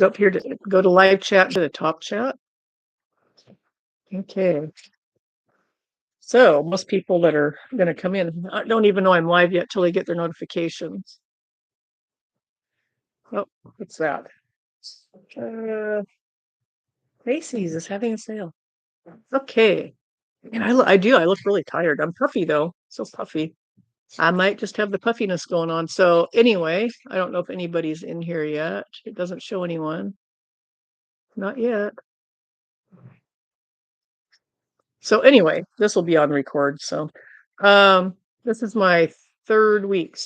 Up here to go to live chat to the top chat. Okay. So most people that are going to come in don't even know I'm live yet till they get their notifications. Oh, what's that? Macy's is having a sale. Okay. And I do. I look really tired. I'm puffy though. So puffy. I might just have the puffiness going on. So anyway, I don't know if anybody's in here yet. It doesn't show anyone. Not yet. So anyway, this will be on record. So this is my third week.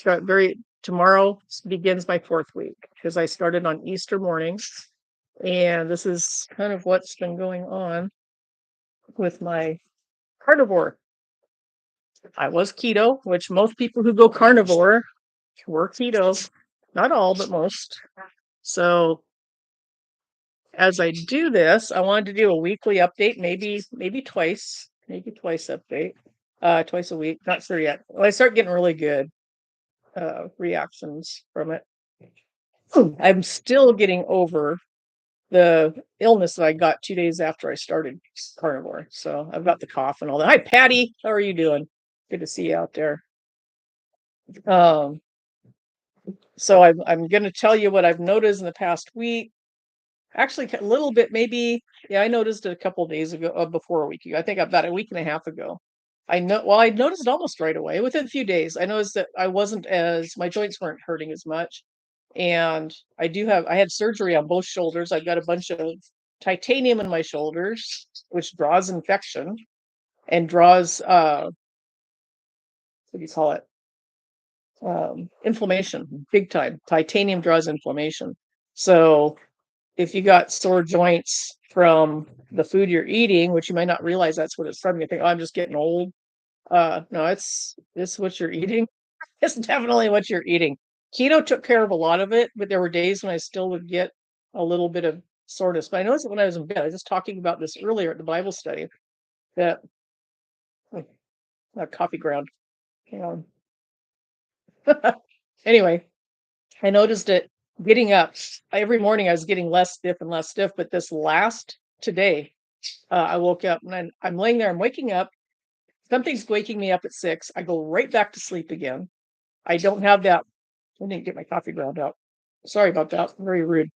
Tomorrow begins my fourth week because I started on Easter morning. And this is kind of what's been going on with my carnivore. I was keto, which most people who go carnivore were keto. Not all, but most. So as I do this, I wanted to do a weekly update, maybe twice update, twice a week. Not sure yet. Well, I start getting really good reactions from it. I'm still getting over the illness that I got 2 days after I started carnivore. So I've got the cough and all that. Hi, Patty. How are you doing? Good to see you out there. So I'm going to tell you what I've noticed in the past week. Actually, a little bit, maybe. Yeah, I noticed it a couple of days ago, before a week ago. I think about a week and a half ago. I noticed it almost right away. Within a few days, I noticed that my joints weren't hurting as much. And I had surgery on both shoulders. I've got a bunch of titanium in my shoulders, which draws infection and draws, what do you call it? Inflammation, big time. Titanium draws inflammation. So if you got sore joints from the food you're eating, which you might not realize that's what it's from, you think, oh, I'm just getting old. No, it's what you're eating. It's definitely what you're eating. Keto took care of a lot of it, but there were days when I still would get a little bit of soreness. But I noticed it when I was in bed. I was just talking about this earlier at the Bible study that coffee ground. Anyway, I noticed it getting up every morning. I was getting less stiff and less stiff, but today, I woke up and I'm laying there. I'm waking up. Something's waking me up at 6. I go right back to sleep again. I don't have that. I didn't get my coffee ground out. Sorry about that. Very rude.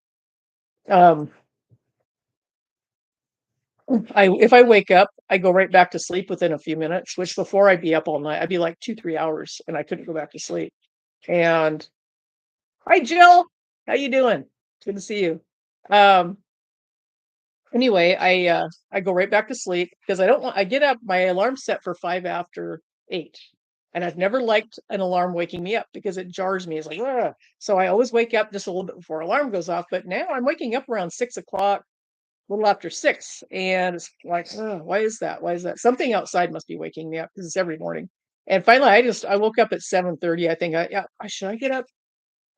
If I wake up, I go right back to sleep within a few minutes, which before I'd be up all night. I'd be like 2-3 hours and I couldn't go back to sleep. And hi, Jill. How you doing? Good to see you. Anyway, I go right back to sleep because I get up, my alarm's set for 5 after 8. And I've never liked an alarm waking me up because it jars me. It's like, ugh. So I always wake up just a little bit before alarm goes off. But now I'm waking up around 6 o'clock, a little after 6. And it's like, why is that? Why is that? Something outside must be waking me up because it's every morning. And finally, I woke up at 7:30. I think, should I get up?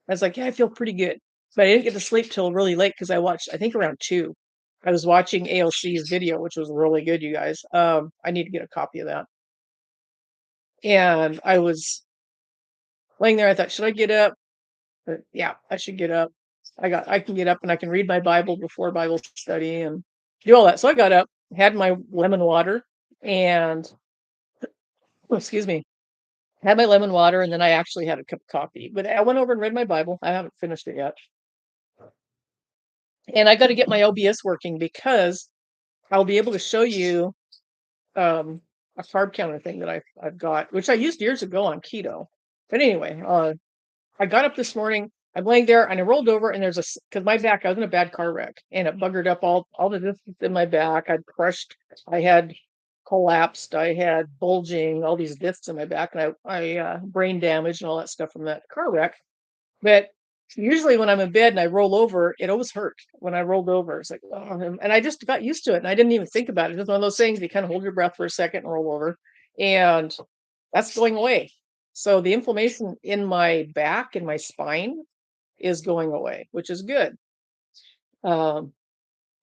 I was like, yeah, I feel pretty good. But I didn't get to sleep till really late because I watched, I think around 2. I was watching AOC's video, which was really good, you guys. I need to get a copy of that. And I was laying there. I thought, should I get up? But yeah, I should get up. I can get up and I can read my Bible before Bible study and do all that. So I got up, had my lemon water, and excuse me, had my lemon water, and then I actually had a cup of coffee. But I went over and read my Bible. I haven't finished it yet. And I got to get my OBS working because I'll be able to show you a carb counter thing that I've got, which I used years ago on keto. But anyway, I got up this morning. I'm laying there and I rolled over and because my back, I was in a bad car wreck and it buggered up all the distance in my back. I'd crushed, I had collapsed, I had bulging, all these discs in my back, and I brain damage and all that stuff from that car wreck. But usually when I'm in bed and I roll over, it always hurt when I rolled over. It's like, oh, and I just got used to it and I didn't even think about it. It's just one of those things, you kind of hold your breath for a second and roll over, and that's going away. So the inflammation in my back and my spine is going away, which is good. And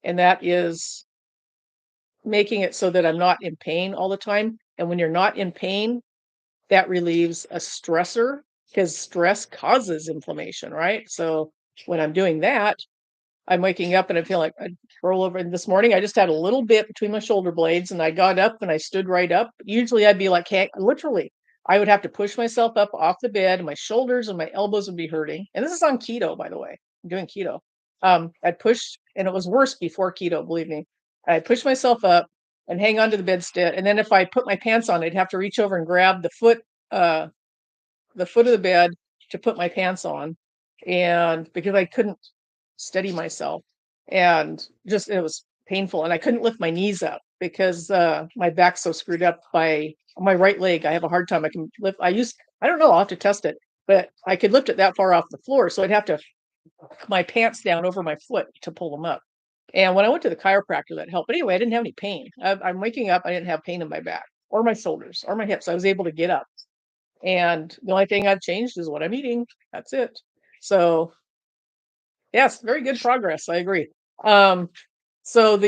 that is making it so that I'm not in pain all the time. And when you're not in pain, that relieves a stressor because stress causes inflammation, right? So when I'm doing that, I'm waking up and I feel like I roll over. And this morning I just had a little bit between my shoulder blades and I got up and I stood right up. Usually I'd be like, hey, literally, I would have to push myself up off the bed and my shoulders and my elbows would be hurting. And this is on keto, by the way. I'm doing keto. I'd push, and it was worse before keto, believe me. I'd push myself up and hang onto the bedstead. And then if I put my pants on, I'd have to reach over and grab uh, the foot of the bed to put my pants on. And because I couldn't steady myself, and just it was painful, and I couldn't lift my knees up because my back's so screwed up. By my right leg, I have a hard time. I can lift. I don't know, I'll have to test it, but I could lift it that far off the floor, so I'd have to put my pants down over my foot to pull them up. And when I went to the chiropractor, that helped. But anyway, I didn't have any pain. I'm waking up, I didn't have pain in my back or my shoulders or my hips. I was able to get up, and the only thing I've changed is what I'm eating. That's it. So yes, very good progress. I agree. Um, so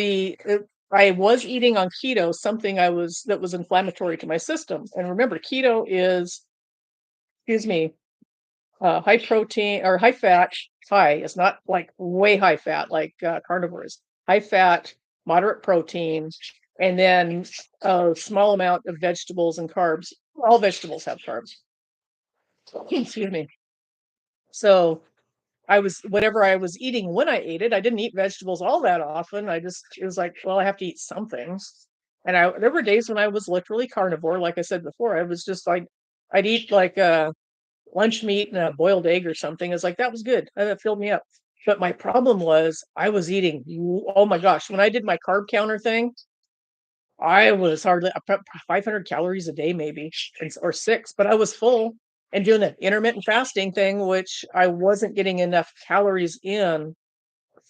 I was eating on keto something that was inflammatory to my system. And remember, keto is, excuse me, high protein or high fat. High. It's not like way high fat like carnivores. High fat, moderate protein, and then a small amount of vegetables and carbs. All vegetables have carbs. Excuse me. So whatever I was eating when I ate it, I didn't eat vegetables all that often. It was like, well, I have to eat something. And there were days when I was literally carnivore, like I said before. I was just like, I'd eat like a lunch meat and a boiled egg or something. It's like, that was good. That filled me up. But my problem was I was eating, oh my gosh, when I did my carb counter thing, I was hardly 500 calories a day, maybe, or six, but I was full and doing the intermittent fasting thing, which I wasn't getting enough calories in,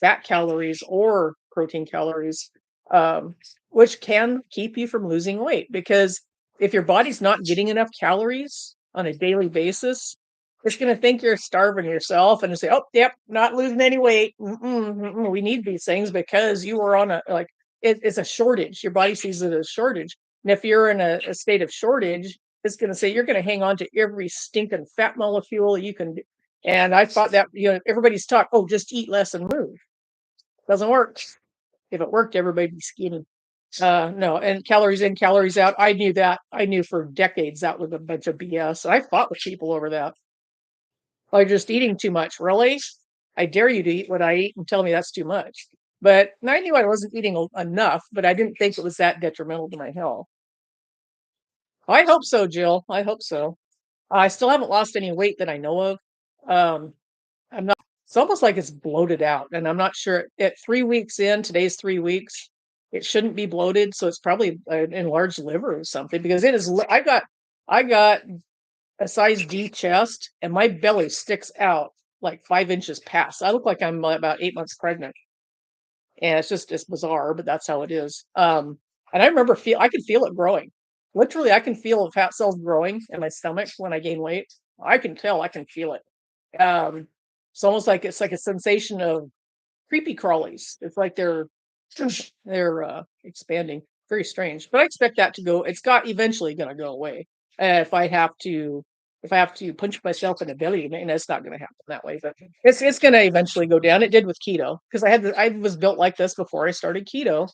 fat calories or protein calories, um, which can keep you from losing weight. Because if your body's not getting enough calories on a daily basis, it's going to think you're starving yourself and say, "Oh, yep, not losing any weight. We need these things because you were on it's a shortage. Your body sees it as a shortage, and if you're in a state of shortage, it's going to say you're going to hang on to every stinking fat molecule you can." And I thought that, everybody's taught, oh, just eat less and move. Doesn't work. If it worked, everybody'd be skinny. No, and calories in, calories out. I knew that. I knew for decades that was a bunch of BS. I fought with people over that. Like, just eating too much. Really? I dare you to eat what I eat and tell me that's too much. But I knew I wasn't eating enough, but I didn't think it was that detrimental to my health. I hope so, Jill. I hope so. I still haven't lost any weight that I know of. Um, I'm not. It's almost like it's bloated out, and I'm not sure. At 3 weeks in, today's 3 weeks. It shouldn't be bloated, so it's probably an enlarged liver or something. Because it is. I got a size D chest, and my belly sticks out like 5 inches past. I look like I'm about 8 months pregnant, and it's bizarre, but that's how it is. And I remember I could feel it growing. Literally, I can feel the fat cells growing in my stomach when I gain weight. I can tell. I can feel it. It's almost like it's like a sensation of creepy crawlies. It's like they're expanding. Very strange, but I expect that to go. It's got eventually going to go away. If I have to, if I have to punch myself in the belly, and it's not going to happen that way. But it's going to eventually go down. It did with keto because I was built like this before I started keto.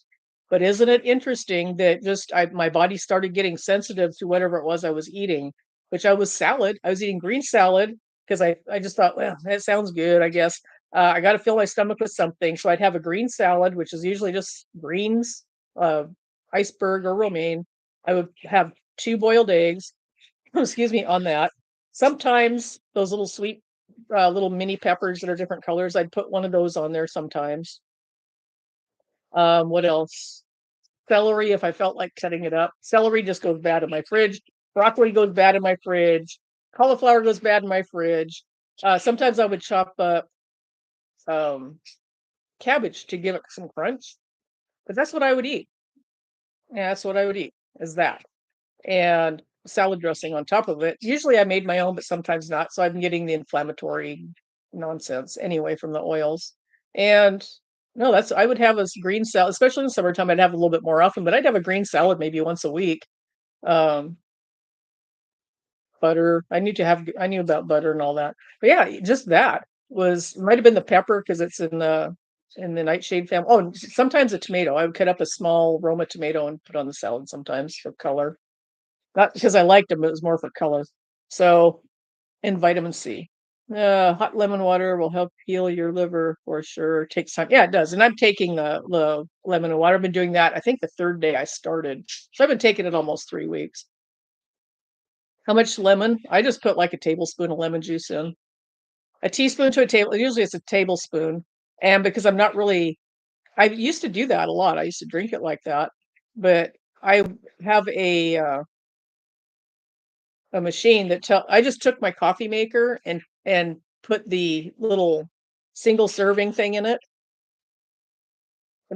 But isn't it interesting that my body started getting sensitive to whatever it was I was eating, which I was salad. I was eating green salad because I just thought, well, that sounds good, I guess. I got to fill my stomach with something. So I'd have a green salad, which is usually just greens, uh, iceberg or romaine. I would have two boiled eggs, excuse me, on that. Sometimes those little sweet, little mini peppers that are different colors, I'd put one of those on there sometimes. What else? Celery, if I felt like cutting it up. Celery just goes bad in my fridge. Broccoli goes bad in my fridge. Cauliflower goes bad in my fridge. Sometimes I would chop up um, cabbage to give it some crunch. But that's what I would eat. Yeah, that's what I would eat, is that. And salad dressing on top of it. Usually I made my own, but sometimes not. So I'm getting the inflammatory nonsense anyway from the oils. And no, I would have a green salad, especially in the summertime. I'd have a little bit more often, but I'd have a green salad maybe once a week. Um, Butter. I knew about butter and all that. But yeah, just that might have been the pepper because it's in the in the nightshade family. Oh, and sometimes a tomato. I would cut up a small Roma tomato and put on the salad sometimes for color. Not because I liked them, it was more for color. So, and vitamin C. Hot lemon water will help heal your liver for sure. Takes time. Yeah, it does. And I'm taking the lemon and water. I've been doing that. I think the third day I started. So I've been taking it almost 3 weeks. How much lemon? I just put like a tablespoon of lemon juice in. A teaspoon to a table. Usually it's a tablespoon. And because I'm not really, I used to do that a lot. I used to drink it like that. But I have a machine that tell I just took my coffee maker and put the little single serving thing in it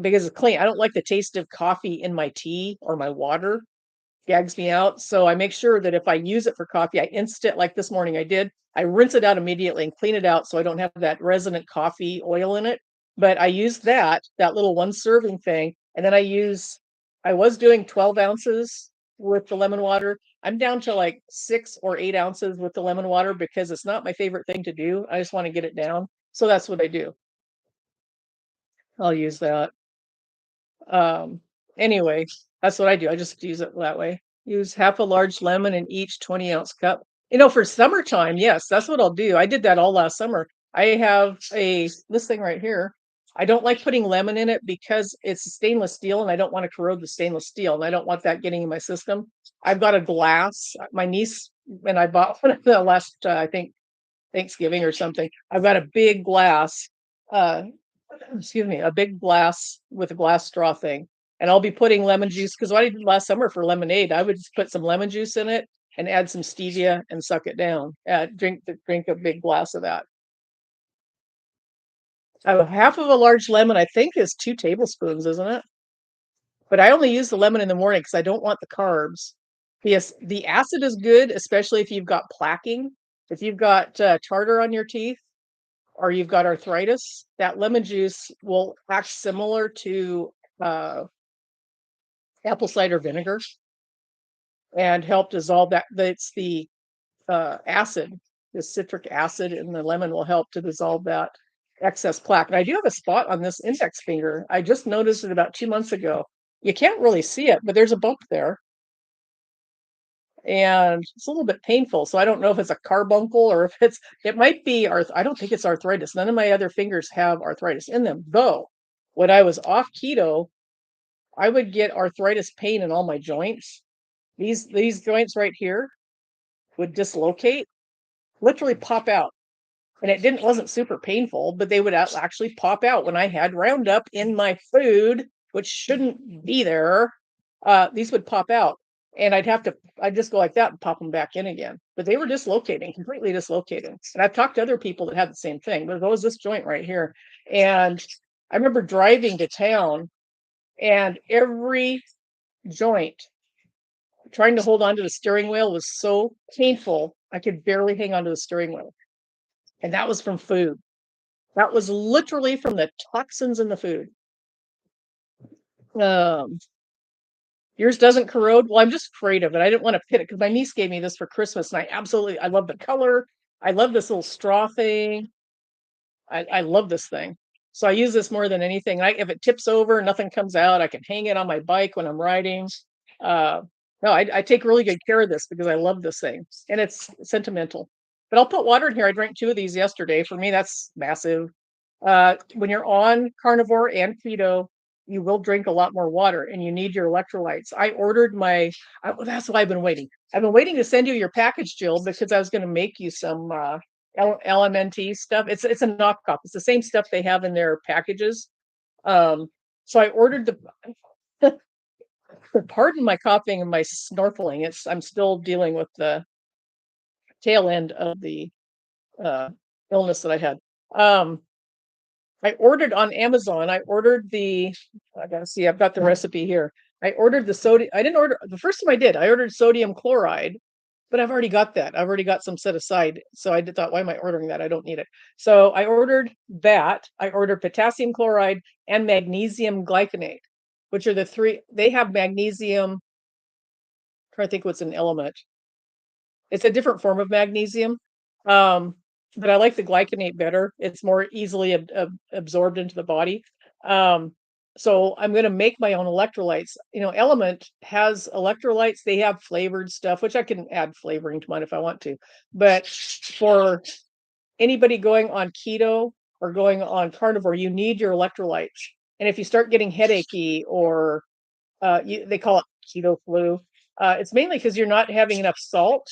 because it's clean. I don't like the taste of coffee in my tea or my water. Gags me out. So I make sure that if I use it for coffee, I instant like this morning I did. I rinse it out immediately and clean it out so I don't have that resonant coffee oil in it. But I use that little one serving thing, and then I was doing 12 ounces with the lemon water. I'm down to like 6 or 8 ounces with the lemon water because it's not my favorite thing to do. I just want to get it down. So that's what I do. I'll use that. Um, anyway, that's what I do. I just use it that way. Use half a large lemon in each 20-ounce cup. For summertime, yes, that's what I'll do. I did that all last summer. I have this thing right here. I don't like putting lemon in it because it's stainless steel and I don't want to corrode the stainless steel and I don't want that getting in my system. I've got a glass. My niece and I bought one of the last, I think Thanksgiving or something. I've got a big glass. Uh, excuse me, a big glass with a glass straw thing. And I'll be putting lemon juice because what I did last summer for lemonade, I would just put some lemon juice in it and add some stevia and suck it down. Drink a big glass of that. Half of a large lemon, I think, is 2 tablespoons, isn't it? But I only use the lemon in the morning because I don't want the carbs. Yes, the acid is good, especially if you've got plaquing. If you've got tartar on your teeth, or you've got arthritis, that lemon juice will act similar to uh, apple cider vinegar and help dissolve that. It's the acid, the citric acid in the lemon will help to dissolve that excess plaque. And I do have a spot on this index finger. I just noticed it about 2 months ago. You can't really see it, but there's a bump there. And it's a little bit painful. So I don't know if it's a carbuncle or if it might be, I don't think it's arthritis. None of my other fingers have arthritis in them. Though, when I was off keto, I would get arthritis pain in all my joints. These joints right here would dislocate, literally pop out. And it wasn't super painful, but they would actually pop out when I had Roundup in my food, which shouldn't be there. These would pop out, and I'd just go like that and pop them back in again. But they were dislocating, completely dislocating. And I've talked to other people that had the same thing, but it was this joint right here. And I remember driving to town, and every joint trying to hold on to the steering wheel was so painful. I could barely hang on to the steering wheel. And that was from food. That was literally from the toxins in the food. Um, yours doesn't corrode? Well, I'm just afraid of it. I didn't want to pit it because my niece gave me this for Christmas, and I love the color. I love this little straw thing. I love this thing. So I use this more than anything. If it tips over, nothing comes out. I can hang it on my bike when I'm riding. Uh, no, I take really good care of this because I love this thing, and it's sentimental. But I'll put water in here. I drank 2 of these yesterday. For me, that's massive. When you're on carnivore and keto, you will drink a lot more water and you need your electrolytes. That's why I've been waiting. I've been waiting to send you your package, Jill, because I was going to make you some LMNT stuff. It's a knockoff. It's the same stuff they have in their packages. So I ordered pardon my coughing and my snorkeling. I'm still dealing with the tail end of the illness that I had. I ordered on Amazon. I gotta see, I've got the recipe here. I ordered the sodium. I didn't order the first time I did. I ordered sodium chloride, but I've already got that. I've already got some set aside. So I thought, why am I ordering that? I don't need it. So I ordered that. I ordered potassium chloride and magnesium glycinate, which are the three. They have magnesium. I'm trying to think what's an element. It's a different form of magnesium. but I like the glycinate better. It's more easily absorbed into the body. Um, so I'm going to make my own electrolytes. You know, Element has electrolytes. They have flavored stuff, which I can add flavoring to mine if I want to. But for anybody going on keto or going on carnivore, you need your electrolytes. And if you start getting headachy or they call it keto flu, it's mainly because you're not having enough salt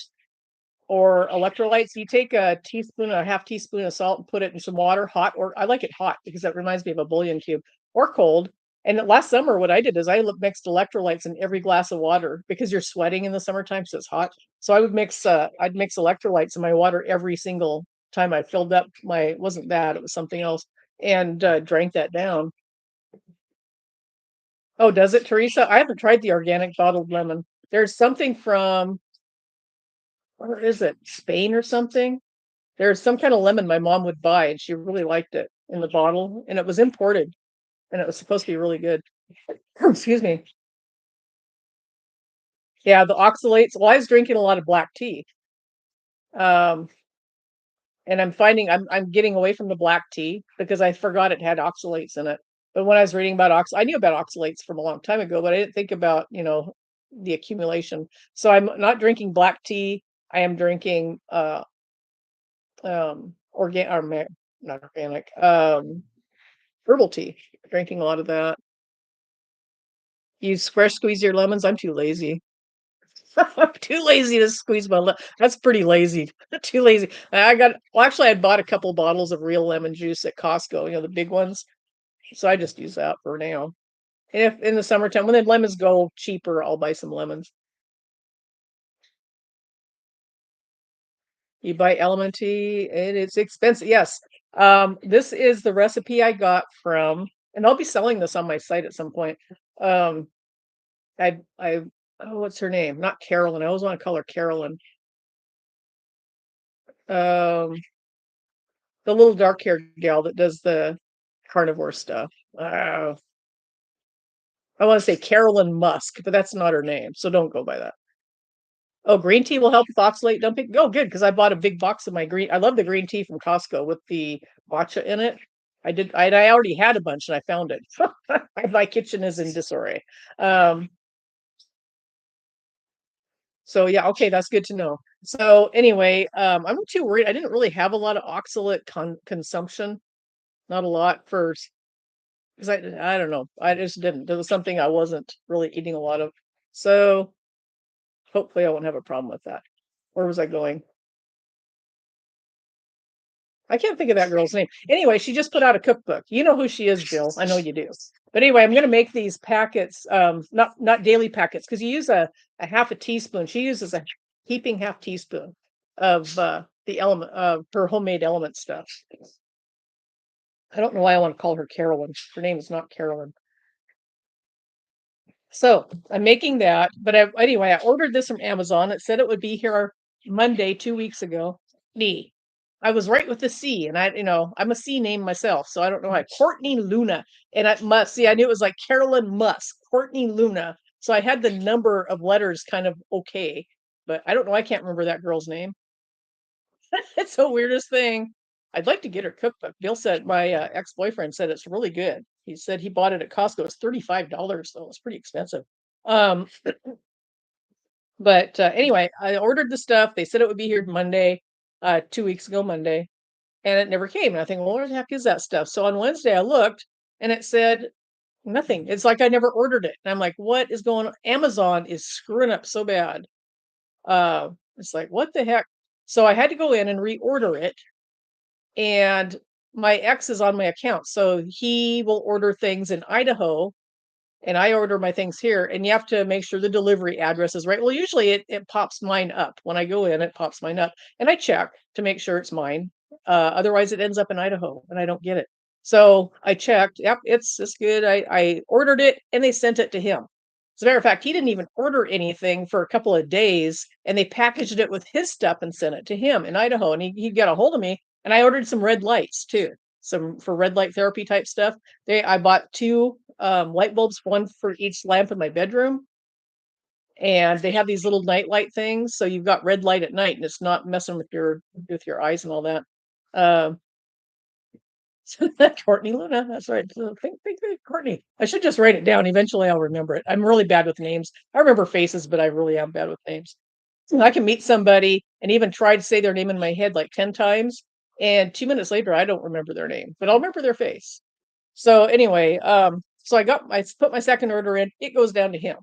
or electrolytes. You take a teaspoon, a half teaspoon of salt and put it in some water, hot, or I like it hot because that reminds me of a bouillon cube, or cold. And last summer, what I did is I mixed electrolytes in every glass of water because you're sweating in the summertime, so it's hot. So I'd mix electrolytes in my water every single time I filled up my, wasn't that, it was something else, and drank that down. Oh, does it, Teresa? I haven't tried the organic bottled lemon. There's something from, where is it? Spain or something? There's some kind of lemon my mom would buy, and she really liked it in the bottle, and it was imported, and it was supposed to be really good. Excuse me. Yeah, the oxalates. Well, I was drinking a lot of black tea, um, and I'm finding I'm getting away from the black tea because I forgot it had oxalates in it. But when I was reading about I knew about oxalates from a long time ago, but I didn't think about, the accumulation. So I'm not drinking black tea. I am drinking not organic, herbal tea. Drinking a lot of that. You fresh squeeze your lemons? I'm too lazy. I'm too lazy to squeeze my that's pretty lazy. Too lazy. Actually, I bought a couple bottles of real lemon juice at Costco, the big ones. So I just use that for now. And if in the summertime, when the lemons go cheaper, I'll buy some lemons. You buy element tea, and it's expensive. Yes. This is the recipe I got from, and I'll be selling this on my site at some point. Um, I oh, what's her name? Not Carolyn. I always want to call her Carolyn. Um, the little dark haired gal that does the carnivore stuff. I want to say Carolyn Musk, but that's not her name, so don't go by that. Oh, green tea will help with oxalate dumping. Oh, good, because I bought a big box of my green. I love the green tea from Costco with the matcha in it. I did. I already had a bunch, and I found it. My kitchen is in disarray. Um, so yeah, okay, that's good to know. So anyway, I'm not too worried. I didn't really have a lot of oxalate consumption. Not a lot for because I don't know. I just didn't. There was something I wasn't really eating a lot of. So hopefully I won't have a problem with that. Where was I going? I can't think of that girl's name. Anyway, she just put out a cookbook. You know who she is, Jill. I know you do. But anyway, I'm gonna make these packets, not daily packets, because you use a half a teaspoon. She uses a heaping half teaspoon of the element of her homemade element stuff. I don't know why I want to call her Carolyn. Her name is not Carolyn. So I'm making that, but anyway, I ordered this from Amazon. It said it would be here Monday, 2 weeks ago. Me. I was right with the C, and I'm a C name myself, so I don't know why. Courtney Luna, and I must see. I knew it was like Carolyn Musk, Courtney Luna. So I had the number of letters kind of okay, but I don't know. I can't remember that girl's name. It's the weirdest thing. I'd like to get her cookbook. Bill said my ex-boyfriend said it's really good. He said he bought it at Costco. It's $35 though. It's pretty expensive. Um, but anyway, I ordered the stuff. They said it would be here Monday, 2 weeks ago Monday, and it never came. And I think, well, where the heck is that stuff? So on Wednesday I looked, and it said nothing. It's like I never ordered it. And I'm like, what is going on? Amazon is screwing up so bad. It's like, what the heck? So I had to go in and reorder it, and my ex is on my account, so he will order things in Idaho, and I order my things here, and you have to make sure the delivery address is right. Well, usually it pops mine up. When I go in, it pops mine up, and I check to make sure it's mine. Otherwise, it ends up in Idaho, and I don't get it. So I checked. Yep, it's good. I ordered it, and they sent it to him. As a matter of fact, he didn't even order anything for a couple of days, and they packaged it with his stuff and sent it to him in Idaho. And he got a hold of me, and I ordered some red lights too, some for red light therapy type stuff. I bought two light bulbs, one for each lamp in my bedroom, and they have these little night light things, so you've got red light at night, and it's not messing with your eyes and all that. Uh, Courtney Luna, that's right. So think Courtney. I should just write it down. Eventually, I'll remember it. I'm really bad with names. I remember faces, but I really am bad with names. So I can meet somebody and even try to say their name in my head like 10 times, and 2 minutes later, I don't remember their name, but I'll remember their face. So anyway, so I put my second order in. It goes down to him,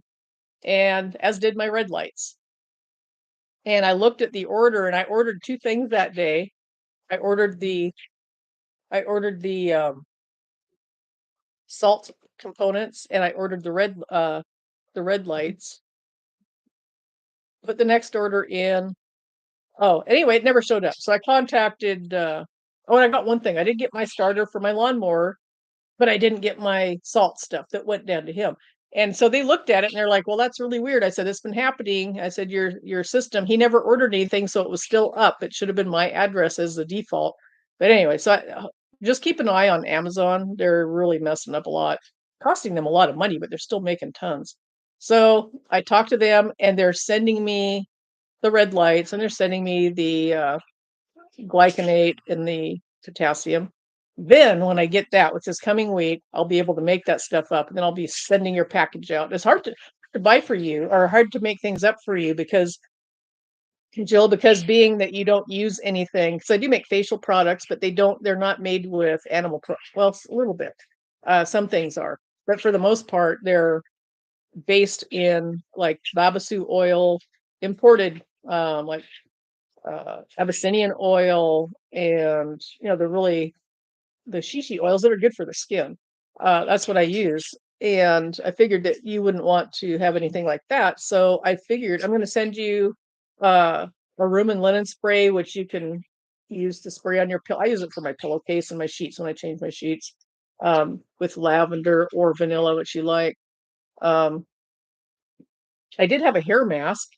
and as did my red lights. And I looked at the order, and I ordered two things that day. I ordered the I ordered the salt components, and I ordered the red lights. Put the next order in. Oh, anyway, it never showed up. So I contacted. Oh, and I got one thing. I did get my starter for my lawnmower, but I didn't get my salt stuff that went down to him. And so they looked at it and they're like, "Well, that's really weird." I said, "It's been happening." I said, "Your system." He never ordered anything, so it was still up. It should have been my address as the default. But anyway, so just keep an eye on Amazon. They're really messing up a lot, costing them a lot of money, but they're still making tons. So I talked to them, and they're sending me the red lights, and they're sending me the glycinate and the potassium. Then when I get that, which is coming week, I'll be able to make that stuff up, and then I'll be sending your package out. It's hard to buy for you, or hard to make things up for you, because Jill, because being that you don't use anything, because I do make facial products, but they're not made with well, a little bit. Some things are, but for the most part, they're based in like babasu oil, imported, like Abyssinian oil, and the shishi oils that are good for the skin. That's what I use. And I figured that you wouldn't want to have anything like that. So I figured I'm going to send you a room and linen spray, which you can use to spray on your pillow. I use it for my pillowcase and my sheets when I change my sheets, with lavender or vanilla, which you like. Um, I did have a hair mask,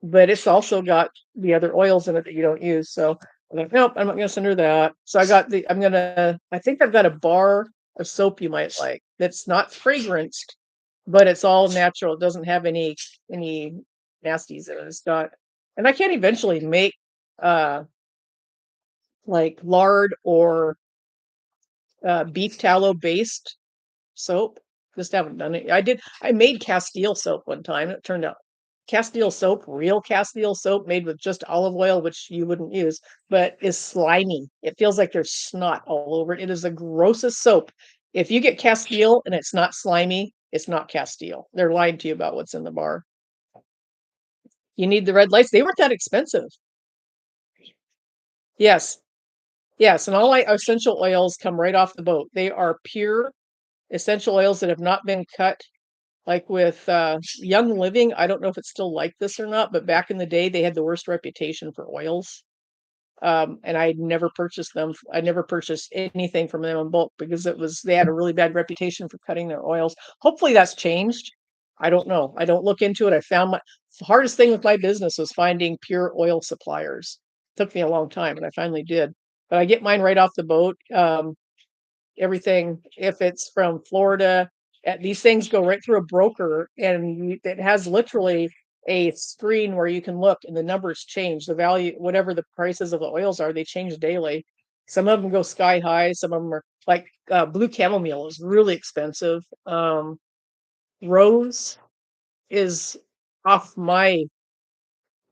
but it's also got the other oils in it that you don't use. So I'm like, nope, I'm not going to send her that. So I think I've got a bar of soap you might like that's not fragranced, but it's all natural. It doesn't have any nasties in it. It's got, and I can eventually make uh like lard or beef tallow based soap. Just haven't done it. I made Castile soap one time. It turned out Castile soap, real Castile soap made with just olive oil, which you wouldn't use, but is slimy. It feels like there's snot all over it. It is the grossest soap. If you get Castile and it's not slimy, it's not Castile. They're lying to you about what's in the bar. You need the red lights. They weren't that expensive. Yes. Yes. And all my essential oils come right off the boat. They are pure essential oils that have not been cut. Like with Young Living, I don't know if it's still like this or not, but back in the day, they had the worst reputation for oils. And I never purchased them. I never purchased anything from them in bulk because they had a really bad reputation for cutting their oils. Hopefully that's changed. I don't know. I don't look into it. I found the hardest thing with my business was finding pure oil suppliers. It took me a long time, and I finally did. But I get mine right off the boat. Everything, if it's from Florida, these things go right through a broker, and it has literally a screen where you can look and the numbers change. The value, whatever the prices of the oils are, they change daily. Some of them go sky high. Some of them are like blue chamomile is really expensive. Rose is off my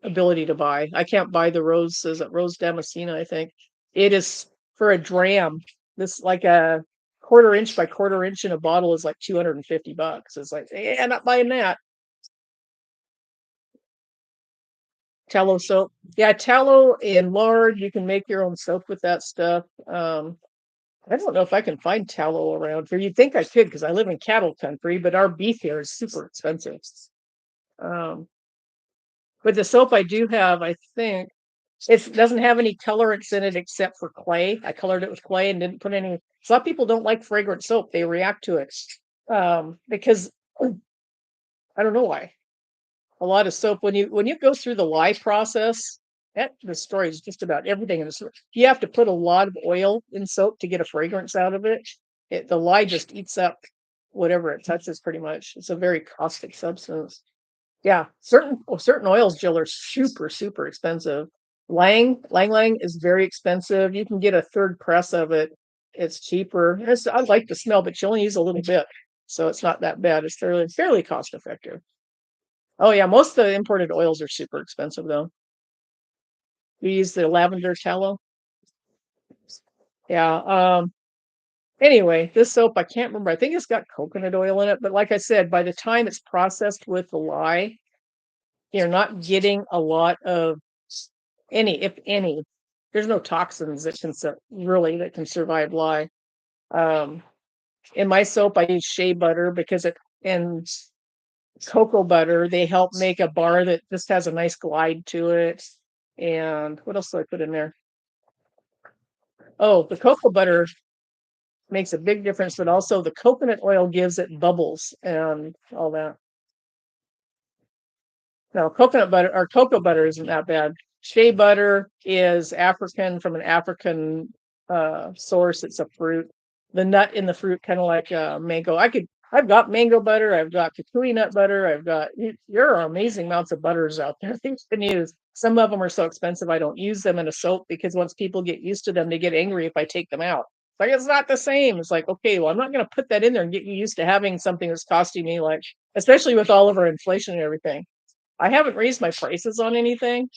ability to buy. I can't buy the roses at Rose Damascena, I think. It is for a dram. This like a quarter inch by quarter inch in a bottle is like $250. It's like, yeah, not buying that. Tallow soap. Yeah, tallow and lard. You can make your own soap with that stuff. I don't know if I can find tallow around here. You'd think I could because I live in cattle country, but our beef here is super expensive. Um, but the soap I do have, I think it doesn't have any colorants in it except for clay. I colored it with clay and didn't put any. A lot of people don't like fragrant soap. They react to it because I don't know why. A lot of soap when you go through the lye process, that destroys just about everything in the soap. You have to put a lot of oil in soap to get a fragrance out of it. The lye just eats up whatever it touches pretty much. It's a very caustic substance. Yeah, certain oils, Jill, are super, super expensive. Lang is very expensive. You can get a third press of it. It's cheaper. I like the smell, but you only use a little bit, so it's not that bad. It's fairly cost effective. Oh yeah, most of the imported oils are super expensive though. We use the lavender tallow. Yeah. Anyway, this soap, I can't remember. I think it's got coconut oil in it, but like I said, by the time it's processed with the lye, you're not getting a lot of any, if any. There's no toxins that can really that can survive lye. Um, in my soap, I use shea butter because it and cocoa butter. They help make a bar that just has a nice glide to it. And what else do I put in there? Oh, the cocoa butter makes a big difference, but also the coconut oil gives it bubbles and all that. No, coconut butter or cocoa butter isn't that bad. Shea butter is African from an African source. It's a fruit. The nut in the fruit, kind of like mango. I've got mango butter. I've got kukui nut butter. There are amazing amounts of butters out there things you can use. Some of them are so expensive I don't use them in a soap because once people get used to them, they get angry if I take them out. Like it's not the same. It's like, okay, well, I'm not going to put that in there and get you used to having something that's costing me like, especially with all of our inflation and everything. I haven't raised my prices on anything,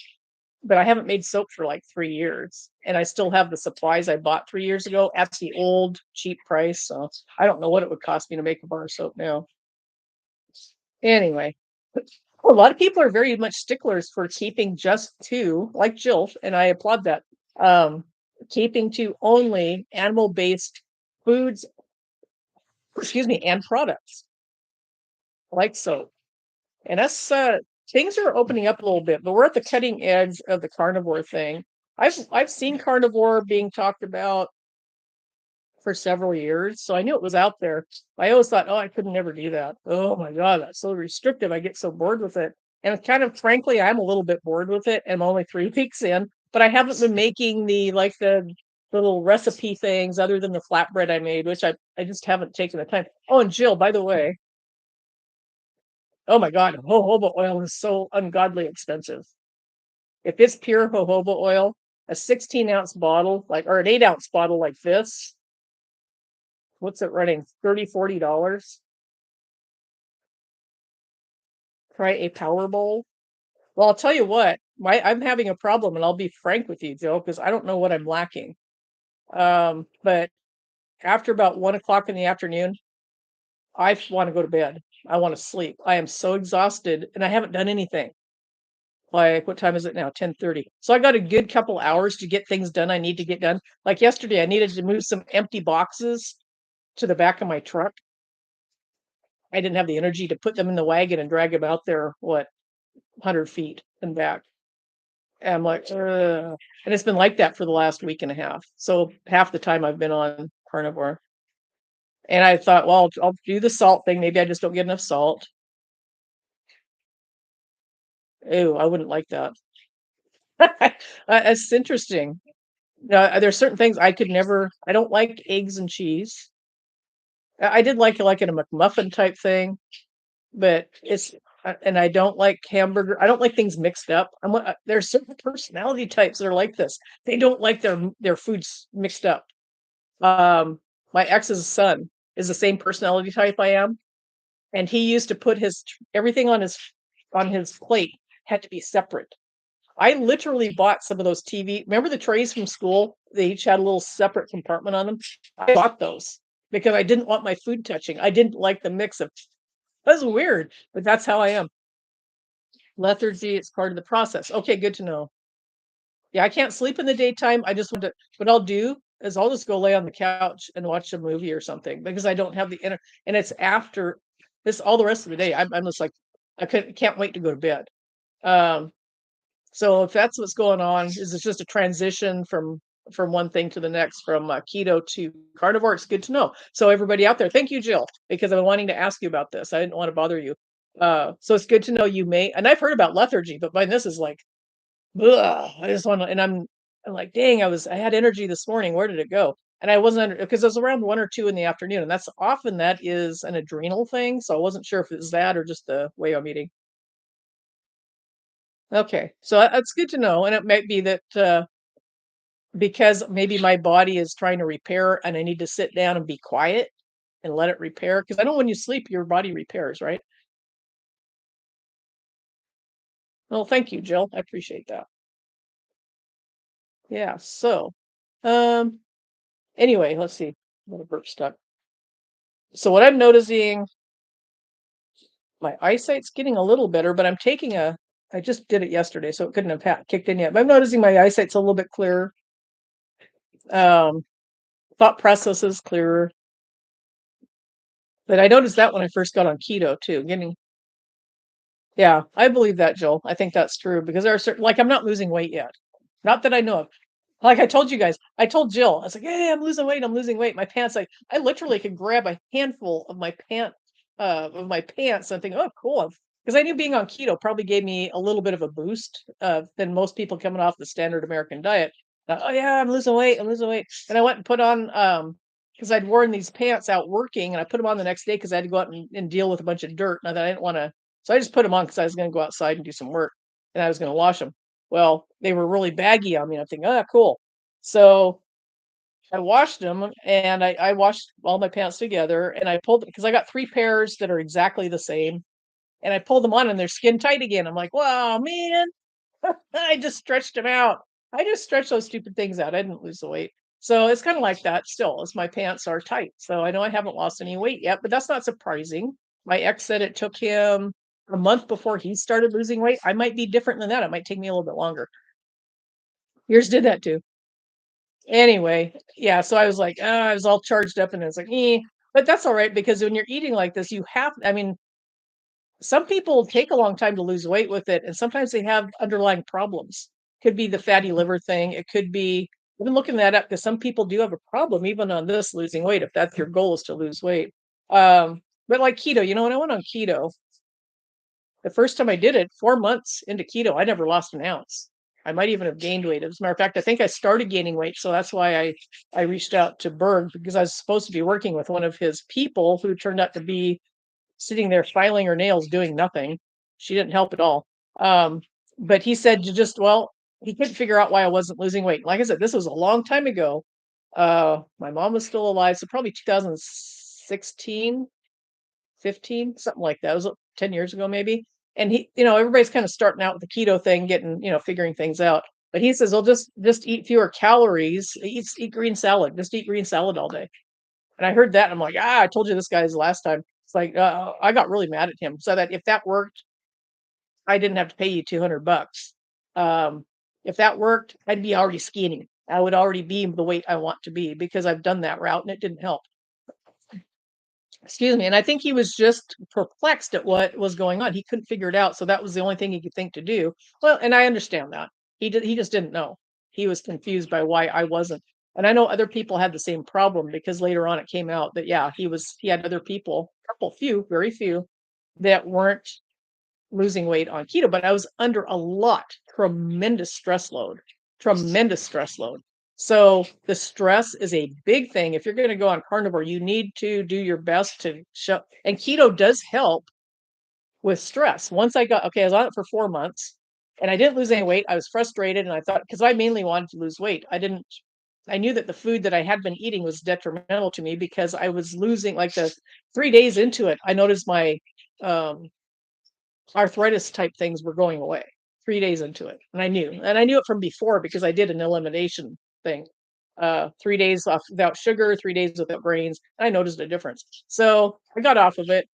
but I haven't made soap for like 3 years. And I still have the supplies I bought 3 years ago at the old cheap price. So I don't know what it would cost me to make a bar of soap now. Anyway, a lot of people are very much sticklers for keeping just to, like Jill, and I applaud that. Um, Keeping to only animal-based foods, excuse me, and products like soap. And that's things are opening up a little bit, but we're at the cutting edge of the carnivore thing. I've seen carnivore being talked about for several years, so I knew it was out there. I always thought, oh, I could never do that. Oh my God, that's so restrictive. I get so bored with it. And kind of frankly, I'm a little bit bored with it. I'm only 3 weeks in, but I haven't been making the little recipe things other than the flatbread I made, which I just haven't taken the time. Oh, and Jill, by the way, oh my God, jojoba oil is so ungodly expensive. If it's pure jojoba oil, a 16-ounce bottle, like or an 8-ounce bottle like this, what's it running? $30, $40. Try a power bowl. Well, I'll tell you what, I'm having a problem, and I'll be frank with you, Joe, because I don't know what I'm lacking. But after about 1 o'clock in the afternoon, I want to go to bed. I want to sleep. I am so exhausted, and I haven't done anything. Like, what time is it now? 10:30. So I got a good couple hours to get things done I need to get done. Like yesterday, I needed to move some empty boxes to the back of my truck. I didn't have the energy to put them in the wagon and drag them out there, 100 feet and back. And I'm like, ugh. And it's been like that for the last week and a half. So half the time I've been on carnivore. And I thought, well, I'll do the salt thing. Maybe I just don't get enough salt. Ew, I wouldn't like that. It's interesting. There's certain things I could never. I don't like eggs and cheese. I did like in a McMuffin type thing, but and I don't like hamburger. I don't like things mixed up. There's certain personality types that are like this. They don't like their foods mixed up. My ex's son is the same personality type I am, and he used to put his everything on his plate had to be separate. I literally bought some of those TV. Remember the trays from school? They each had a little separate compartment on them. I bought those because I didn't want my food touching. I didn't like the mix of. That's weird, but that's how I am. Lethargy, it's part of the process. Okay, good to know. Yeah, I can't sleep in the daytime. I just want to. What I'll do is I'll just go lay on the couch and watch a movie or something because I don't have the inner. And it's after this all the rest of the day. I'm just like can't wait to go to bed. Um, So if that's what's going on, is it's just a transition from one thing to the next, from keto to carnivore. It's good to know. So everybody out there, thank you, Jill, because I've been wanting to ask you about this. I didn't want to bother you. So it's good to know you may, and I've heard about lethargy, but mine this is like, ugh, I just want to, and I'm like, dang, I had energy this morning. Where did it go? And I wasn't because it was around 1 or 2 in the afternoon, and that is an adrenal thing. So I wasn't sure if it was that or just the way I'm eating. Okay. So that's good to know. And it might be that because maybe my body is trying to repair and I need to sit down and be quiet and let it repair. Because I know when you sleep, your body repairs, right? Well, thank you, Jill. I appreciate that. Yeah. So, um, anyway, let's see. I'm gonna burp stuck. So what I'm noticing, my eyesight's getting a little better, but I'm taking a. I just did it yesterday, so it couldn't have kicked in yet. But I'm noticing my eyesight's a little bit clearer. Um, thought process is clearer. But I noticed that when I first got on keto too. Yeah, I believe that, Jill. I think that's true because there are certain, like, I'm not losing weight yet. Not that I know of. Like I told you guys, I told Jill, I was like, "Hey, I'm losing weight. I'm losing weight." My pants, like, I literally could grab a handful of my pants and think, "Oh, cool." Because I knew being on keto probably gave me a little bit of a boost than most people coming off the standard American diet. Oh yeah, I'm losing weight. I'm losing weight. And I went and put on because I'd worn these pants out working, and I put them on the next day because I had to go out and deal with a bunch of dirt. And I didn't want to, so I just put them on because I was going to go outside and do some work, and I was going to wash them. Well, they were really baggy on me. I'm thinking, oh, cool. So I washed them, and I washed all my pants together, and I pulled them because I got 3 pairs that are exactly the same, and I pulled them on, and they're skin tight again. I'm like, wow, man, I just stretched them out. I just stretched those stupid things out. I didn't lose the weight. So it's kind of like that still, as my pants are tight. So I know I haven't lost any weight yet, but that's not surprising. My ex said it took him a month before he started losing weight. I might be different than that. It might take me a little bit longer. Yours did that too. Anyway, yeah, so I was like, I was all charged up and it's like, but that's all right because when you're eating like this, you have, I mean, some people take a long time to lose weight with it, and sometimes they have underlying problems. Could be the fatty liver thing. It could be, I've been looking that up because some people do have a problem even on this losing weight if that's your goal is to lose weight. But like keto, when I went on keto, the first time I did it, 4 months into keto, I never lost an ounce. I might even have gained weight. As a matter of fact, I think I started gaining weight, so that's why I reached out to Berg because I was supposed to be working with one of his people who turned out to be sitting there filing her nails doing nothing. She didn't help at all. Um, but he said he couldn't figure out why I wasn't losing weight. Like I said, this was a long time ago. My mom was still alive, so probably 2016, 15, something like that. It was 10 years ago, maybe. And everybody's kind of starting out with the keto thing, getting, figuring things out. But he says, "Well, just eat fewer calories, eat green salad, just eat green salad all day." And I heard that, and I'm like, I told you this guy's last time. It's like, I got really mad at him. So that if that worked, I didn't have to pay you $200. If that worked, I'd be already skinny. I would already be the weight I want to be because I've done that route and it didn't help. Excuse me. And I think he was just perplexed at what was going on. He couldn't figure it out. So that was the only thing he could think to do. Well, and I understand that. He just didn't know. He was confused by why I wasn't. And I know other people had the same problem because later on it came out that yeah, he had other people, very few, that weren't losing weight on keto, but I was under a tremendous stress load. So the stress is a big thing. If you're going to go on carnivore, you need to do your best to show, and keto does help with stress. I was on it for 4 months and I didn't lose any weight. I was frustrated and I thought, because I mainly wanted to lose weight, I knew that the food that I had been eating was detrimental to me because I was losing, like, the 3 days into it, I noticed my um, arthritis type things were going away 3 days into it. And I knew it from before because I did an elimination thing. 3 days off without sugar, 3 days without grains. I noticed a difference. So I got off of it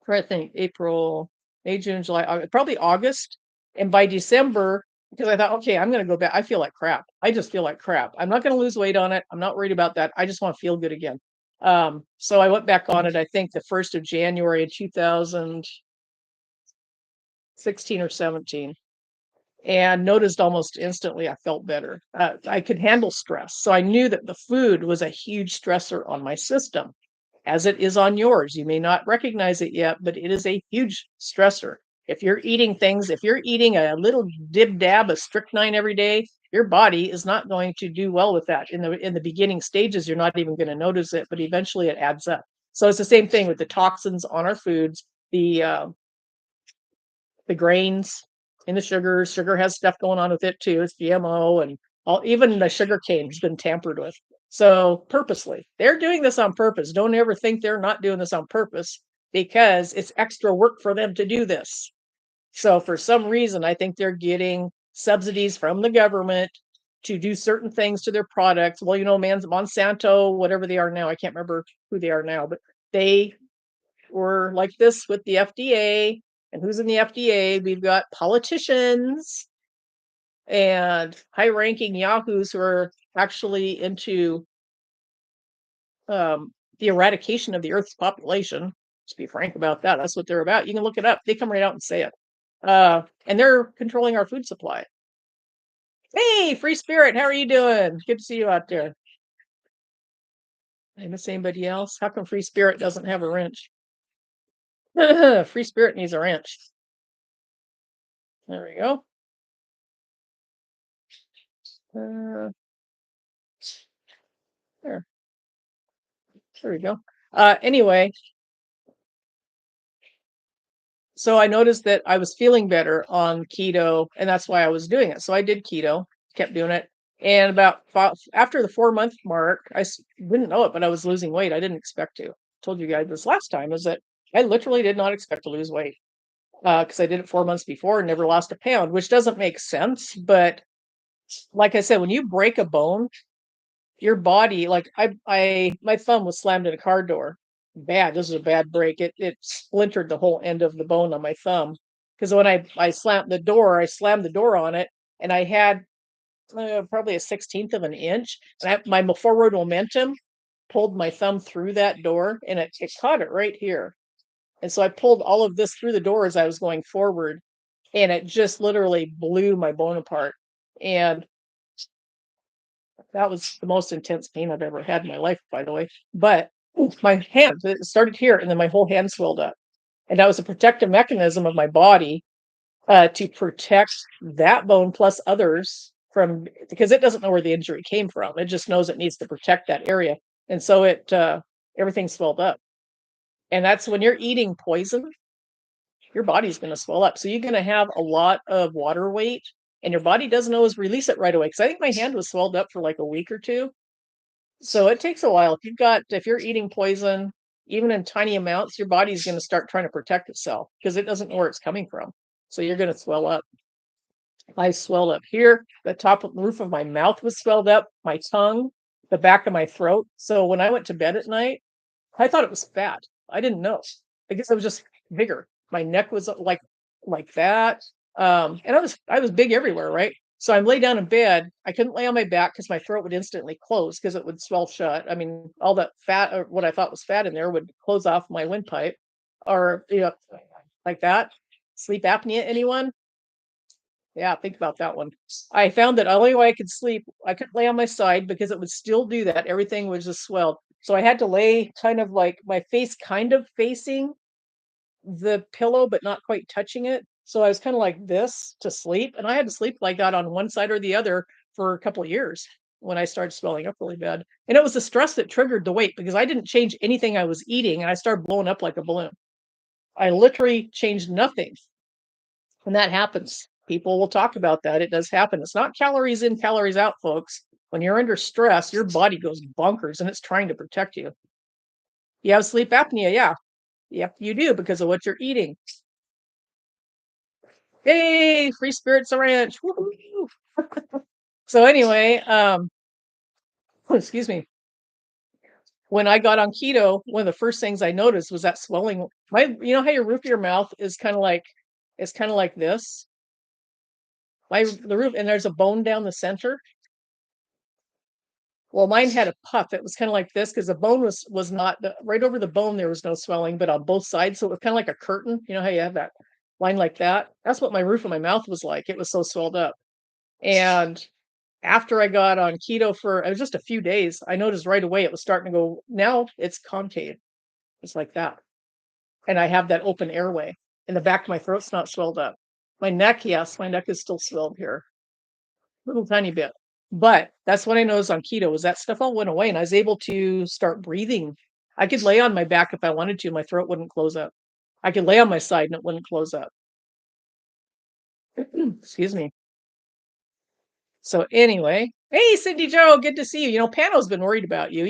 for I think April, May, June, July, probably August. And by December, because I thought, okay, I'm going to go back. I feel like crap. I just feel like crap. I'm not going to lose weight on it. I'm not worried about that. I just want to feel good again. So I went back on it, I think the 1st of January 2016 or 17, and noticed almost instantly I felt better. I could handle stress. So I knew that the food was a huge stressor on my system, as it is on yours. You may not recognize it yet, but it is a huge stressor. If you're eating a little dib dab of strychnine every day, your body is not going to do well with that. In the beginning stages, you're not even going to notice it, but eventually it adds up. So it's the same thing with the toxins on our foods, the grains. And the sugar has stuff going on with it too. It's GMO and even the sugar cane has been tampered with. So purposely, they're doing this on purpose. Don't ever think they're not doing this on purpose because it's extra work for them to do this. So for some reason, I think they're getting subsidies from the government to do certain things to their products. Well, Monsanto, whatever they are now, I can't remember who they are now, but they were like this with the FDA. And who's in the FDA? We've got politicians and high-ranking yahoos who are actually into the eradication of the Earth's population. Let's be frank about that. That's what they're about. You can look it up. They come right out and say it. And they're controlling our food supply. Hey, Free Spirit, how are you doing? Good to see you out there. Did I miss anybody else? How come Free Spirit doesn't have a wrench? Free Spirit needs a wrench. There we go. There. There we go. Anyway, so I noticed that I was feeling better on keto, and that's why I was doing it. So I did keto, kept doing it. And after the 4-month mark, didn't know it, but I was losing weight. I didn't expect to. Told you guys this last time is that I literally did not expect to lose weight because I did it 4 months before and never lost a pound, which doesn't make sense. But like I said, when you break a bone, your body, like my thumb was slammed in a car door. Bad. This is a bad break. It splintered the whole end of the bone on my thumb because when I slammed the door on it, and I had probably a 16th of an inch. And my forward momentum pulled my thumb through that door, and it caught it right here. And so I pulled all of this through the door as I was going forward, and it just literally blew my bone apart. And that was the most intense pain I've ever had in my life, by the way. But my hand, it started here, and then my whole hand swelled up. And that was a protective mechanism of my body to protect that bone plus others from, because it doesn't know where the injury came from. It just knows it needs to protect that area. And so everything swelled up. And that's when you're eating poison, your body's going to swell up. So you're going to have a lot of water weight, and your body doesn't always release it right away. Because I think my hand was swelled up for like a week or two. So it takes a while. If you're eating poison, even in tiny amounts, your body's going to start trying to protect itself because it doesn't know where it's coming from. So you're going to swell up. I swelled up here. The top of the roof of my mouth was swelled up, my tongue, the back of my throat. So when I went to bed at night, I thought it was fat. I didn't know because it was just bigger. My neck was like that. And I was big everywhere, right? So I'm lay down in bed. I couldn't lay on my back because my throat would instantly close because it would swell shut. I mean, all that fat, or what I thought was fat in there, would close off my windpipe, or like that. Sleep apnea, anyone? Yeah, think about that one. I found that only way I could sleep, I couldn't lay on my side because it would still do that. Everything was just swelled. So I had to lay kind of like my face kind of facing the pillow, but not quite touching it. So I was kind of like this to sleep. And I had to sleep like that on one side or the other for a couple of years when I started swelling up really bad. And it was the stress that triggered the weight because I didn't change anything I was eating, and I started blowing up like a balloon. I literally changed nothing. And that happens. People will talk about that. It does happen. It's not calories in, calories out, folks. When you're under stress, your body goes bonkers and it's trying to protect you. You have sleep apnea, yeah. Yep, you do because of what you're eating. Hey, Free Spirits Ranch. Woo-hoo. So anyway, excuse me. When I got on keto, one of the first things I noticed was that swelling. You know how your roof of your mouth is kind of like this. The roof, and there's a bone down the center. Well, mine had a puff. It was kind of like this because the bone was not right over the bone. There was no swelling, but on both sides, so it was kind of like a curtain. You know how you have that line like that? That's what my roof of my mouth was like. It was so swelled up. And after I got on keto it was just a few days, I noticed right away it was starting to go. Now it's concave. It's like that, and I have that open airway, and the back of my throat's not swelled up. My neck, yes, my neck is still swelled here, little tiny bit. But that's what I noticed on keto was that stuff all went away, and I was able to start breathing. I could lay on my back if I wanted to. My throat wouldn't close up. I could lay on my side and it wouldn't close up. Excuse me. So anyway, hey Cindy Joe, good to see you. You know, Pano's been worried about you.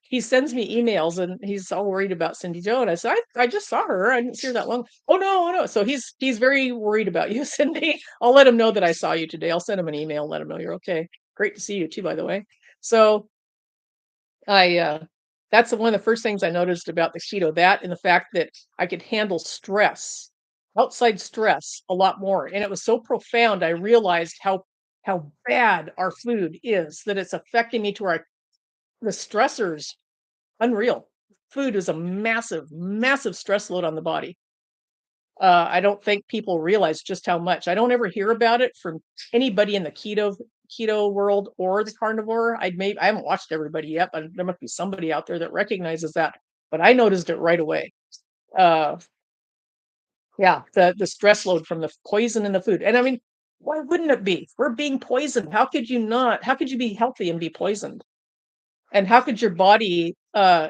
He sends me emails and he's all worried about Cindy Joe. And I said, I just saw her. I didn't see her that long. Oh no, oh no. So he's very worried about you, Cindy. I'll let him know that I saw you today. I'll send him an email and let him know you're okay. Great to see you too, by the way. So I that's one of the first things I noticed about the keto, that and the fact that I could handle stress, outside stress a lot more. And it was so profound. I realized how bad our food is, that it's affecting me to where the stressors, unreal. Food is a massive, massive stress load on the body. I don't think people realize just how much. I don't ever hear about it from anybody in the keto world or the carnivore. I haven't watched everybody yet, but there must be somebody out there that recognizes that. But I noticed it right away. Uh, yeah, the stress load from the poison in the food. And I mean, why wouldn't it be? We're being poisoned. How could you not? How could you be healthy and be poisoned? And how could your body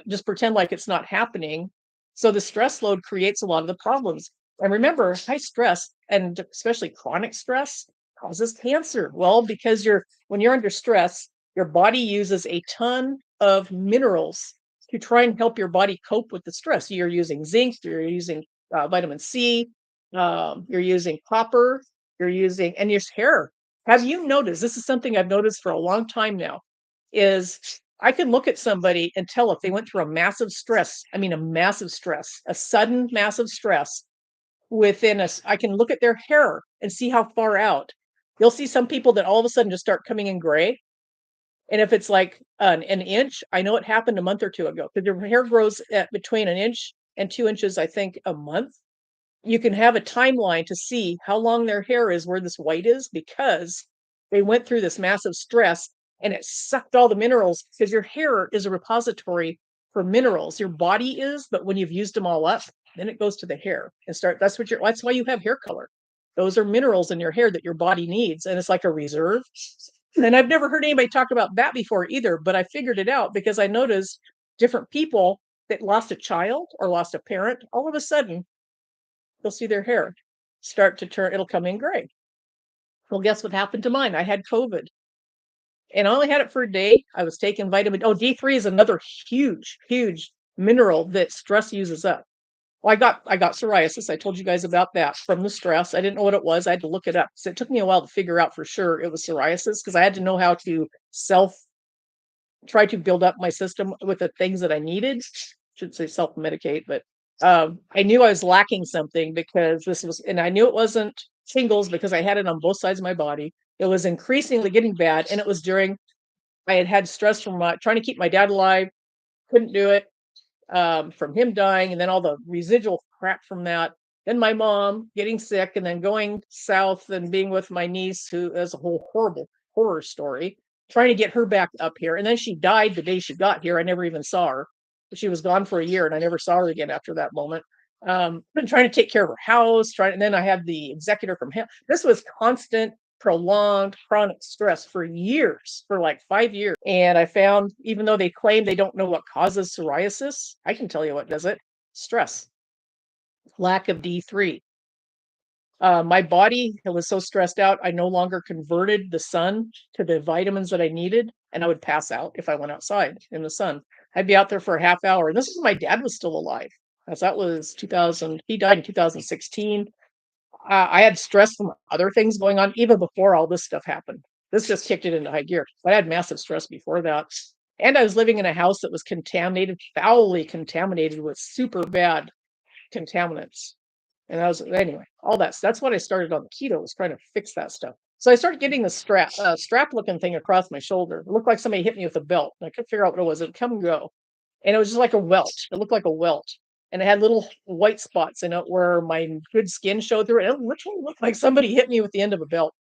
just pretend like it's not happening? So the stress load creates a lot of the problems. And remember, high stress and especially chronic stress causes cancer. Well, because when you're under stress, your body uses a ton of minerals to try and help your body cope with the stress. You're using zinc, you're using vitamin C, you're using copper, and your hair. Have you noticed? This is something I've noticed for a long time now. Is I can look at somebody and tell if they went through a massive stress. I mean, a massive stress, a sudden massive stress I can look at their hair and see how far out. You'll see some people that all of a sudden just start coming in gray. And if it's like an inch, I know it happened a month or two ago because their hair grows at between an inch and 2 inches, I think, a month. You can have a timeline to see how long their hair is where this white is because they went through this massive stress and it sucked all the minerals because your hair is a repository for minerals. Your body is, but when you've used them all up, then it goes to the hair and that's why you have hair color. Those are minerals in your hair that your body needs. And it's like a reserve. And I've never heard anybody talk about that before either, but I figured it out because I noticed different people that lost a child or lost a parent, all of a sudden you'll see their hair start to turn, it'll come in gray. Well, guess what happened to mine? I had COVID and I only had it for a day. I was taking vitamin. Oh, D3 is another huge, huge mineral that stress uses up. Well, I got psoriasis. I told you guys about that from the stress. I didn't know what it was. I had to look it up. So it took me a while to figure out for sure it was psoriasis because I had to know how to try to build up my system with the things that I needed. Should say self-medicate, but I knew I was lacking something because and I knew it wasn't shingles because I had it on both sides of my body. It was increasingly getting bad, and it was during I had stress from trying to keep my dad alive, couldn't do it, from him dying, and then all the residual crap from that. Then my mom getting sick, and then going south and being with my niece, who has a whole horrible horror story, trying to get her back up here. And then she died the day she got here. I never even saw her. She was gone for a year, and I never saw her again after that moment. Been trying to take care of her house, and then I had the executor from him. This was constant, prolonged, chronic stress for years, for like 5 years. And I found, even though they claim they don't know what causes psoriasis, I can tell you what does it. Stress, lack of D3. My body was so stressed out, I no longer converted the sun to the vitamins that I needed, and I would pass out if I went outside in the sun. I'd be out there for a half hour, and this is when my dad was still alive. As that was 2000, he died in 2016. I had stress from other things going on even before all this stuff happened. This just kicked it into high gear. But I had massive stress before that. And I was living in a house that was contaminated, foully contaminated with super bad contaminants. And anyway, all that's what I started on the keto, was trying to fix that stuff. So I started getting the strap looking thing across my shoulder. It looked like somebody hit me with a belt. And I couldn't figure out what it was. It would come and go. And it was just like a welt. It looked like a welt. And it had little white spots in it where my good skin showed through it. It literally looked like somebody hit me with the end of a belt.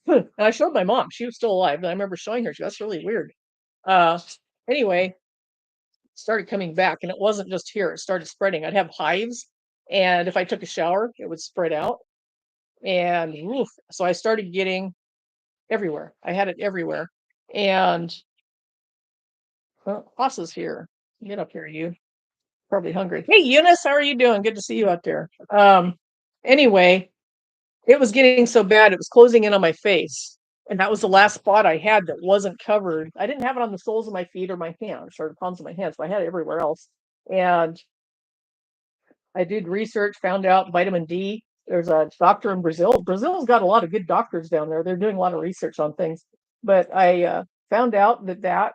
And I showed my mom. She was still alive. And I remember showing her. That's really weird. Uh, anyway, started coming back, and it wasn't just here. It started spreading. I'd have hives, and if I took a shower, it would spread out. And oof, so I started getting everywhere. I had it everywhere. And Haas here. Get up here, you. Probably hungry. Hey, Eunice, how are you doing? Good to see you out there. Anyway, It was getting so bad, it was closing in on my face. And that was the last spot I had that wasn't covered. I didn't have it on the soles of my feet or my hands or the palms of my hands, but I had it everywhere else. And I did research, found out vitamin D. There's a doctor in Brazil. Brazil's got a lot of good doctors down there. They're doing a lot of research on things. But I found out that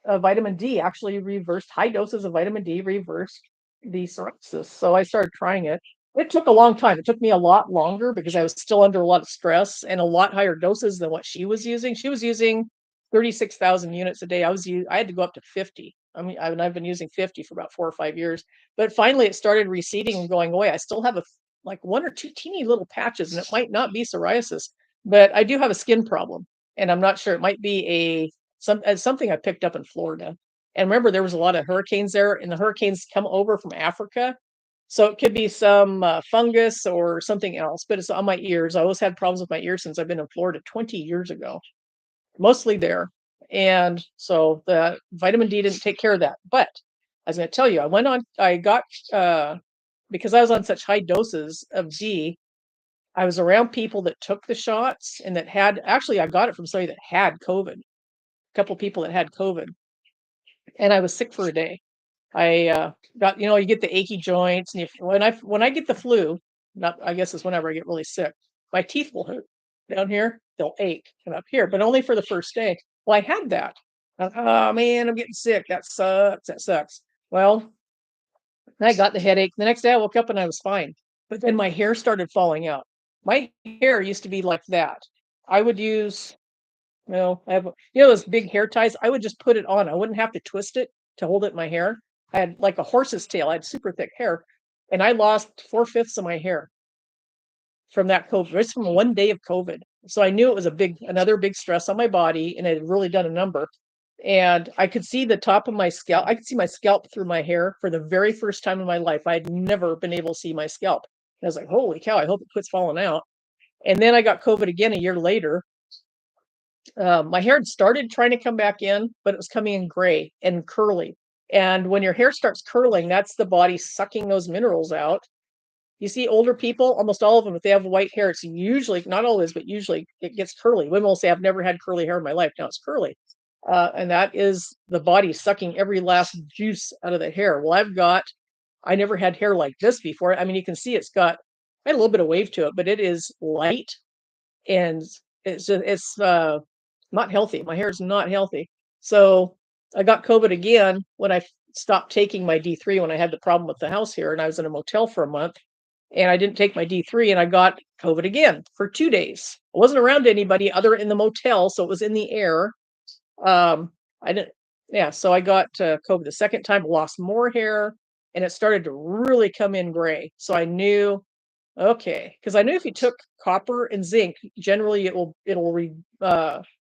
vitamin D actually reversed high doses of vitamin D reversed the psoriasis. So I started trying it. It took a long time. It took me a lot longer because I was still under a lot of stress and a lot higher doses than what she was using. She was using 36,000 units a day. I had to go up to 50. I mean, I've been using 50 for about 4 or 5 years, but finally it started receding and going away. I still have like one or two teeny little patches, and it might not be psoriasis, but I do have a skin problem, and I'm not sure. It might be something I picked up in Florida. And remember, there was a lot of hurricanes there, and the hurricanes come over from Africa. So it could be some fungus or something else, but it's on my ears. I always had problems with my ears since I've been in Florida 20 years ago, mostly there. And so the vitamin D didn't take care of that. But I was going to tell you, I got, because I was on such high doses of D, I was around people that took the shots and that actually, I got it from somebody that had COVID, a couple people that had COVID, and I was sick for a day. I got, you get the achy joints, and when I get the flu, not I guess it's whenever I get really sick, my teeth will hurt down here. They'll ache, and up here, but only for the first day. Well, I had that. Oh man, I'm getting sick. That sucks. That sucks. Well, I got the headache. The next day I woke up and I was fine. But then my hair started falling out. My hair used to be like that. I would use I have those big hair ties. I would just put it on. I wouldn't have to twist it to hold it in my hair. I had like a horse's tail. I had super thick hair, and I lost 4/5 of my hair from that COVID, just from one day of COVID. So I knew it was another big stress on my body, and it had really done a number. And I could see the top of my scalp. I could see my scalp through my hair for the very first time in my life. I'd never been able to see my scalp. And I was like, holy cow, I hope it quits falling out. And then I got COVID again a year later. My hair had started trying to come back in, but it was coming in gray and curly. And when your hair starts curling, that's the body sucking those minerals out. You see older people, almost all of them, if they have white hair, it's usually, not always, but usually it gets curly. Women will say, I've never had curly hair in my life. Now it's curly. And that is the body sucking every last juice out of the hair. Well, I never had hair like this before. I mean, you can see I had a little bit of wave to it, but it is light, and it's not healthy. My hair is not healthy. So I got COVID again when I stopped taking my D3 when I had the problem with the house here, and I was in a motel for a month, and I didn't take my D3, and I got COVID again for 2 days. I wasn't around anybody other in the motel, so it was in the air. I didn't, yeah. So I got COVID the second time, lost more hair, and it started to really come in gray. So I knew, okay, because I knew if you took copper and zinc, generally it'll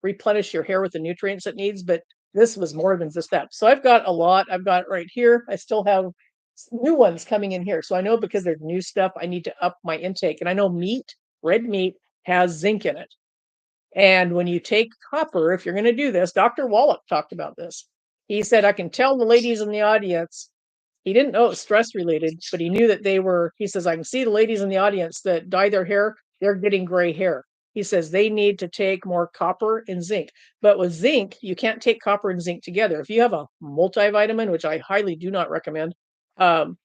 replenish your hair with the nutrients it needs. But this was more than just that. So I've got a lot. I've got right here. I still have new ones coming in here. So I know because there's new stuff, I need to up my intake. And I know red meat has zinc in it. And when you take copper, if you're going to do this, Dr. Wallach talked about this. He said, I can tell the ladies in the audience, he didn't know it was stress related, but he knew that he says, I can see the ladies in the audience that dye their hair, they're getting gray hair. He says they need to take more copper and zinc. But with zinc, you can't take copper and zinc together. If you have a multivitamin, which I highly do not recommend, the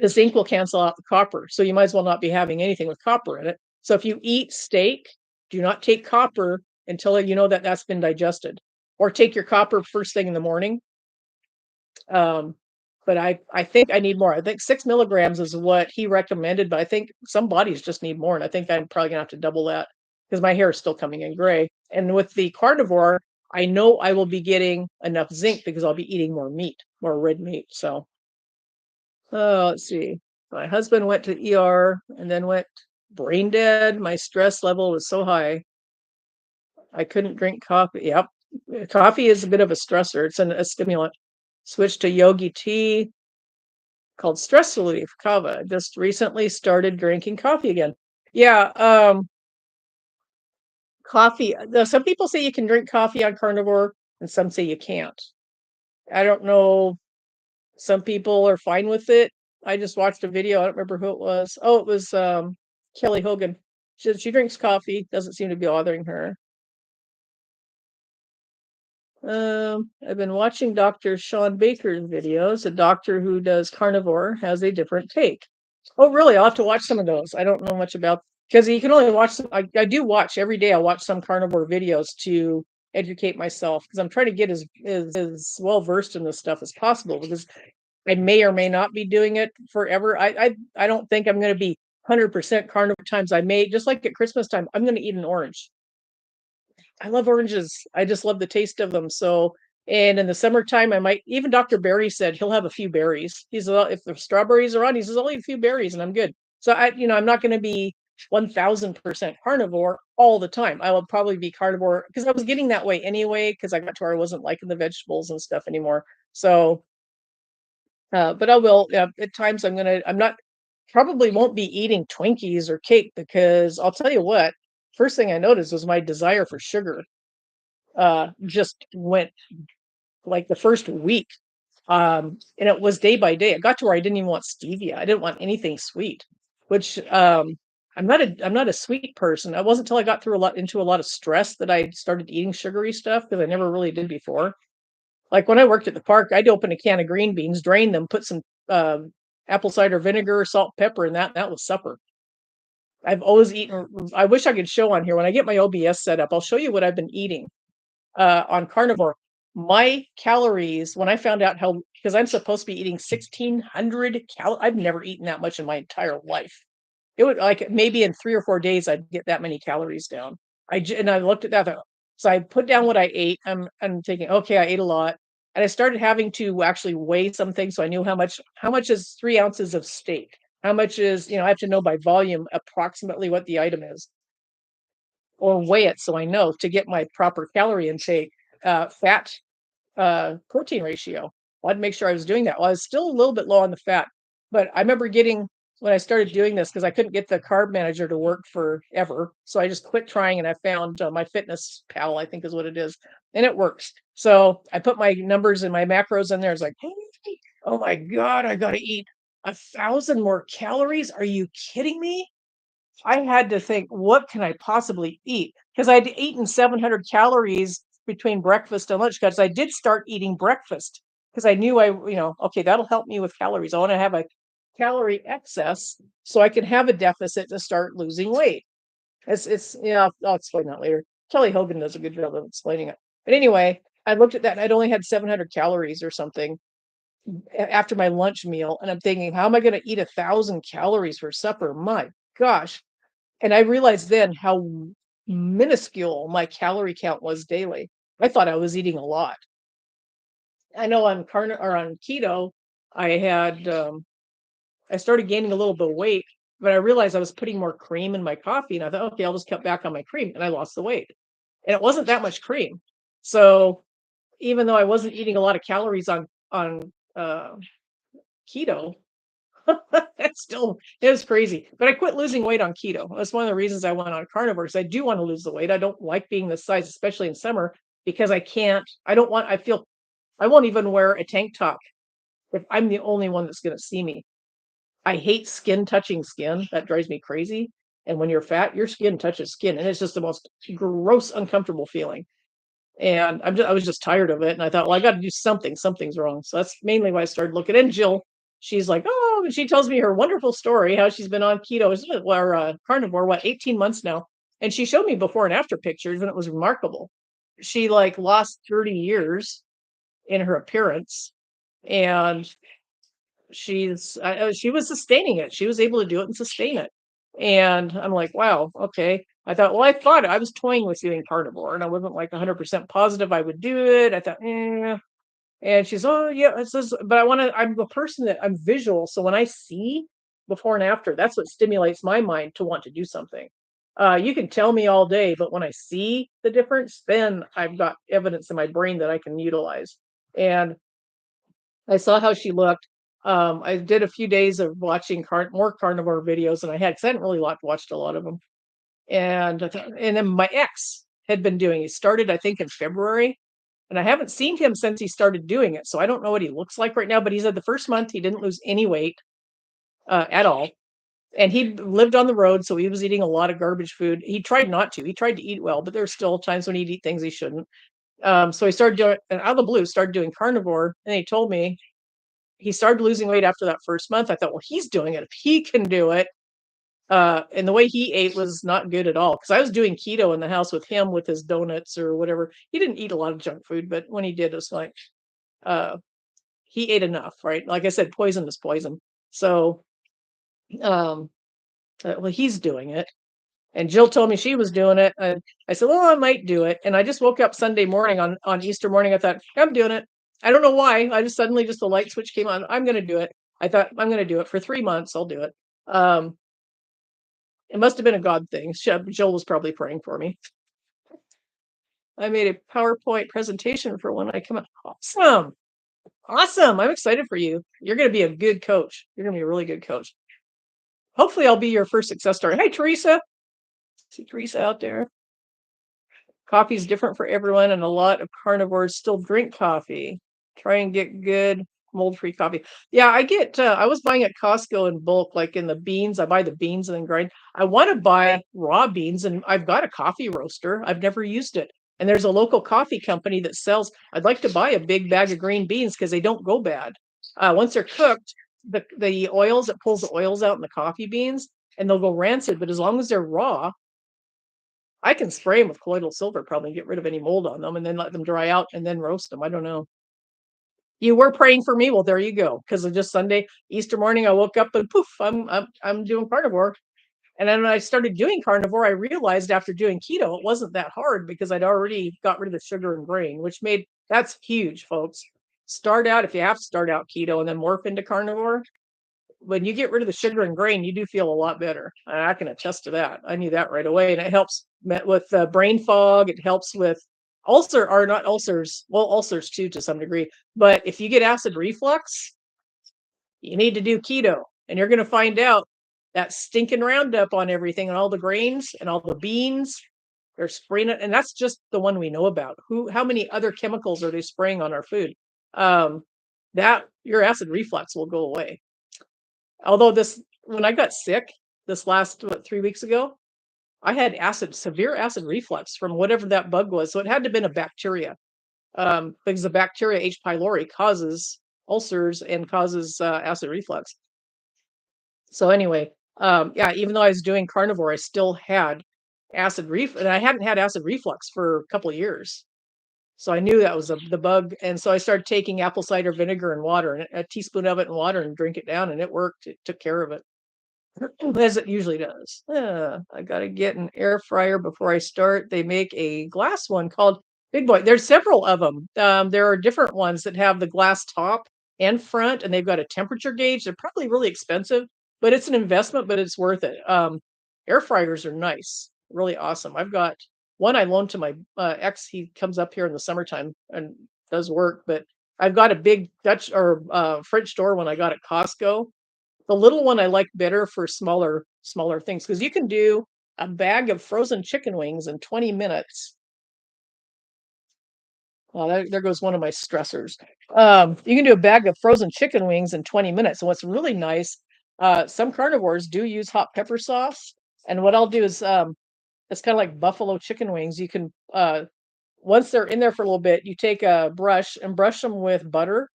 zinc will cancel out the copper. So you might as well not be having anything with copper in it. So if you eat steak, do not take copper until you know that that's been digested, or take your copper first thing in the morning. But I think I need more. I think 6 milligrams is what he recommended, but I think some bodies just need more. And I think I'm probably gonna have to double that because my hair is still coming in gray. And with the carnivore, I know I will be getting enough zinc because I'll be eating more meat, more red meat. So let's see. My husband went to ER and then went brain dead. My stress level was so high. I couldn't drink coffee. Yep. Coffee is a bit of a stressor. It's a stimulant. Switched to yogi tea called Stress Relief Kava. Just recently started drinking coffee again. Yeah. Coffee. Some people say you can drink coffee on carnivore and some say you can't. I don't know. Some people are fine with it. I just watched a video. I don't remember who it was. Oh, it was Kelly Hogan. She drinks coffee. Doesn't seem to be bothering her. I've been watching Dr. Sean Baker's videos. A doctor who does carnivore has a different take. Oh, really? I'll have to watch some of those. I don't know much about because you can only watch. I do watch every day. I watch some carnivore videos to educate myself because I'm trying to get as well versed in this stuff as possible because I may or may not be doing it forever. I don't think I'm going to be 100% carnivore times. I may just like at Christmas time. I'm going to eat an orange. I love oranges. I just love the taste of them. So, and in the summertime, I might even Dr. Berry said he'll have a few berries. If the strawberries are on, he says only a few berries, and I'm good. So I'm not going to be 1,000% carnivore all the time. I will probably be carnivore because I was getting that way anyway. Because I got to where I wasn't liking the vegetables and stuff anymore. So, but I will. At times, I'm not. Probably won't be eating Twinkies or cake because I'll tell you what. First thing I noticed was my desire for sugar just went like the first week. And it was day by day. It got to where I didn't even want stevia. I didn't want anything sweet, which I'm not a sweet person. It wasn't until I got through into a lot of stress that I started eating sugary stuff because I never really did before. Like when I worked at the park, I'd open a can of green beans, drain them, put some apple cider vinegar, salt, pepper, and that was supper. I've always eaten. I wish I could show on here when I get my OBS set up. I'll show you what I've been eating on carnivore. My calories, when I found out how, because I'm supposed to be eating 1,600 calories, I've never eaten that much in my entire life. It would like maybe in 3 or 4 days I'd get that many calories down. And I looked at that. So I put down what I ate. I'm thinking, okay, I ate a lot, and I started having to actually weigh some things so I knew how much is 3 ounces of steak. How much is I have to know by volume approximately what the item is or weigh it so I know to get my proper calorie intake, fat protein ratio. I had to make sure I was doing that. Well, I was still a little bit low on the fat, but I remember getting when I started doing this because I couldn't get the carb manager to work forever. So I just quit trying and I found my Fitness Pal, I think is what it is, and it works. So I put my numbers and my macros in there. It's like, oh my God, I got to eat 1,000 more calories. Are you kidding me? I had to think, what can I possibly eat? Because I'd eaten 700 calories between breakfast and lunch. Because I did start eating breakfast because I knew okay, that'll help me with calories. I want to have a calorie excess so I can have a deficit to start losing weight. I'll explain that later. Kelly Hogan does a good job of explaining it. But anyway, I looked at that and I'd only had 700 calories or something after my lunch meal. And I'm thinking, how am I going to eat 1,000 calories for supper? My gosh. And I realized then how minuscule my calorie count was daily. I thought I was eating a lot. I know on on keto, I had I started gaining a little bit of weight, but I realized I was putting more cream in my coffee, and I thought, okay, I'll just cut back on my cream, and I lost the weight. And it wasn't that much cream. So even though I wasn't eating a lot of calories on keto, it was crazy. But I quit losing weight on keto. That's one of the reasons I went on carnivore because I do want to lose the weight. I don't like being this size, especially in summer, because I feel I won't even wear a tank top if I'm the only one that's gonna see me. I hate skin touching skin. That drives me crazy. And when you're fat, your skin touches skin, and it's just the most gross, uncomfortable feeling. And I was just tired of it. And I thought, well, I got to do something. Something's wrong. So that's mainly why I started looking. And Jill, she's like, oh, and she tells me her wonderful story, how she's been on keto or carnivore, 18 months now. And she showed me before and after pictures, and it was remarkable. She like lost 30 years in her appearance, and she was sustaining it. She was able to do it and sustain it. And I'm like, wow, okay. I thought, well, I thought I was toying with doing carnivore, and I wasn't like 100% positive I would do it. I thought, and she's, oh yeah, it's this, but I'm a person that I'm visual, so when I see before and after, that's what stimulates my mind to want to do something. You can tell me all day, but when I see the difference, then I've got evidence in my brain that I can utilize. And I saw how she looked. I did a few days of watching more carnivore videos than I had because I hadn't really watched a lot of them. And then my ex had been doing. He started, I think, in February, and I haven't seen him since he started doing it. So I don't know what he looks like right now. But he said the first month he didn't lose any weight at all. And he lived on the road, so he was eating a lot of garbage food. He tried not to. He tried to eat well, but there's still times when he'd eat things he shouldn't. So he started doing, and out of the blue, started doing carnivore. And he told me he started losing weight after that first month. I thought, well, he's doing it. If he can do it, and the way he ate was not good at all because I was doing keto in the house with him with his donuts or whatever. He didn't eat a lot of junk food, but when he did, it was like uh, he ate enough, right? Like I said, poison is poison. So, um, well, he's doing it. And Jill told me she was doing it. And I said, well, I might do it. And I just woke up Sunday morning on Easter morning. I thought, I'm doing it. I don't know why. I just suddenly just the light switch came on. I'm going to do it. I thought I'm going to do it for 3 months. I'll do it. It must have been a God thing. Jill was probably praying for me. I made a PowerPoint presentation for when I come out. Awesome. Awesome. I'm excited for you. You're going to be a good coach. You're going to be a really good coach. Hopefully I'll be your first success story. Hi, Teresa. See Teresa out there. Coffee is different for everyone, and a lot of carnivores still drink coffee. Try and get good mold-free coffee. Yeah, I was buying at Costco in bulk, like in the beans. I buy the beans and then grind. I want to buy raw beans, and I've got a coffee roaster. I've never used it. And there's a local coffee company that sells. I'd like to buy a big bag of green beans because they don't go bad. Once they're cooked, the oils, it pulls the oils out in the coffee beans, and they'll go rancid. But as long as they're raw, I can spray them with colloidal silver, probably get rid of any mold on them, and then let them dry out and then roast them. I don't know. You were praying for me. Well, there you go. Because of just Sunday, Easter morning, I woke up and poof, I'm doing carnivore. And then when I started doing carnivore, I realized after doing keto, it wasn't that hard because I'd already got rid of the sugar and grain, which made that's huge, folks. Start out if you have to start out keto and then morph into carnivore. When you get rid of the sugar and grain, you do feel a lot better. I can attest to that. I knew that right away, and it helps with brain fog. It helps with ulcer or not ulcers, well, ulcers too to some degree. But if you get acid reflux, you need to do keto, and you're going to find out that stinking Roundup on everything and all the grains and all the beans. They're spraying it, and that's just the one we know about. How many other chemicals are they spraying on our food? That your acid reflux will go away. Although when I got sick this last 3 weeks ago, I had severe acid reflux from whatever that bug was. So it had to have been a bacteria, because the bacteria H. pylori causes ulcers and causes acid reflux. So anyway, yeah, even though I was doing carnivore, I still had and I hadn't had acid reflux for a couple of years. So I knew that was the bug, and so I started taking apple cider vinegar and water, and a teaspoon of it in water, and drink it down, and it worked. It took care of it. As it usually does. I gotta get an air fryer before I start. They make a glass one called Big Boy. There's several of them. There are different ones that have the glass top and front, and they've got a temperature gauge. They're probably really expensive, but it's an investment, but it's worth it. Air fryers are nice, really awesome. I've got one I loaned to my ex. He comes up here in the summertime and does work, but I've got a big Dutch or French door one I got at Costco. The little one I like better for smaller things because you can do a bag of frozen chicken wings in 20 minutes. Well, there goes one of my stressors. You can do a bag of frozen chicken wings in 20 minutes. And what's really nice, some carnivores do use hot pepper sauce. And what I'll do is, it's kind of like buffalo chicken wings. You can, once they're in there for a little bit, you take a brush and brush them with butter.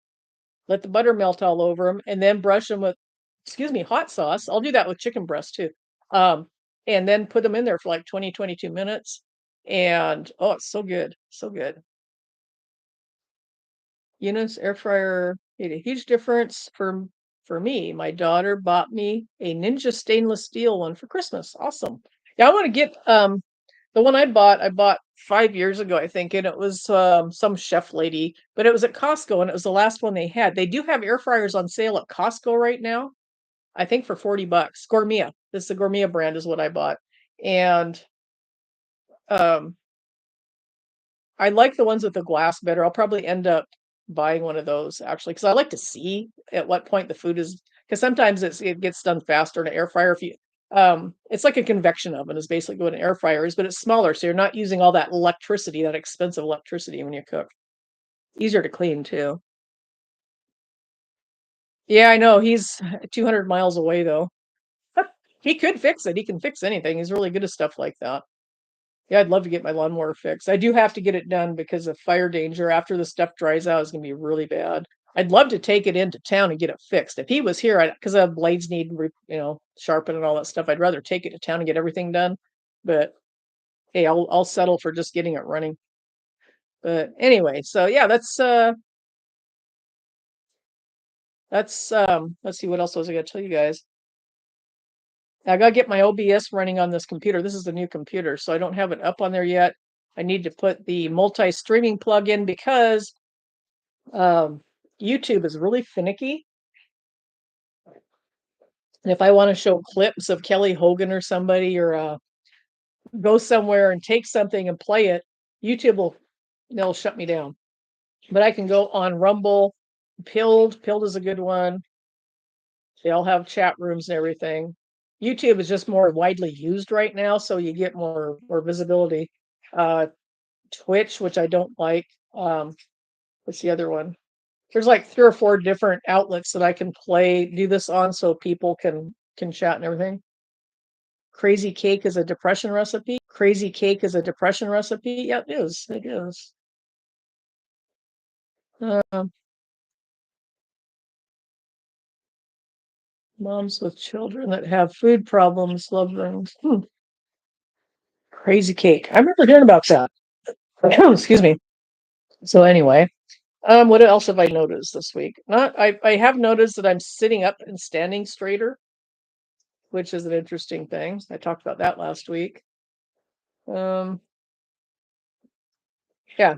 Let the butter melt all over them, and then brush them with, excuse me, hot sauce. I'll do that with chicken breast too. Um, and then put them in there for like 20, 22 minutes. And oh, it's so good. So good. Eunice air fryer made a huge difference for me. My daughter bought me a Ninja stainless steel one for Christmas. Awesome. Yeah, I want to get the one I bought 5 years ago, I think, and it was some chef lady, but it was at Costco and it was the last one they had. They do have air fryers on sale at Costco right now. I think for $40. Gourmet. This is the Gourmet brand is what I bought. And um I like the ones with the glass better. I'll probably end up buying one of those actually because I like to see at what point the food is because sometimes it gets done faster in an air fryer if you it's like a convection oven is basically what an air fryer is, but it's smaller, so you're not using all that electricity, that expensive electricity when you cook. Easier to clean too. Yeah, I know. He's 200 miles away though. He could fix it. He can fix anything. He's really good at stuff like that. Yeah, I'd love to get my lawnmower fixed. I do have to get it done because of fire danger. After the stuff dries out, it's gonna be really bad. I'd love to take it into town and get it fixed. If he was here, because blades need, sharpen and all that stuff. I'd rather take it to town and get everything done. But hey, I'll settle for just getting it running. But anyway, so yeah, let's see, what else was I gonna tell you guys. I gotta get my OBS running on this computer. This is the new computer, so I don't have it up on there yet. I need to put the multi-streaming plug in because YouTube is really finicky. And if I want to show clips of Kelly Hogan or somebody, or go somewhere and take something and play it, they'll shut me down. But I can go on Rumble. Pilled is a good one. They all have chat rooms and everything. YouTube is just more widely used right now, so you get more visibility. Twitch, which I don't like. What's the other one? There's like 3 or 4 different outlets that I can do this on, so people can chat and everything. Crazy cake is a depression recipe. Crazy cake is a depression recipe. Yeah, it is. It is. Moms with children that have food problems, loved ones. Crazy cake. I remember hearing about that. Excuse me. So anyway, what else have I noticed this week? I have noticed that I'm sitting up and standing straighter, which is an interesting thing. I talked about that last week. Yeah,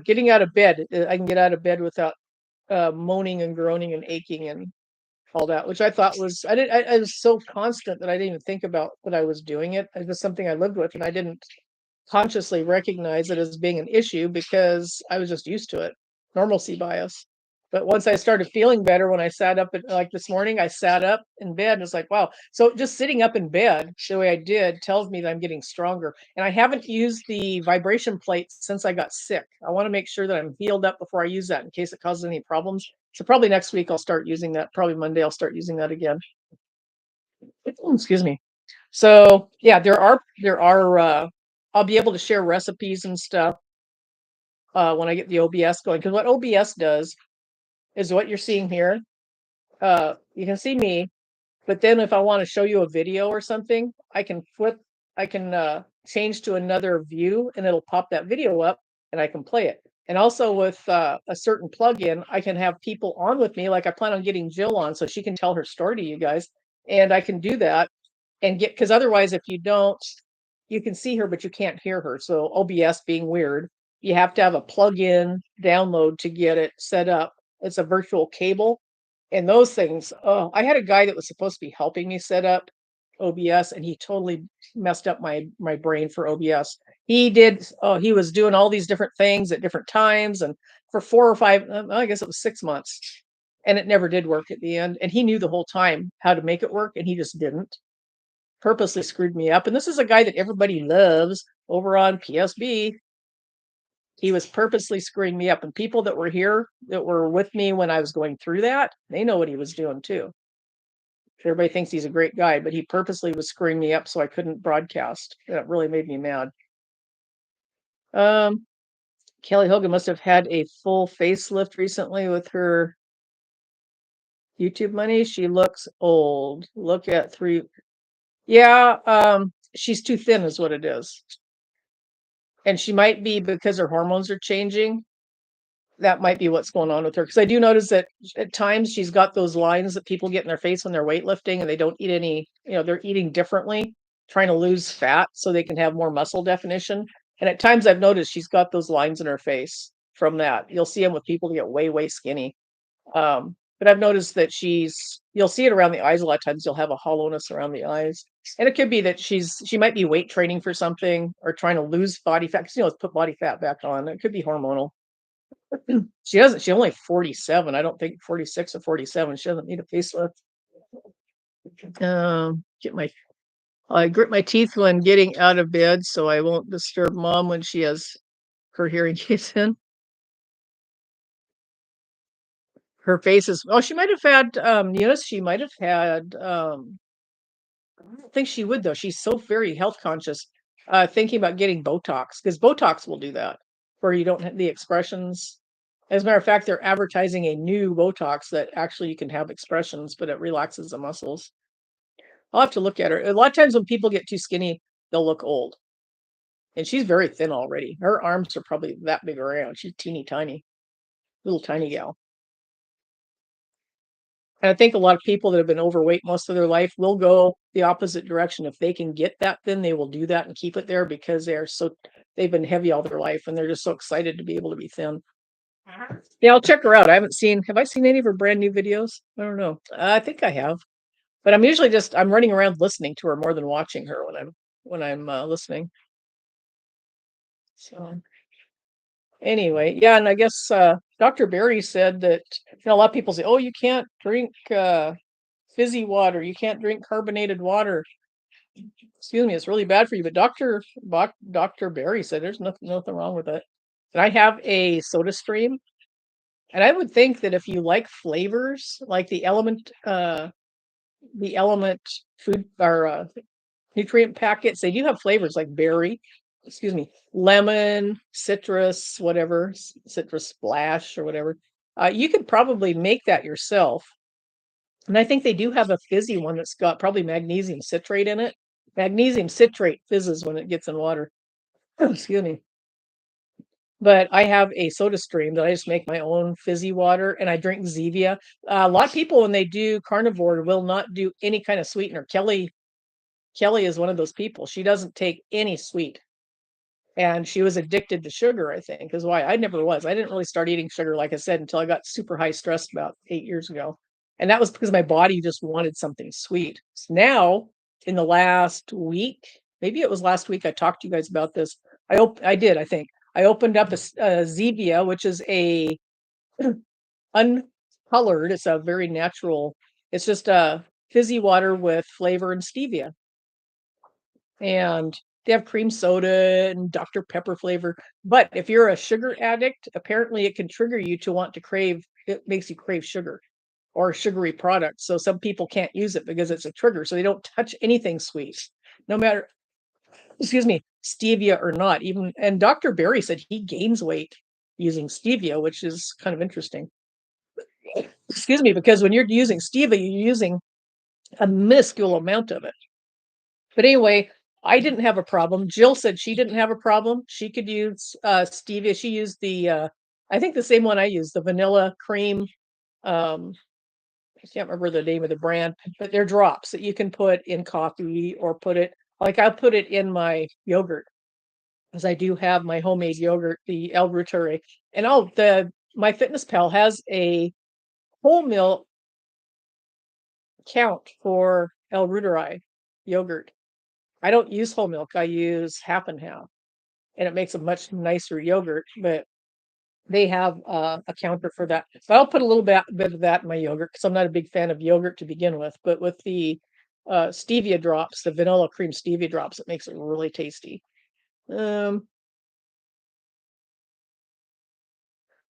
getting out of bed. I can get out of bed without moaning and groaning and aching and all that, which I thought was I was so constant that I didn't even think about that I was doing it. It was something I lived with, and I didn't consciously recognize it as being an issue because I was just used to it. Normalcy bias. But once I started feeling better, when I sat up like this morning, I sat up in bed and it's like, wow. So just sitting up in bed the way I did tells me that I'm getting stronger. And I haven't used the vibration plate since I got sick. I want to make sure that I'm healed up before I use that in case it causes any problems. So probably next week I'll start using that. Probably Monday I'll start using that again. Excuse me. So yeah, there are I'll be able to share recipes and stuff when I get the OBS going. Because what OBS does is what you're seeing here. You can see me, but then if I want to show you a video or something, I can change to another view and it'll pop that video up and I can play it. And also with a certain plugin, I can have people on with me. Like I plan on getting Jill on so she can tell her story to you guys. And I can do that and because otherwise, if you don't, you can see her, but you can't hear her. So OBS being weird, you have to have a plug-in download to get it set up. It's a virtual cable. And those things, oh, I had a guy that was supposed to be helping me set up OBS and he totally messed up my brain for OBS. He was doing all these different things at different times and for 4 or 5, I guess it was 6 months. And it never did work at the end. And he knew the whole time how to make it work and he just didn't. Purposely screwed me up. And this is a guy that everybody loves over on PSB. He was purposely screwing me up. And people that were here that were with me when I was going through that, they know what he was doing too. Everybody thinks he's a great guy, but he purposely was screwing me up so I couldn't broadcast. That really made me mad. Kelly Hogan must have had a full facelift recently with her YouTube money. She looks old. Look at 3. Yeah, she's too thin is what it is. And she might be because her hormones are changing. That might be what's going on with her. Because I do notice that at times she's got those lines that people get in their face when they're weightlifting and they don't eat any, they're eating differently, trying to lose fat so they can have more muscle definition. And at times I've noticed she's got those lines in her face from that. You'll see them with people who get way, way skinny. But I've noticed that you'll see it around the eyes a lot of times. You'll have a hollowness around the eyes. And it could be that she might be weight training for something or trying to lose body fat. Because, put body fat back on. It could be hormonal. She's only 47. I don't think 46 or 47. She doesn't need a facelift. I grit my teeth when getting out of bed so I won't disturb mom when she has her hearing aids in. Her face is, she might have had, Eunice, she might have had I don't think she would though. She's so very health conscious, thinking about getting Botox because Botox will do that where you don't have the expressions. As a matter of fact, they're advertising a new Botox that actually you can have expressions, but it relaxes the muscles. I'll have to look at her. A lot of times when people get too skinny, they'll look old. And she's very thin already. Her arms are probably that big around. She's teeny tiny, little tiny gal. And I think a lot of people that have been overweight most of their life will go the opposite direction. If they can get that thin, they will do that and keep it there because they've been heavy all their life and they're just so excited to be able to be thin. Yeah, I'll check her out. Have I seen any of her brand new videos? I don't know. I think I have, but I'm usually I'm running around listening to her more than watching her when I'm listening. So anyway, yeah, and I guess Dr. Barry said that a lot of people say, "Oh, you can't drink fizzy water. You can't drink carbonated water. Excuse me, it's really bad for you." But Dr. Barry said there's nothing wrong with it. And I have a soda stream, and I would think that if you like flavors, like the Element food or nutrient packets, they do have flavors like berry, excuse me, lemon, citrus, whatever, citrus splash or whatever. You could probably make that yourself. And I think they do have a fizzy one that's got probably magnesium citrate in it. Magnesium citrate fizzes when it gets in water. Excuse me. But I have a soda stream that I just make my own fizzy water and I drink Zevia. A lot of people, when they do carnivore, will not do any kind of sweetener. Kelly is one of those people. She doesn't take any sweet. And she was addicted to sugar, I think, is why I never was. I didn't really start eating sugar, like I said, until I got super high stressed about 8 years ago. And that was because my body just wanted something sweet. Now, in the last week, maybe it was last week, I talked to you guys about this. I did, I think. I opened up a Zevia, which is a uncolored. It's a very natural. It's just a fizzy water with flavor and stevia, and they have cream soda and Dr. Pepper flavor. But if you're a sugar addict, apparently it can trigger you to want to crave. It makes you crave sugar or sugary products. So some people can't use it because it's a trigger. So they don't touch anything sweet, no matter, excuse me, stevia or not. Even and Dr. Barry said he gains weight using stevia, which is kind of interesting. Excuse me, because when you're using stevia, you're using a minuscule amount of it. But anyway, I didn't have a problem. Jill said she didn't have a problem. She could use stevia. She used I think the same one I used, the vanilla cream. Um, I can't remember the name of the brand, but they're drops that you can put in coffee or I'll put it in my yogurt because I do have my homemade yogurt, the El Rutere. And my Fitness Pal has a whole milk count for El Rutere yogurt. I don't use whole milk. I use half and half, and it makes a much nicer yogurt. But they have a counter for that, so I'll put a little bit of that in my yogurt because I'm not a big fan of yogurt to begin with. But with the stevia drops, the vanilla cream stevia drops, it makes it really tasty.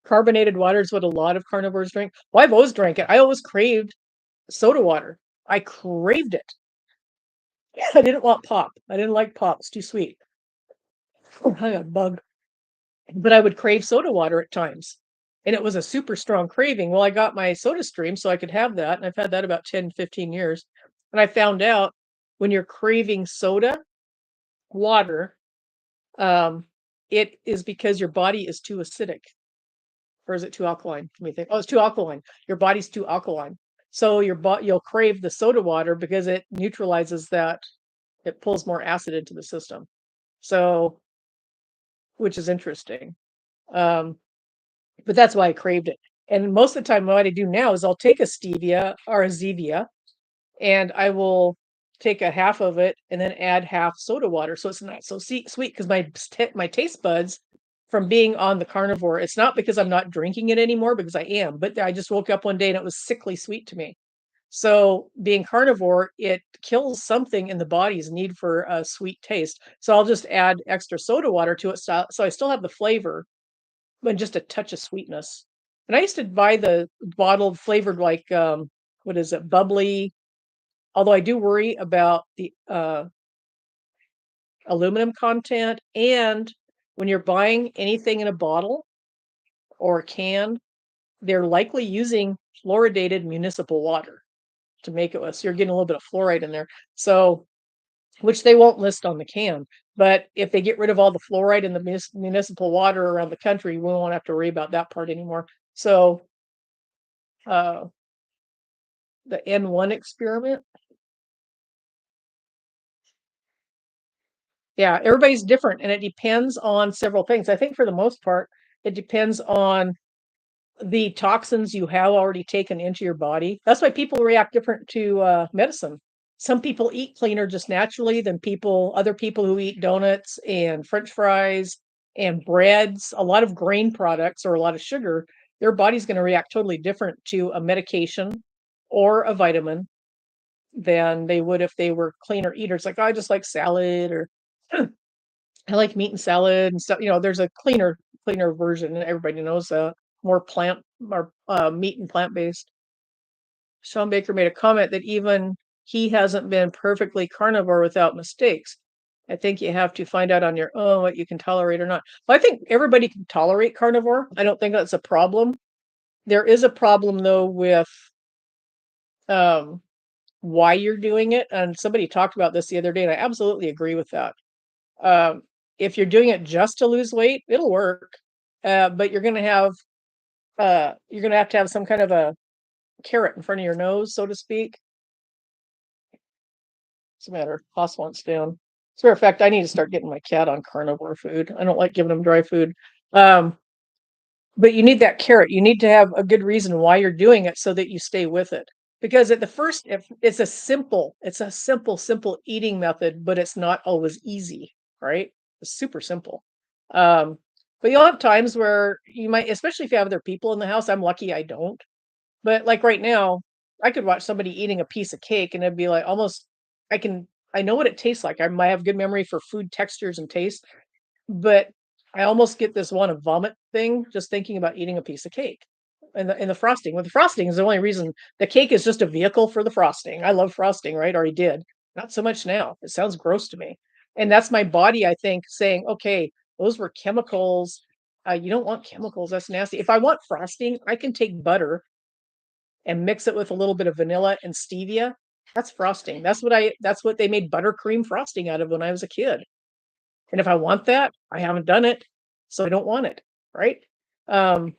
Carbonated water is what a lot of carnivores drink. Well, I've always drank it. I always craved soda water. I craved it. I didn't want pop. I didn't like pop. It's too sweet. Oh, I got a bug. But I would crave soda water at times. And it was a super strong craving. Well, I got my soda stream so I could have that. And I've had that about 10, 15 years. And I found out when you're craving soda water, it is because your body is too acidic. Or is it too alkaline? Let me think. Oh, it's too alkaline. Your body's too alkaline. So you'll crave the soda water because it neutralizes that. It pulls more acid into the system. So, which is interesting. But that's why I craved it. And most of the time, what I do now is I'll take a stevia or a Zevia, and I will take a half of it and then add half soda water, so it's not so sweet. Because my taste buds from being on the carnivore, it's not because I'm not drinking it anymore, because I am, but I just woke up one day and it was sickly sweet to me. So being carnivore, it kills something in the body's need for a sweet taste. So I'll just add extra soda water to it, so I still have the flavor, but just a touch of sweetness. And I used to buy the bottled flavored, like what is it, bubbly Although I do worry about the aluminum content, and when you're buying anything in a bottle or a can, they're likely using fluoridated municipal water to make it with. So you're getting a little bit of fluoride in there. So, which they won't list on the can. But if they get rid of all the fluoride in the municipal water around the country, we won't have to worry about that part anymore. So, uh, the N1 experiment. Yeah, everybody's different, and it depends on several things. I think for the most part, it depends on the toxins you have already taken into your body. That's why people react different to medicine. Some people eat cleaner just naturally than other people who eat donuts and French fries and breads, a lot of grain products or a lot of sugar. Their body's going to react totally different to a medication or a vitamin than they would if they were cleaner eaters. Like, "Oh, I just like salad," or "I like meat and salad," and stuff. There's a cleaner version, and everybody knows that. More meat and plant-based. Sean Baker made a comment that even he hasn't been perfectly carnivore without mistakes. I think you have to find out on your own what you can tolerate or not. Well, I think everybody can tolerate carnivore. I don't think that's a problem. There is a problem though with um, why you're doing it, and somebody talked about this the other day, and I absolutely agree with that. Um, if you're doing it just to lose weight, it'll work, but you're gonna have to have some kind of a carrot in front of your nose, so to speak. What's the matter? Hoss wants down. As a matter of fact, I need to start getting my cat on carnivore food. I don't like giving him dry food. Um, but you need that carrot. You need to have a good reason why you're doing it so that you stay with it. Because at the first, if it's a simple eating method, but it's not always easy, right? It's super simple. Um, but you'll have times where you might, especially if you have other people in the house. I'm lucky I don't. But like right now, I could watch somebody eating a piece of cake and it'd be like almost I can I know what it tastes like. I might have good memory for food textures and taste, but I almost get this want to vomit thing just thinking about eating a piece of cake. And the frosting. Well, the frosting is the only reason. The cake is just a vehicle for the frosting. I love frosting, right? Already did. Not so much now. It sounds gross to me. And that's my body, I think, saying, okay, those were chemicals. You don't want chemicals. That's nasty. If I want frosting, I can take butter and mix it with a little bit of vanilla and stevia. That's frosting. That's what they made buttercream frosting out of when I was a kid. And if I want that, I haven't done it, so I don't want it, right? Um,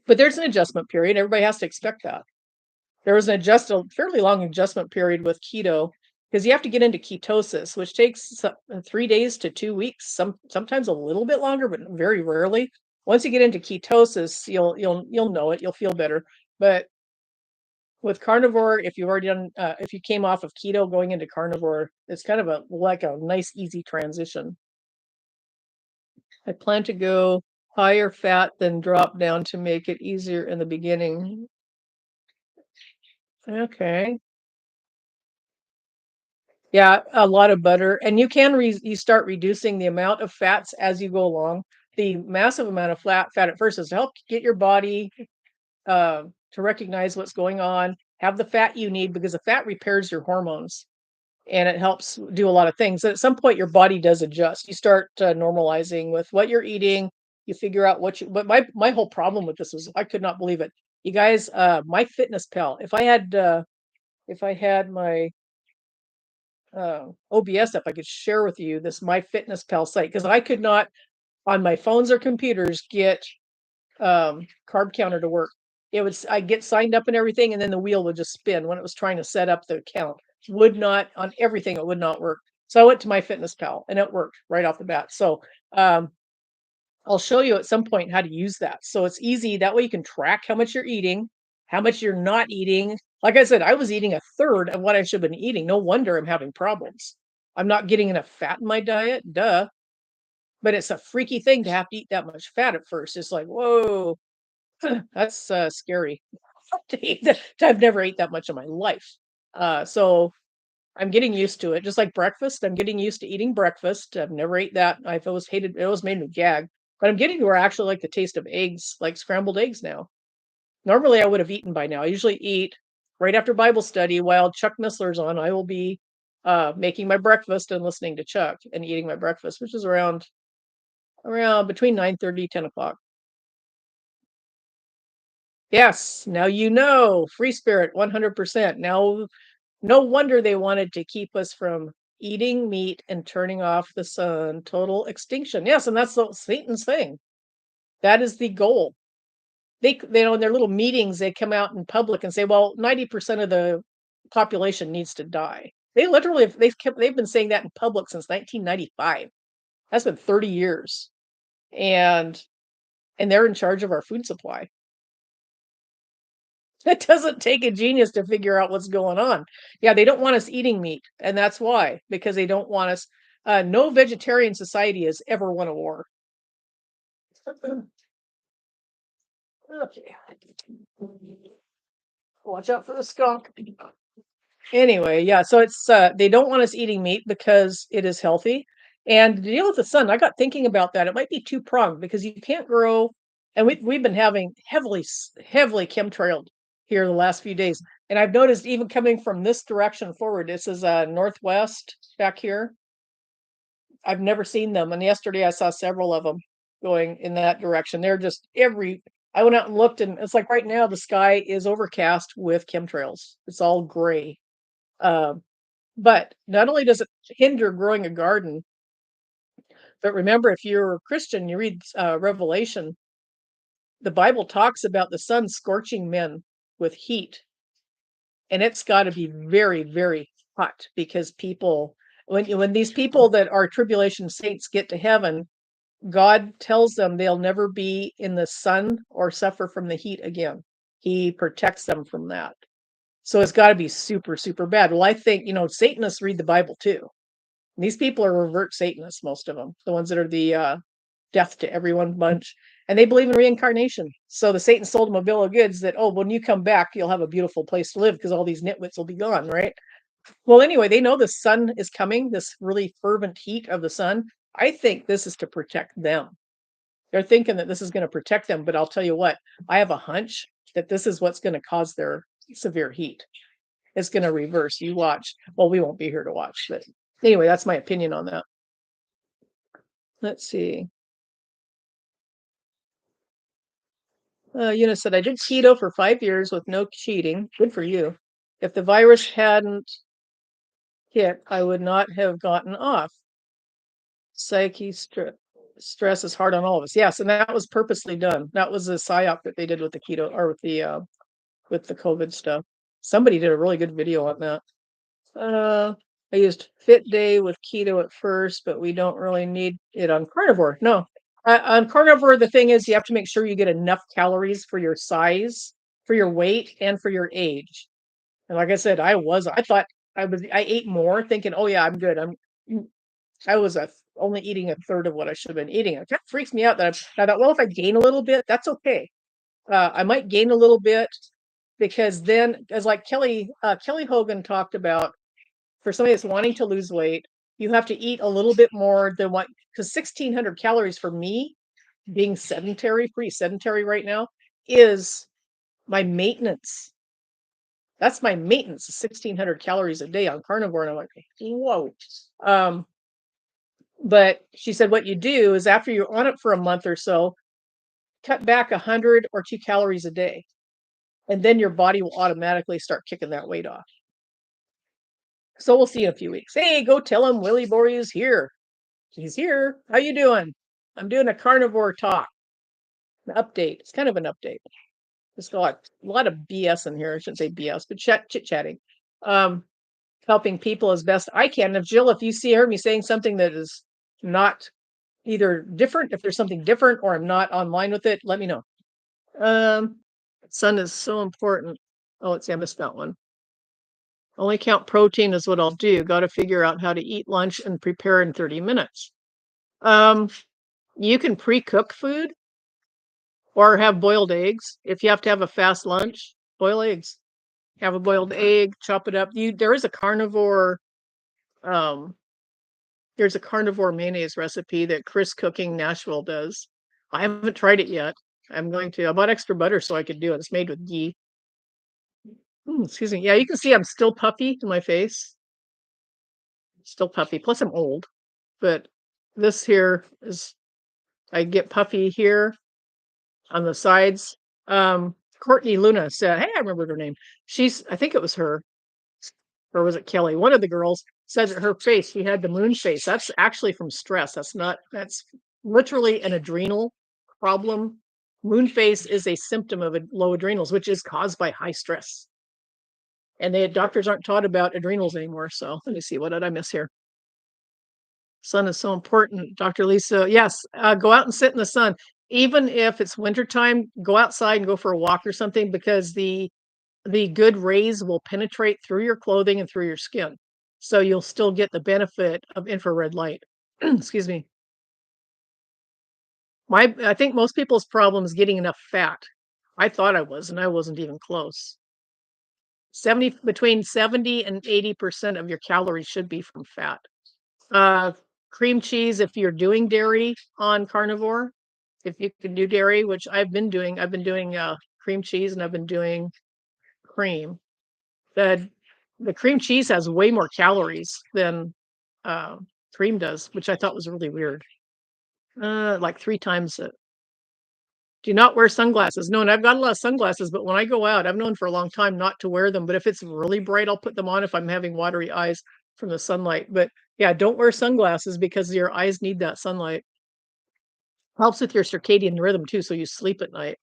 but there's an adjustment period. Everybody has to expect that. There was a fairly long adjustment period with keto because you have to get into ketosis, which takes 3 days to 2 weeks, sometimes a little bit longer, but very rarely. Once you get into ketosis, you'll know it. You'll feel better. But with carnivore, if you came off of keto going into carnivore, it's kind of like a nice easy transition. I plan to go higher fat then drop down to make it easier in the beginning. Okay. Yeah, a lot of butter, and you start reducing the amount of fats as you go along. The massive amount of fat at first is to help get your body to recognize what's going on, have the fat you need because the fat repairs your hormones and it helps do a lot of things. At some point, your body does adjust. You start normalizing with what you're eating. You figure out but my whole problem with this was I could not believe it. You guys, my Fitness Pal. If I had my OBS up, I could share with you this My Fitness Pal site because I could not on my phones or computers get carb counter to work. I get signed up and everything, and then the wheel would just spin when it was trying to set up the count. Would not on everything, it would not work. So I went to my Fitness Pal and it worked right off the bat. So I'll show you at some point how to use that. So it's easy. That way you can track how much you're eating, how much you're not eating. Like I said, I was eating a third of what I should have been eating. No wonder I'm having problems. I'm not getting enough fat in my diet. Duh. But it's a freaky thing to have to eat that much fat at first. It's like, whoa, that's scary. I've never ate that much in my life. So I'm getting used to it. Just like breakfast, I'm getting used to eating breakfast. I've never ate that. I've always hated it. Always made me gag. But I'm getting to where I actually like the taste of eggs, like scrambled eggs now. Normally, I would have eaten by now. I usually eat right after Bible study, while Chuck Missler's on, I will be making my breakfast and listening to Chuck and eating my breakfast, which is around between 9:30, 10 o'clock. Yes, now you know, free spirit, 100%. Now, no wonder they wanted to keep us from eating meat and turning off the sun, total extinction. Yes, and that's Satan's thing. That is the goal. They know in their little meetings, they come out in public and say, well, 90% of the population needs to die. They literally they've been saying that in public since 1995. That's been 30 years. And they're in charge of our food supply. It doesn't take a genius to figure out what's going on. Yeah, they don't want us eating meat, and that's why, because they don't want us. No vegetarian society has ever won a war. Okay. Watch out for the skunk. Anyway, yeah, so it's they don't want us eating meat because it is healthy. And to deal with the sun, I got thinking about that. It might be two-pronged because you can't grow, and we've been having heavily chemtrailed here the last few days. And I've noticed even coming from this direction forward, this is northwest back here. I've never seen them. And yesterday I saw several of them going in that direction. They're just I went out and looked, and it's like right now the sky is overcast with chemtrails. It's all gray. Um, but not only does it hinder growing a garden, but remember, if you're a Christian, you read Revelation, the Bible talks about the sun scorching men with heat. And it's got to be very, very hot because when these people that are tribulation saints get to heaven, God tells them they'll never be in the sun or suffer from the heat again. He protects them from that. So it's got to be super, super bad. Well, I think, Satanists read the Bible too. These people are revert Satanists, most of them, the ones that are the death to everyone bunch. And they believe in reincarnation. So the Satan sold them a bill of goods that, oh, when you come back, you'll have a beautiful place to live because all these nitwits will be gone, right? Well, anyway, they know the sun is coming, this really fervent heat of the sun. I think this is to protect them. They're thinking that this is going to protect them, but I'll tell you what, I have a hunch that this is what's going to cause their severe heat. It's going to reverse. You watch. Well, we won't be here to watch, but anyway, that's my opinion on that. Let's see. Eunice said, I did keto for 5 years with no cheating. Good for you. If the virus hadn't hit, I would not have gotten off. Psyche stress is hard on all of us. Yes, and that was purposely done. That was a psyop that they did with the keto or with the COVID stuff. Somebody did a really good video on that. I used Fit Day with keto at first, but we don't really need it on carnivore. No, on carnivore, the thing is you have to make sure you get enough calories for your size, for your weight, and for your age. And like I said, I ate more thinking, oh yeah, I'm good. I was only eating a third of what I should have been eating. It kind of freaks me out that I thought, well, if I gain a little bit, that's okay. I might gain a little bit because then, as like Kelly Hogan talked about, for somebody that's wanting to lose weight, you have to eat a little bit more than what, because 1,600 calories for me, being pretty sedentary right now, is my maintenance. That's my maintenance, 1,600 calories a day on carnivore. And I'm like, whoa. But she said, what you do is after you're on it for a month or so, cut back 100 or 2 calories a day. And then your body will automatically start kicking that weight off. So we'll see in a few weeks. Hey, go tell him Willie Bory is here. He's here. How you doing? I'm doing a carnivore talk. An update. It's kind of an update. There's a lot of BS in here. I shouldn't say BS, but chit-chatting. Helping people as best I can. If you hear me saying something that is not either different, if there's something different or I'm not online with it, let me know. Sun is so important. Oh, let's see, I missed that one. Only count protein is what I'll do. Got to figure out how to eat lunch and prepare in 30 minutes. You can pre-cook food or have boiled eggs. If you have to have a fast lunch, boil eggs. Have a boiled egg, chop it up. There's a carnivore mayonnaise recipe that Chris Cooking Nashville does. I haven't tried it yet. I'm going to. I bought extra butter so I could do it. It's made with ghee. Excuse me. Yeah, you can see I'm still puffy in my face. Still puffy. Plus I'm old, but this here is I get puffy here on the sides. Courtney Luna said, "Hey, I remembered her name. I think it was her, or was it Kelly? One of the girls said that her face, she had the moon face. That's actually from stress. That's literally an adrenal problem. Moon face is a symptom of low adrenals, which is caused by high stress. And doctors aren't taught about adrenals anymore. So let me see, what did I miss here? Sun is so important, Dr. Lisa. Yes, go out and sit in the sun. Even if it's wintertime, go outside and go for a walk or something because the good rays will penetrate through your clothing and through your skin. So you'll still get the benefit of infrared light. Excuse me. I think most people's problem is getting enough fat. I thought I was, and I wasn't even close. 70 between 70 and 80% of your calories should be from fat. Uh, Cream cheese if you're doing dairy on carnivore, if you can do dairy, which I've been doing cream cheese and I've been doing cream. The the cream cheese has way more calories than uh, cream does, which I thought was really weird. Like 3 times it. Do not wear sunglasses. No, and I've got a lot of sunglasses, but when I go out, I've known for a long time not to wear them. But if it's really bright, I'll put them on if I'm having watery eyes from the sunlight. But yeah, don't wear sunglasses because your eyes need that sunlight. Helps with your circadian rhythm too, so you sleep at night.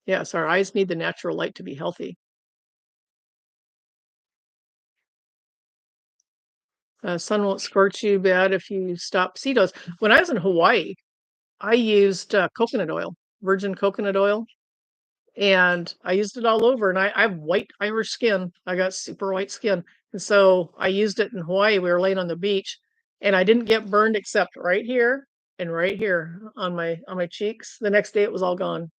Yes, our eyes need the natural light to be healthy. Sun won't scorch you bad if you stop CETOs. When I was in Hawaii, I used coconut oil, virgin coconut oil, and I used it all over. And I have white Irish skin. I got super white skin. And so I used it in Hawaii. We were laying on the beach and I didn't get burned except right here and right here on my cheeks. The next day it was all gone.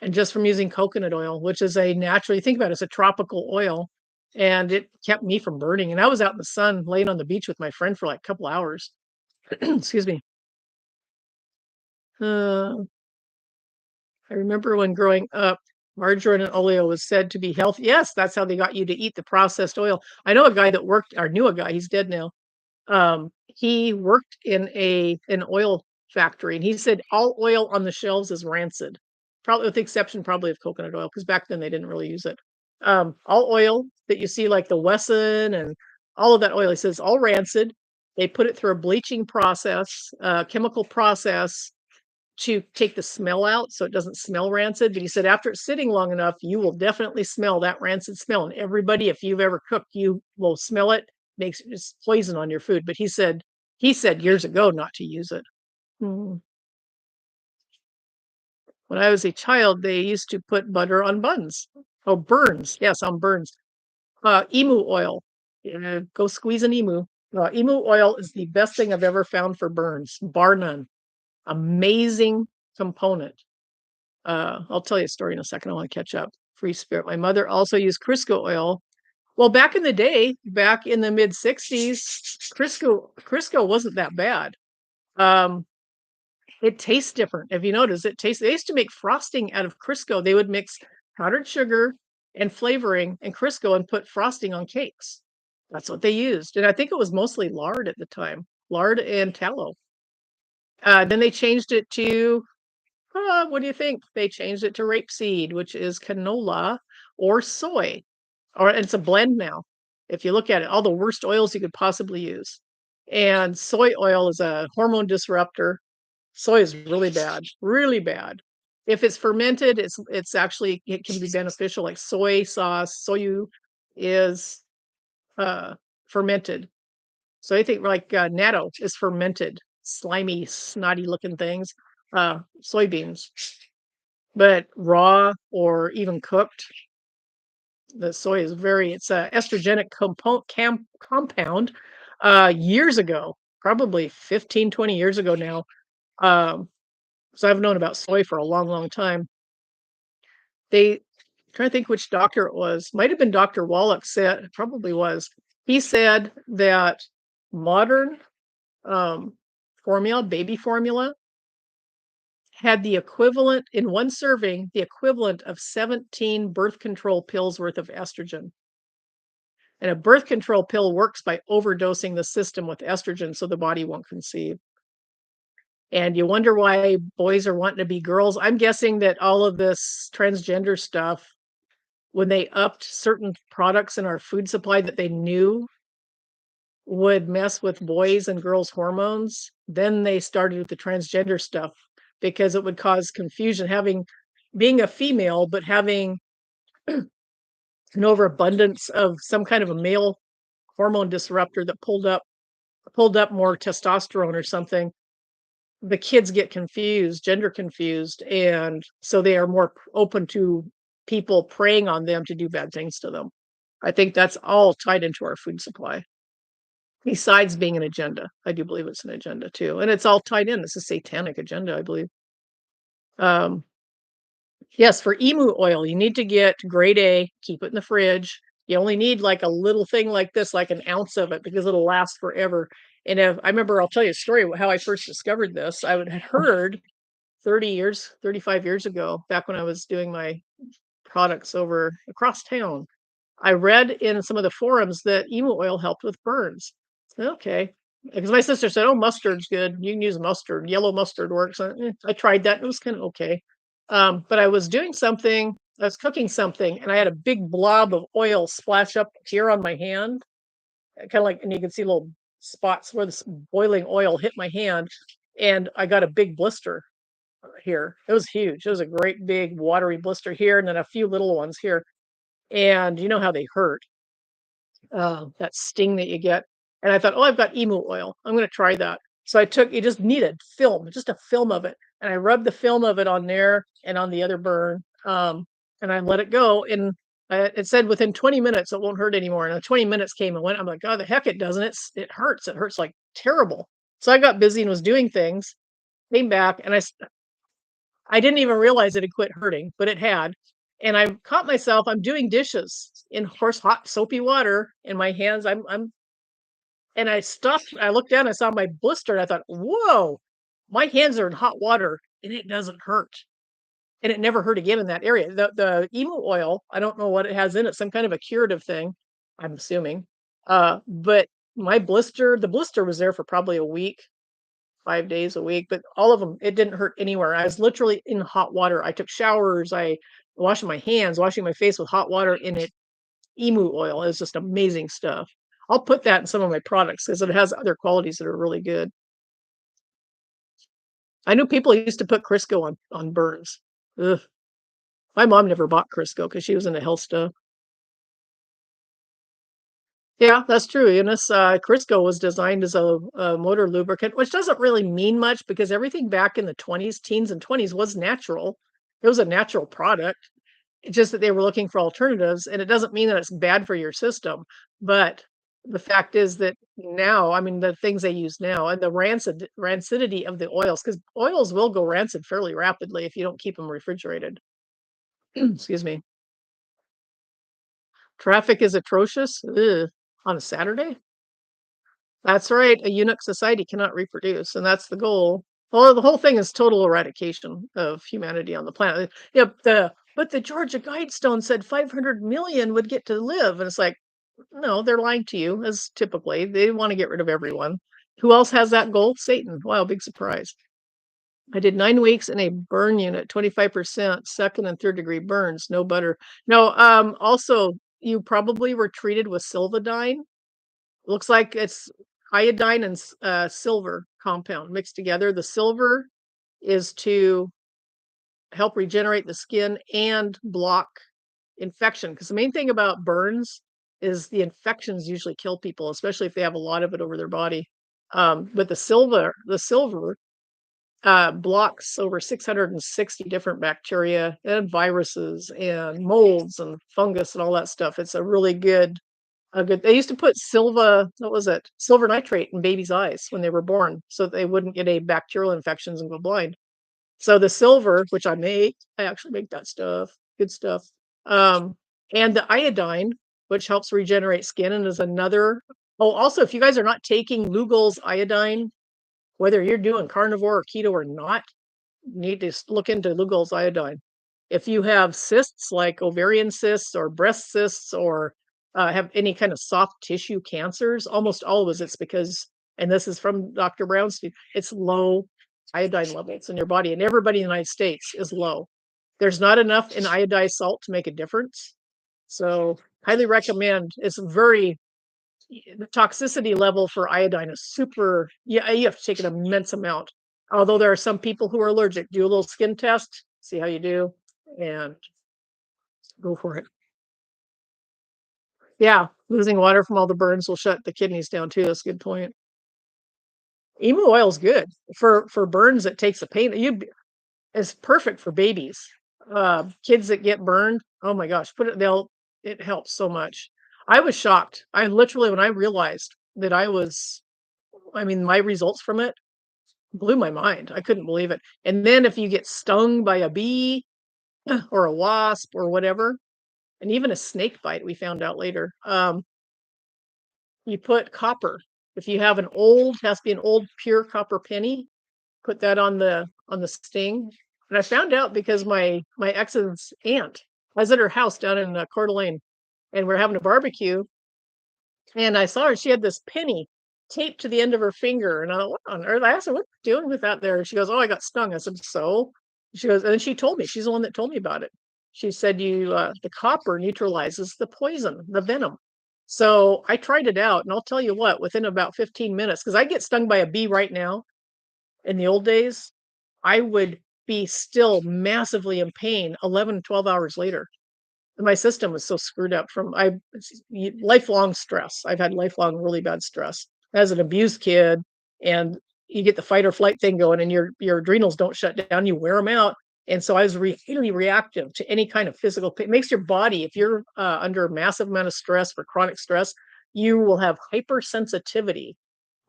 And just from using coconut oil, which is a natural, you think about it, it's a tropical oil, and it kept me from burning. And I was out in the sun laying on the beach with my friend for like a couple hours. Excuse me. Uh, I remember when growing up, margarine and oleo was said to be healthy. Yes, that's how they got you to eat the processed oil. I know a guy that worked, or knew a guy, he's dead now. He worked in an oil factory, and he said all oil on the shelves is rancid, probably with the exception probably of coconut oil, because back then they didn't really use it. All oil that you see, like the Wesson and all of that oil, he says all rancid. They put it through a bleaching process, chemical process to take the smell out so it doesn't smell rancid. But he said after it's sitting long enough, you will definitely smell that rancid smell. And everybody, if you've ever cooked, you will smell it. Makes it's poison on your food. But he said years ago not to use it. Mm. When I was a child, they used to put butter on buns. Oh, burns. Yes, on burns. Emu oil. Go squeeze an emu. Emu oil is the best thing I've ever found for burns, bar none. Amazing component. I'll tell you a story in a second. I want to catch up. Free spirit. My mother also used Crisco oil. Well, back in the day, back in the mid 60s, Crisco wasn't that bad. Um, it tastes different. If you notice, they used to make frosting out of Crisco. They would mix powdered sugar and flavoring and Crisco and put frosting on cakes. That's what they used. And I think it was mostly lard at the time, lard and tallow. Then they changed it to what do you think? They changed it to rapeseed, which is canola or soy, or it's a blend now. If you look at it, all the worst oils you could possibly use. And soy oil is a hormone disruptor. Soy is really bad, really bad. If it's fermented, it's actually it can be beneficial. Like soy sauce, soyu is uh, fermented. So I think like natto is fermented, slimy, snotty looking things. Soybeans, but raw or even cooked, the soy is it's a estrogenic compound. Years ago, probably 15, 20 years ago now, um, so I've known about soy for a long, long time. They trying to think which doctor it was. Might have been Dr. Wallach said, probably was. He said that modern um, formula, baby formula, had the equivalent in one serving, the equivalent of 17 birth control pills worth of estrogen. And a birth control pill works by overdosing the system with estrogen so the body won't conceive. And you wonder why boys are wanting to be girls. I'm guessing that all of this transgender stuff, when they upped certain products in our food supply that they knew would mess with boys and girls' hormones, then they started with the transgender stuff because it would cause confusion having being a female, but having an overabundance of some kind of a male hormone disruptor that pulled up more testosterone or something. The kids get confused, gender confused, and so they are more open to people preying on them to do bad things to them. I think that's all tied into our food supply. Besides being an agenda, I do believe it's an agenda too, and it's all tied in. It's a satanic agenda, I believe. Um, yes, for emu oil, you need to get grade A, keep it in the fridge. You only need like a little thing like this, like an ounce of it, because it'll last forever. And if I remember, I'll tell you a story how I first discovered this. I had heard 30 years, 35 years ago, back when I was doing my products over across town. I read in some of the forums that emu oil helped with burns. Okay. Because my sister said, "Oh, mustard's good. You can use mustard. Yellow mustard works." I tried that. And it was kind of okay. But I was doing something. I was cooking something, and I had a big blob of oil splash up here on my hand, kind of like, and you can see little spots where this boiling oil hit my hand, and I got a big blister here. It was huge. It was a great big watery blister here, and then a few little ones here. And you know how they hurt, that sting that you get. And I thought, oh, I've got emu oil. I'm going to try that. So I took, you just needed film, just a film of it. And I rubbed the film of it on there and on the other burn. And I let it go. And it said within 20 minutes, it won't hurt anymore. And 20 minutes came and went. I'm like, oh, the heck it doesn't. It hurts. It hurts like terrible. So I got busy and was doing things, came back, and I didn't even realize it had quit hurting, but it had. And I caught myself, I'm doing dishes in, of course, hot soapy water in my hands. And I stopped, I looked down, I saw my blister, and I thought, whoa, my hands are in hot water and it doesn't hurt. And it never hurt again in that area. The emu oil, I don't know what it has in it, some kind of a curative thing, I'm assuming. But the blister was there for probably a week, 5 days a week, but all of them, it didn't hurt anywhere. I was literally in hot water. I took showers. I washing my hands, washing my face with hot water in it. Emu oil is just amazing stuff. I'll put that in some of my products because it has other qualities that are really good. I knew people used to put Crisco on burns. Ugh. My mom never bought Crisco because she was into health stuff. Yeah, that's true. And this Crisco was designed as a motor lubricant, which doesn't really mean much because everything back in the 20s, teens and 20s was natural. It was a natural product. It's just that they were looking for alternatives, and it doesn't mean that it's bad for your system. But the fact is that now, I mean, the things they use now and the rancidity of the oils, because oils will go rancid fairly rapidly if you don't keep them refrigerated. Excuse me. Traffic is atrocious. Ugh. On a Saturday? That's right. A eunuch society cannot reproduce, and that's the goal. Well, the whole thing is total eradication of humanity on the planet. Yep. But the Georgia Guidestone said 500 million would get to live, and it's like, no, they're lying to you, as typically. They want to get rid of everyone. Who else has that goal? Satan. Wow, big surprise. I did 9 weeks in a burn unit, 25% second and third degree burns, no butter. No, also, you probably were treated with Silvadine. Looks like it's iodine and silver compound mixed together. The silver is to help regenerate the skin and block infection. Because the main thing about burns is the infections usually kill people, especially if they have a lot of it over their body. But the silver blocks over 660 different bacteria and viruses and molds and fungus and all that stuff. It's a really good they used to put silver nitrate in babies' eyes when they were born so that they wouldn't get any bacterial infections and go blind. So the silver, which I actually make that stuff, good stuff. Um, and the iodine, which helps regenerate skin and is another. Oh, also, if you guys are not taking Lugol's iodine, whether you're doing carnivore or keto or not, need to look into Lugol's iodine. If you have cysts like ovarian cysts or breast cysts or have any kind of soft tissue cancers, almost always it's because, and this is from Dr. Brownstein, it's low iodine levels in your body, and everybody in the United States is low. There's not enough in iodized salt to make a difference. So, highly recommend. It's very the toxicity level for iodine is super. Yeah, you have to take an immense amount. Although there are some people who are allergic. Do a little skin test, see how you do, and go for it. Yeah, losing water from all the burns will shut the kidneys down too. That's a good point. Emu oil is good for burns. It takes the pain. It's perfect for babies. Kids that get burned. Oh my gosh, put it. It helps so much. I was shocked. I literally when I realized that I mean, my results from it blew my mind. I couldn't believe it. And then if you get stung by a bee or a wasp or whatever, and even a snake bite, we found out later, you put copper. If you have has to be an old pure copper penny, put that on the sting. And I found out because my ex's aunt, I was at her house down in Coeur d'Alene, and we're having a barbecue, and I saw her. She had this penny taped to the end of her finger, and I thought, "What on earth?" I asked her, "What are you doing with that there?" And she goes, "Oh, I got stung." I said, "So?" She goes, and then she told me. She's the one that told me about it. She said, the copper neutralizes the poison, the venom." So I tried it out, and I'll tell you what, within about 15 minutes, because I get stung by a bee right now. In the old days, I would be still massively in pain 11, 12 hours later. My system was so screwed up from lifelong stress. I've had lifelong really bad stress as an abused kid, and you get the fight or flight thing going, and your adrenals don't shut down. You wear them out, and so I was really reactive to any kind of physical pain. It makes your body, if you're under a massive amount of stress or chronic stress, you will have hypersensitivity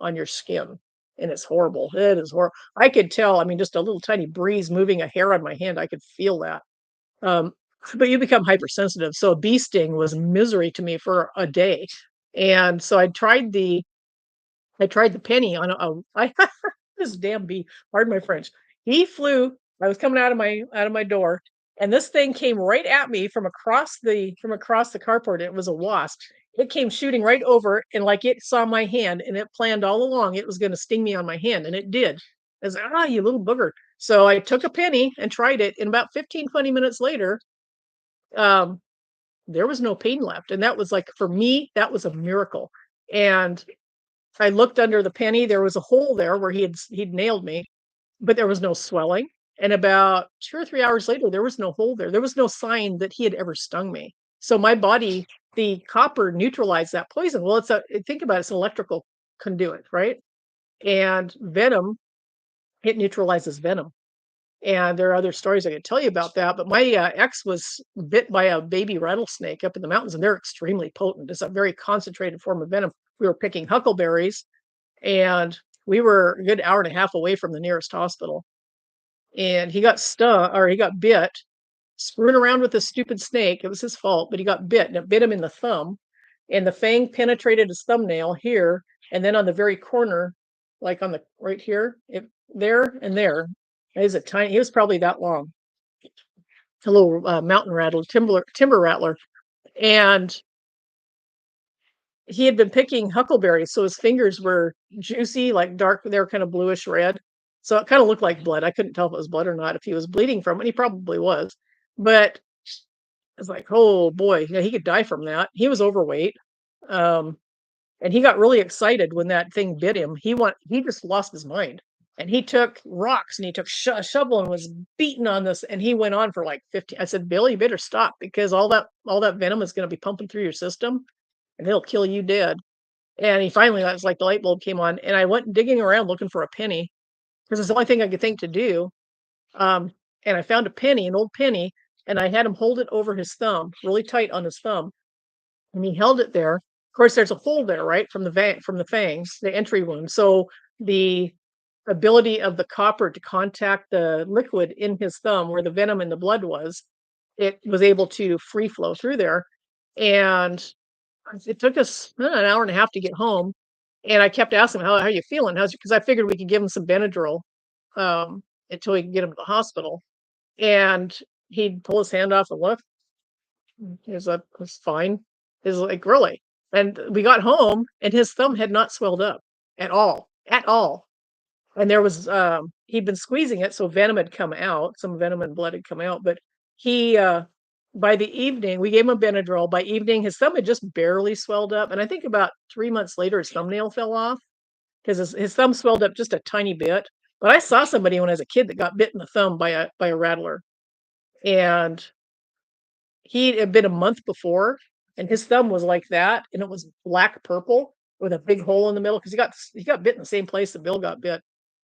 on your skin, and it's horrible. It is horrible. I could tell. I mean, just a little tiny breeze moving a hair on my hand, I could feel that. Um, but you become hypersensitive. So a bee sting was misery to me for a day. And so I tried the penny on this damn bee, pardon my French. He flew, I was coming out of my door, and this thing came right at me from across the carport. It was a wasp. It came shooting right over, and like it saw my hand, and it planned all along it was going to sting me on my hand, and it did. I was like, you little booger. So I took a penny and tried it, and about 15, 20 minutes later, um, there was no pain left. And that was like, for me, that was a miracle. And I looked under the penny, there was a hole there where he'd nailed me, but there was no swelling. And about 2 or 3 hours later, there was no hole there. There was no sign that he had ever stung me. So my body, the copper neutralized that poison. Well, think about it, it's an electrical conduit, right? And venom, it neutralizes venom. And there are other stories I could tell you about that. But my ex was bit by a baby rattlesnake up in the mountains, and they're extremely potent. It's a very concentrated form of venom. We were picking huckleberries, and we were a good hour and a half away from the nearest hospital. And he got stung, or he got bit, screwing around with this stupid snake. It was his fault, but he got bit, and it bit him in the thumb. And the fang penetrated his thumbnail here, and then on the very corner, like on the right here, there and there. He was probably that long, a little mountain rattler, timber rattler. And he had been picking huckleberries, so his fingers were juicy, like dark, they were kind of bluish red. So it kind of looked like blood. I couldn't tell if it was blood or not, if he was bleeding from it. He probably was. But it's like, oh boy, yeah, he could die from that. He was overweight. Um, and he got really excited when that thing bit him. He just lost his mind. And he took rocks and he took a shovel and was beating on this. And he went on for like 15. I said, Bill, you better stop, because all that venom is going to be pumping through your system, and it'll kill you dead. And he finally, that's like the light bulb came on, and I went digging around looking for a penny, because it's the only thing I could think to do. Um, and I found a penny, an old penny, and I had him hold it over his thumb, really tight on his thumb, and he held it there. Of course, there's a hole there, right, from the fangs, the entry wound. So the ability of the copper to contact the liquid in his thumb, where the venom in the blood was, it was able to free flow through there. And it took us an hour and a half to get home. And I kept asking him, how are you feeling? Because I figured we could give him some Benadryl. until we could get him to the hospital. And he'd pull his hand off and look. He was like, "It's fine." He's like, "Really?" And we got home, and his thumb had not swelled up at all. And there was he'd been squeezing it, so venom had come out, some venom and blood had come out. But he by the evening, we gave him a Benadryl. By evening, his thumb had just barely swelled up, and I think about 3 months later, his thumbnail fell off because his thumb swelled up just a tiny bit. But I saw somebody when I was a kid that got bit in the thumb by a rattler, and he had been a month before, and his thumb was like that, and it was black purple with a big hole in the middle because he got bit in the same place that Bill got bit,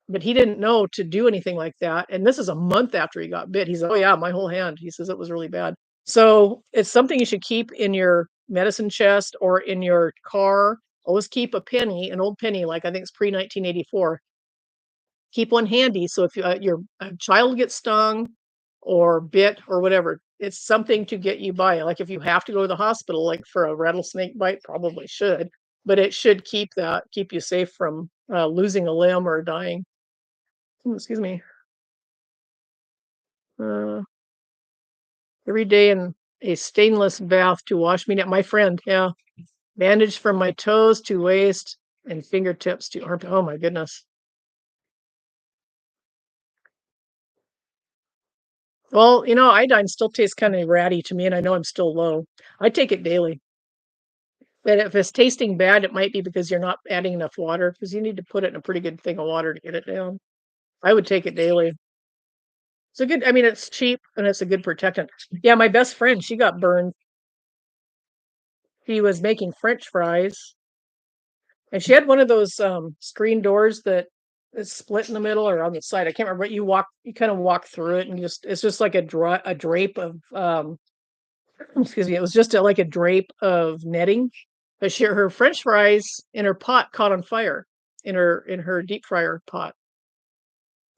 but he didn't know to do anything like that. And this is a month after he got bit. He's, "Oh yeah, my whole hand." He says it was really bad. So it's something you should keep in your medicine chest or in your car. Always keep a penny, an old penny, like I think it's pre 1984. Keep one handy, so if your child gets stung or bit or whatever, it's something to get you by. Like, if you have to go to the hospital, like, for a rattlesnake bite, probably should, but it should keep you safe from, losing a limb or dying. Excuse me. Uh, every day in a stainless bath to wash me down. My friend, yeah. Bandage from my toes to waist and fingertips to armpit. Oh my goodness. Well, iodine still tastes kinda ratty to me, and I know I'm still low. I take it daily, but if it's tasting bad, it might be because you're not adding enough water, because you need to put it in a pretty good thing of water to get it down. I would take it daily. It's a good I mean, it's cheap and it's a good protectant. Yeah, my best friend, she got burned. She was making french fries, and she had one of those, screen doors that is split in the middle or on the side. I can't remember, but you kinda walk through it and it's just like a drape of, excuse me, it was just like a drape of netting, but her French fries in her pot caught on fire in her deep fryer pot,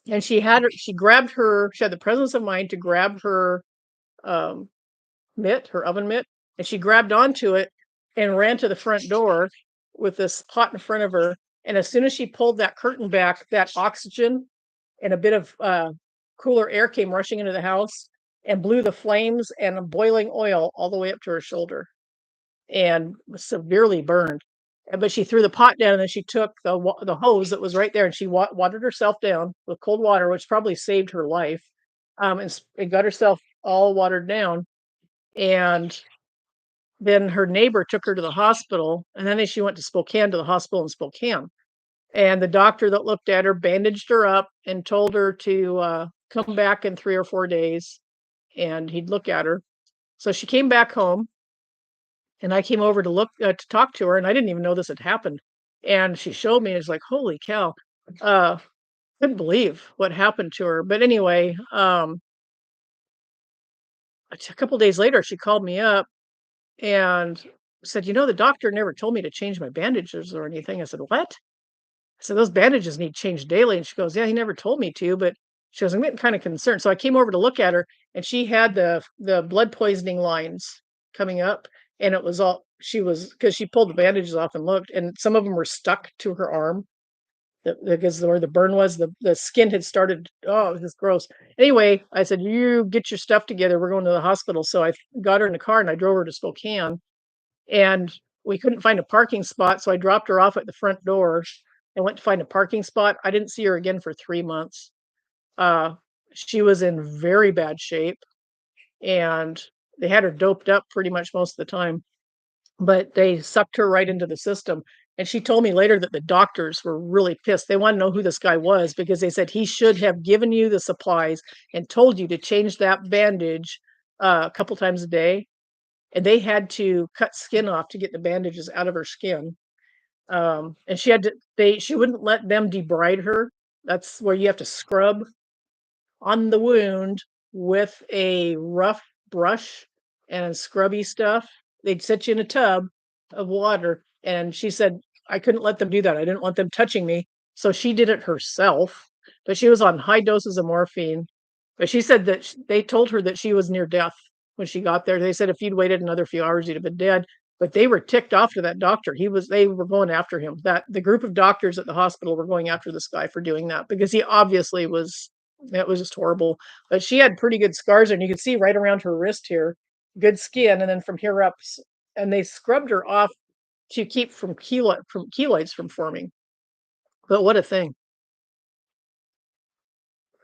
and she had the presence of mind to grab her um, her oven mitt, and she grabbed onto it and ran to the front door with this pot in front of her. And as soon as she pulled that curtain back, that oxygen and a bit of cooler air came rushing into the house and blew the flames and boiling oil all the way up to her shoulder and was severely burned. But she threw the pot down, and then she took the hose that was right there, and she watered herself down with cold water, which probably saved her life, and got herself all watered down. And then her neighbor took her to the hospital, and then she went to the hospital in Spokane. And the doctor that looked at her bandaged her up and told her to come back in 3 or 4 days, and he'd look at her. So she came back home, and I came over to talk to her, and I didn't even know this had happened. And she showed me, it's like, holy cow. Uh, couldn't believe what happened to her. But anyway, a couple days later, she called me up and said, the doctor never told me to change my bandages or anything. I said, "What?" I said, "Those bandages need changed daily." And she goes, "Yeah, he never told me to, but," she goes, "I'm getting kind of concerned." So I came over to look at her, and she had the blood poisoning lines coming up, and it was all she was because she pulled the bandages off and looked, and some of them were stuck to her arm because where the burn was, the skin had started. Oh, it was just gross. Anyway, I said, "You get your stuff together. We're going to the hospital." So I got her in the car and I drove her to Spokane, and we couldn't find a parking spot, so I dropped her off at the front door and went to find a parking spot. I didn't see her again for 3 months. Uh, she was in very bad shape, and they had her doped up pretty much most of the time, but they sucked her right into the system. And she told me later that the doctors were really pissed. They wanna know who this guy was because they said he should have given you the supplies and told you to change that bandage, a couple times a day, and they had to cut skin off to get the bandages out of her skin. And she wouldn't let them debride her. That's where you have to scrub on the wound with a rough brush and scrubby stuff. They'd set you in a tub of water, and she said, "I couldn't let them do that. I didn't want them touching me." So she did it herself, but she was on high doses of morphine. But she said that they told her that she was near death when she got there. They said if you'd waited another few hours, you'd have been dead. But they were ticked off to that doctor. They were going after him. That the group of doctors at the hospital were going after this guy for doing that because he obviously was It was just horrible. But she had pretty good scars, and you could see right around her wrist here, good skin, and then from here up, and they scrubbed her off to keep from keloids from forming. But what a thing.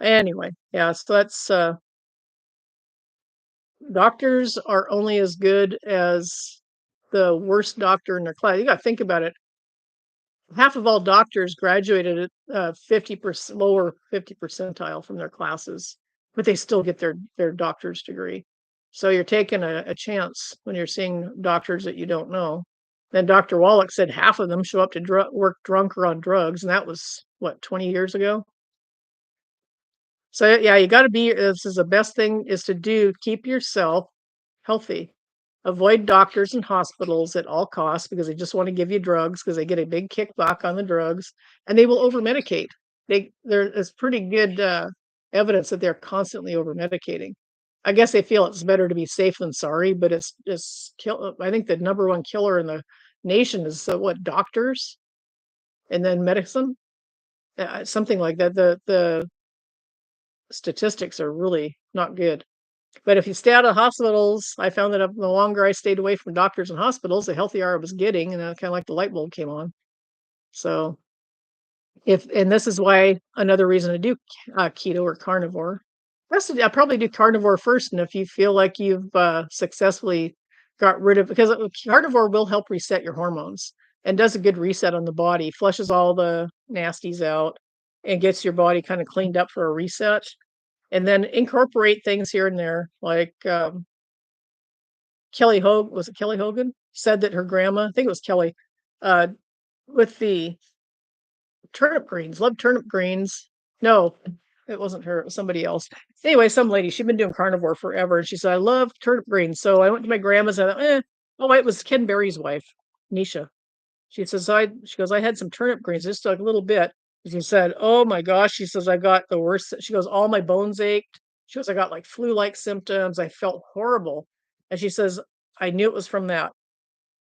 Anyway, yeah, so that's doctors are only as good as the worst doctor in their class. You got to think about it. Half of all doctors graduated at 50% lower 50 percentile from their classes, but they still get their doctor's degree. So you're taking a chance when you're seeing doctors that you don't know. Then Dr. Wallach said half of them show up to work drunk or on drugs, and that was what, 20 years ago. So yeah, you got to be. This is the best thing is to do. Keep yourself healthy. Avoid doctors and hospitals at all costs because they just want to give you drugs because they get a big kickback on the drugs, and they will over medicate. There is pretty good evidence that they're constantly over medicating. I guess they feel it's better to be safe than sorry, but it's kill. I think the number one killer in the nation is what, doctors, and then medicine, something like that. The statistics are really not good. But if you stay out of hospitals, I found that the longer I stayed away from doctors and hospitals, the healthier I was getting, and kind of like the light bulb came on. So if and this is why another reason to do keto or carnivore. I probably do carnivore first, and if you feel like you've successfully got rid of, because carnivore will help reset your hormones and does a good reset on the body, flushes all the nasties out, and gets your body kind of cleaned up for a reset, and then incorporate things here and there, like Kelly Hogan, was it Kelly Hogan? Said that her grandma, I think it was Kelly, uh, with the turnip greens, loved turnip greens. No, it wasn't her, it was somebody else. Anyway, some lady, she'd been doing carnivore forever, and she said, I love turnip greens. So I went to my grandma's, and I thought, oh, it was Ken Berry's wife, Nisha. She goes, I had some turnip greens, just like a little bit. She said, oh my gosh, she says, I got the worst. She goes, all my bones ached. She goes, I got like flu-like symptoms. I felt horrible. And she says, I knew it was from that.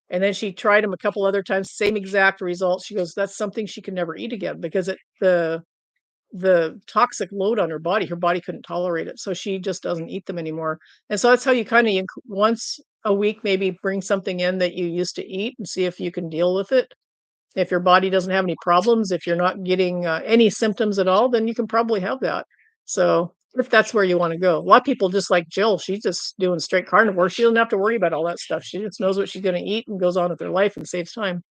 And then she tried them a couple other times, same exact results. She goes, that's something she could never eat again because the toxic load on her body couldn't tolerate it. So she just doesn't eat them anymore. And so that's how you kind of once a week, maybe bring something in that you used to eat and see if you can deal with it. If your body doesn't have any problems, if you're not getting any symptoms at all, then you can probably have that. So if that's where you want to go, a lot of people just like Jill, she's just doing straight carnivore. She doesn't have to worry about all that stuff. She just knows what she's going to eat and goes on with her life and saves time.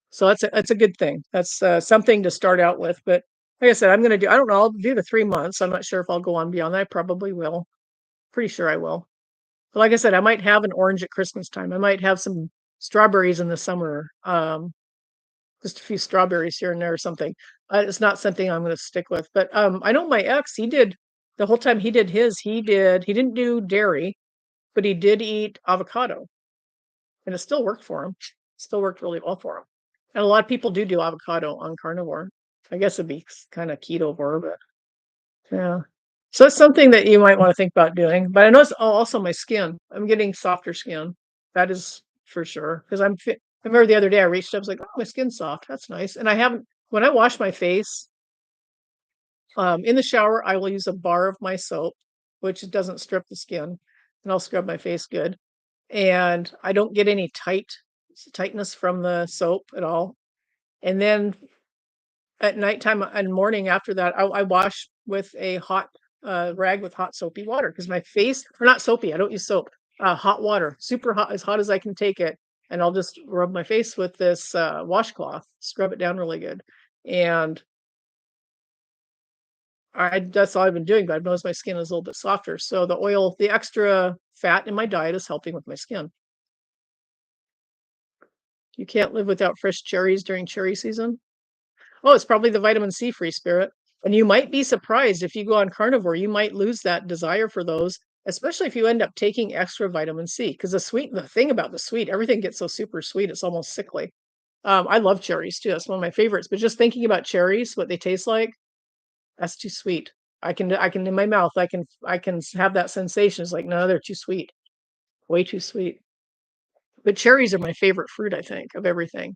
So that's a good thing. That's something to start out with. But like I said, I'm going to do. I don't know. I'll do the 3 months. I'm not sure if I'll go on beyond that. I probably will. Pretty sure I will. But like I said, I might have an orange at Christmas time. I might have some strawberries in the summer. Just a few strawberries here and there or something. It's not something I'm going to stick with. But I know my ex. He did the whole time he did his. He didn't do dairy, but he did eat avocado, and it still worked for him. Still worked really well for him. And a lot of people do avocado on carnivore. I guess it'd be kind of ketovore, but yeah. So it's something that you might want to think about doing. But I know it's also my skin. I'm getting softer skin. That is for sure. Because I remember the other day I reached up, I was like, oh, my skin's soft. That's nice. And I haven't, when I wash my face in the shower, I will use a bar of my soap, which doesn't strip the skin. And I'll scrub my face good. And I don't get any tightness from the soap at all. And then at nighttime and morning after that, I wash with a hot rag with hot soapy water because my face, or not soapy, I don't use soap, hot water, super hot, as hot as I can take it. And I'll just rub my face with this washcloth, scrub it down really good. And that's all I've been doing, but I've noticed my skin is a little bit softer. So the extra fat in my diet is helping with my skin. You can't live without fresh cherries during cherry season. Oh, it's probably the vitamin C, free spirit. And you might be surprised if you go on carnivore, you might lose that desire for those, especially if you end up taking extra vitamin C. Because the thing about the sweet, everything gets so super sweet, it's almost sickly. I love cherries too. That's one of my favorites. But just thinking about cherries, what they taste like, that's too sweet. I can in my mouth, I can have that sensation. It's like, no, they're too sweet, way too sweet. But cherries are my favorite fruit, I think, of everything.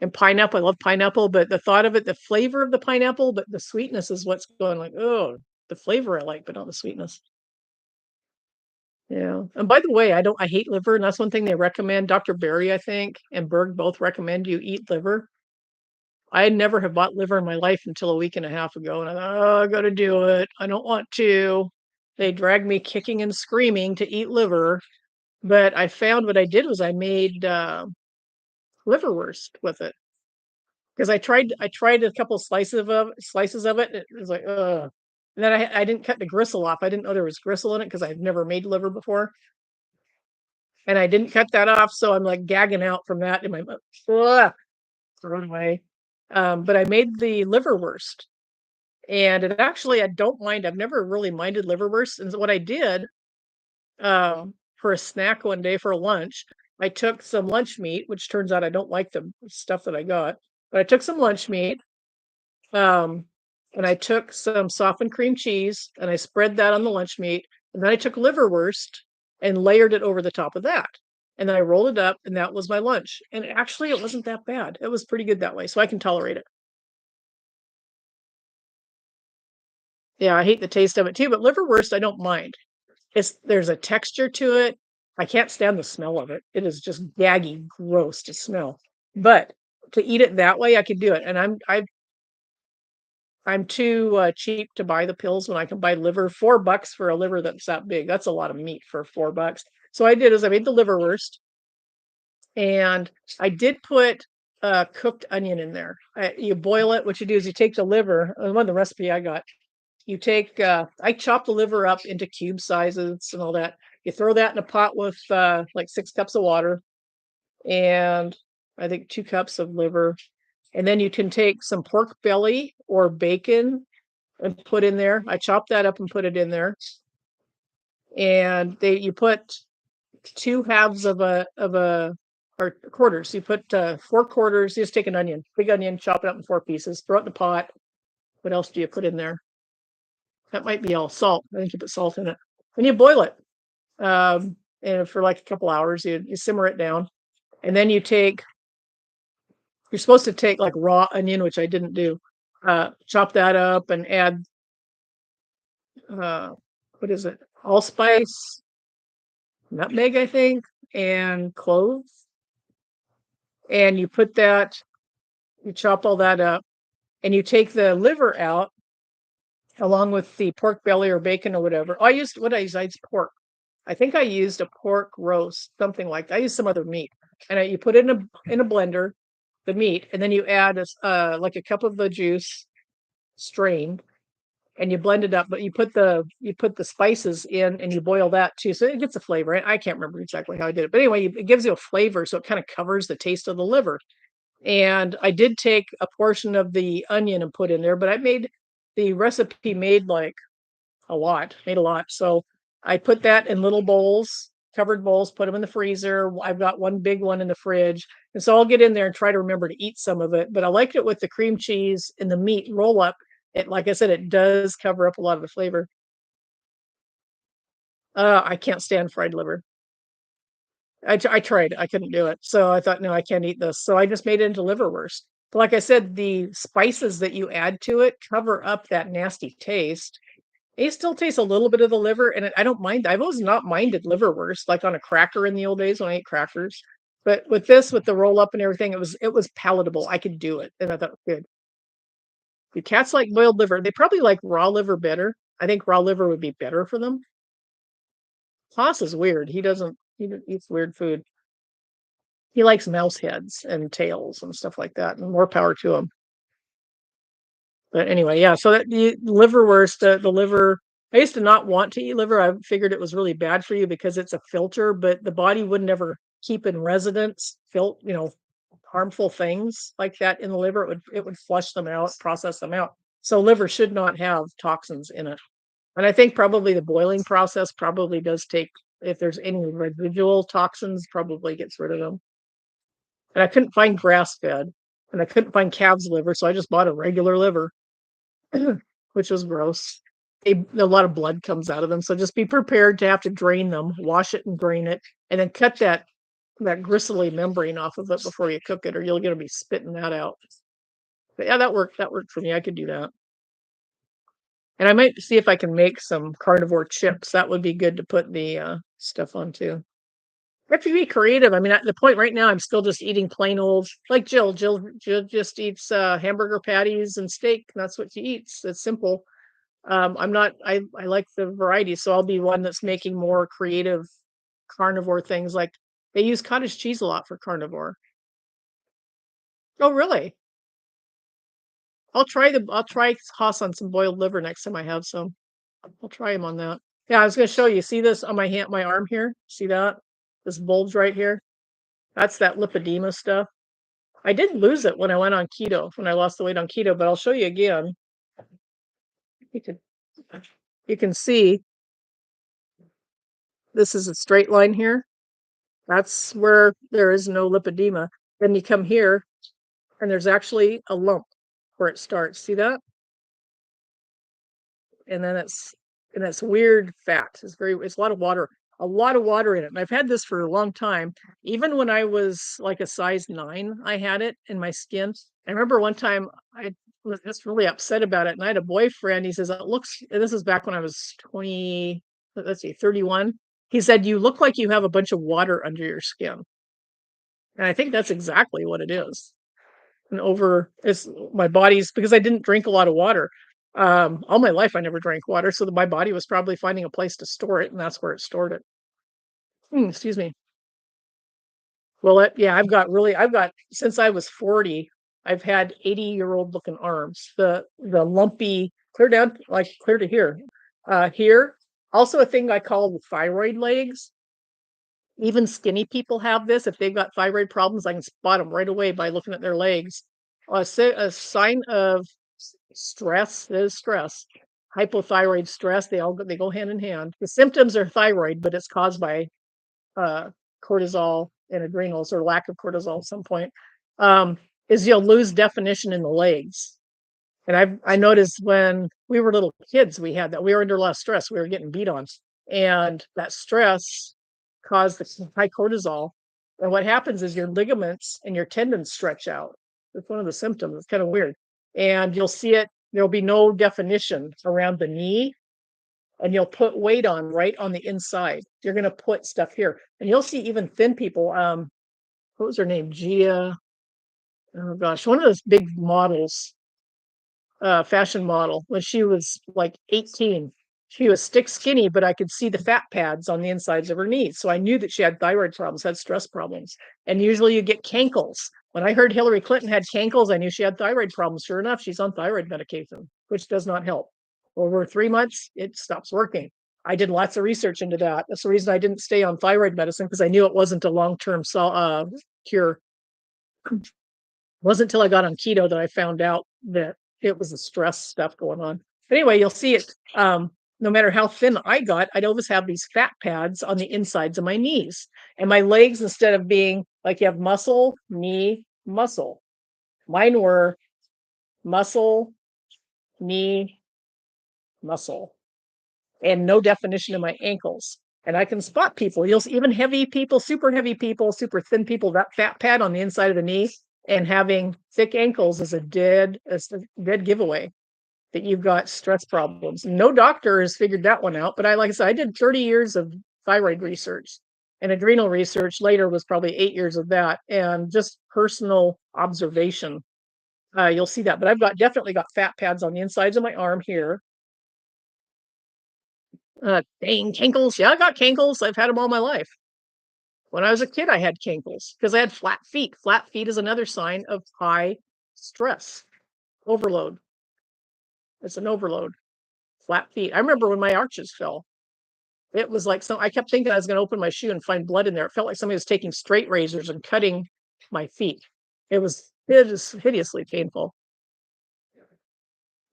And pineapple, I love pineapple, but the thought of it, the flavor of the pineapple, but the sweetness is what's going like, oh, the flavor I like, but not the sweetness. Yeah. And by the way, I hate liver, and that's one thing they recommend. Dr. Berry, I think, and Berg both recommend you eat liver. I never have bought liver in my life until a week and a half ago, and I thought, oh, I gotta do it. I don't want to. They dragged me kicking and screaming to eat liver, but I found what I did was I made liverwurst with it. Because I tried a couple slices of it. It was like, ugh. And then I didn't cut the gristle off. I didn't know there was gristle in it because I've never made liver before. And I didn't cut that off, so I'm like gagging out from that in my mouth. Ugh, throw it away. But I made the liverwurst, and it actually I don't mind. I've never really minded liverwurst. And so what I did for a snack one day for lunch, I took some lunch meat, which turns out I don't like the stuff that I got, but I took some lunch meat. Um, and I took some softened cream cheese and I spread that on the lunch meat. And then I took liverwurst and layered it over the top of that. And then I rolled it up, and that was my lunch. And actually, it wasn't that bad. It was pretty good that way. So I can tolerate it. Yeah, I hate the taste of it too, but liverwurst, I don't mind. There's a texture to it. I can't stand the smell of it. It is just gaggy, gross to smell. But to eat it that way, I could do it. And I'm too cheap to buy the pills when I can buy liver. $4 for a liver that's that big. That's a lot of meat for $4. So I did is I made the liverwurst, and I did put cooked onion in there. You boil it. What you do is you take the liver. One of the recipe I got. You take I chop the liver up into cube sizes and all that. You throw that in a pot with like 6 cups of water, and I think 2 cups of liver. And then you can take some pork belly or bacon and put in there. I chop that up and put it in there. And you put 2 halves of a or quarters. You put 4 quarters. You just take an onion, big onion, chop it up in 4 pieces, throw it in the pot. What else do you put in there? That might be all salt. I think you put salt in it. Then you boil it. And for like a couple hours, you simmer it down. And then you're supposed to take like raw onion, which I didn't do. Chop that up and add what is it? Allspice, nutmeg, I think, and cloves. And you chop all that up, and you take the liver out along with the pork belly or bacon or whatever. Oh, I used pork. I think I used a pork roast, something like that. I used some other meat, and you put it in a blender, the meat, and then you add like a cup of the juice strained, and you blend it up. But you put the spices in, and you boil that too, so it gets a flavor. I can't remember exactly how I did it, but anyway, it gives you a flavor, so it kind of covers the taste of the liver. And I did take a portion of the onion and put in there, but the recipe made like made a lot. So I put that in little bowls, covered bowls, put them in the freezer. I've got one big one in the fridge. And so I'll get in there and try to remember to eat some of it. But I liked it with the cream cheese and the meat roll up. It, like I said, it does cover up a lot of the flavor. I can't stand fried liver. I tried. I couldn't do it. So I thought, no, I can't eat this. So I just made it into liverwurst. But like I said, the spices that you add to it cover up that nasty taste. It still tastes a little bit of the liver, and I don't mind. I've always not minded liverwurst, like on a cracker in the old days when I ate crackers. But with this, with the roll up and everything, it was palatable. I could do it, and I thought, good. The cats like boiled liver. They probably like raw liver better. I think raw liver would be better for them. Haas is weird. He eats weird food. He likes mouse heads and tails and stuff like that, and more power to him. But anyway, yeah. So that the liverwurst, the liver. I used to not want to eat liver. I figured it was really bad for you because it's a filter, but the body would never keep in residence, harmful things like that in the liver. It would flush them out, process them out. So liver should not have toxins in it. And I think probably the boiling process probably does take, if there's any residual toxins, probably gets rid of them. And I couldn't find grass fed, and I couldn't find calf's liver, so I just bought a regular liver, which was gross. A lot of blood comes out of them, so just be prepared to have to drain them, wash it and drain it, and then cut that that gristly membrane off of it before you cook it, or you're gonna be spitting that out. But yeah, that worked. That worked for me. I could do that. And I might see if I can make some carnivore chips. That would be good to put the stuff on too. I have to be creative. I mean, at the point right now, I'm still just eating plain old, like Jill. Jill just eats hamburger patties and steak. That's what she eats. It's simple. I'm not. I like the variety, so I'll be one that's making more creative carnivore things. Like they use cottage cheese a lot for carnivore. Oh, really? I'll try toss on some boiled liver next time I have some. I'll try them on that. Yeah, I was gonna show you. See this on my hand, my arm here? See that? This bulge right here? That's that lipedema stuff. I did lose it when I went on keto, when I lost the weight on keto, but I'll show you again. You can you can see this is a straight line here. That's where there is no lipedema. Then you come here and there's actually a lump where it starts. See that? And then it's weird fat. It's a lot of water in it. And I've had this for a long time. Even when I was like a size 9, I had it in my skin. I remember one time I was just really upset about it. And I had a boyfriend. He says, it looks, and this is back when I was 20, let's see, 31. He said, you look like you have a bunch of water under your skin. And I think that's exactly what it is. And over it's my body's because I didn't drink a lot of water. All my life I never drank water, so that my body was probably finding a place to store it, and that's where it stored it. Excuse me. Well, yeah, I've got since I was 40, I've had 80-year-old looking arms. The lumpy, clear down, like clear to here. Here, also a thing I call the thyroid legs. Even skinny people have this. If they've got thyroid problems, I can spot them right away by looking at their legs. A sign of stress is stress. Hypothyroid stress, they go hand in hand. The symptoms are thyroid, but it's caused by uh, cortisol and adrenals or lack of cortisol at some point. Is you'll lose definition in the legs. And I noticed when we were little kids, we had that. We were under a lot of stress. We were getting beat on, and that stress caused the high cortisol. And what happens is your ligaments and your tendons stretch out. That's one of the symptoms. It's kind of weird. And you'll see it. There'll be no definition around the knee, and you'll put weight on right on the inside. You're going to put stuff here, and you'll see even thin people. What was her name? Gia. Oh gosh, one of those big models, fashion model. When she was like 18, she was stick skinny, but I could see the fat pads on the insides of her knees. So I knew that she had thyroid problems, had stress problems. And usually you get cankles. When I heard Hillary Clinton had cankles, I knew she had thyroid problems. Sure enough, she's on thyroid medication, which does not help. Over 3 months, it stops working. I did lots of research into that. That's the reason I didn't stay on thyroid medicine, because I knew it wasn't a long-term cure. It wasn't until I got on keto that I found out that it was the stress stuff going on. But anyway, you'll see it. No matter how thin I got, I'd always have these fat pads on the insides of my knees. And my legs, instead of being like you have muscle, knee, muscle, mine were muscle, knee, muscle, and no definition in my ankles. And I can spot people. You'll see even heavy people, super thin people, that fat pad on the inside of the knee, and having thick ankles is a dead giveaway that you've got stress problems. No doctor has figured that one out, but like I said, I did 30 years of thyroid research, and adrenal research later was probably 8 years of that, and just personal observation. You'll see that, but I've definitely got fat pads on the insides of my arm here. Dang, cankles. Yeah, I got cankles. I've had them all my life. When I was a kid, I had cankles because I had flat feet. Flat feet is another sign of high stress, overload. It's an overload. Flat feet. I remember when my arches fell. It was like I kept thinking I was going to open my shoe and find blood in there. It felt like somebody was taking straight razors and cutting my feet. It was hideously painful.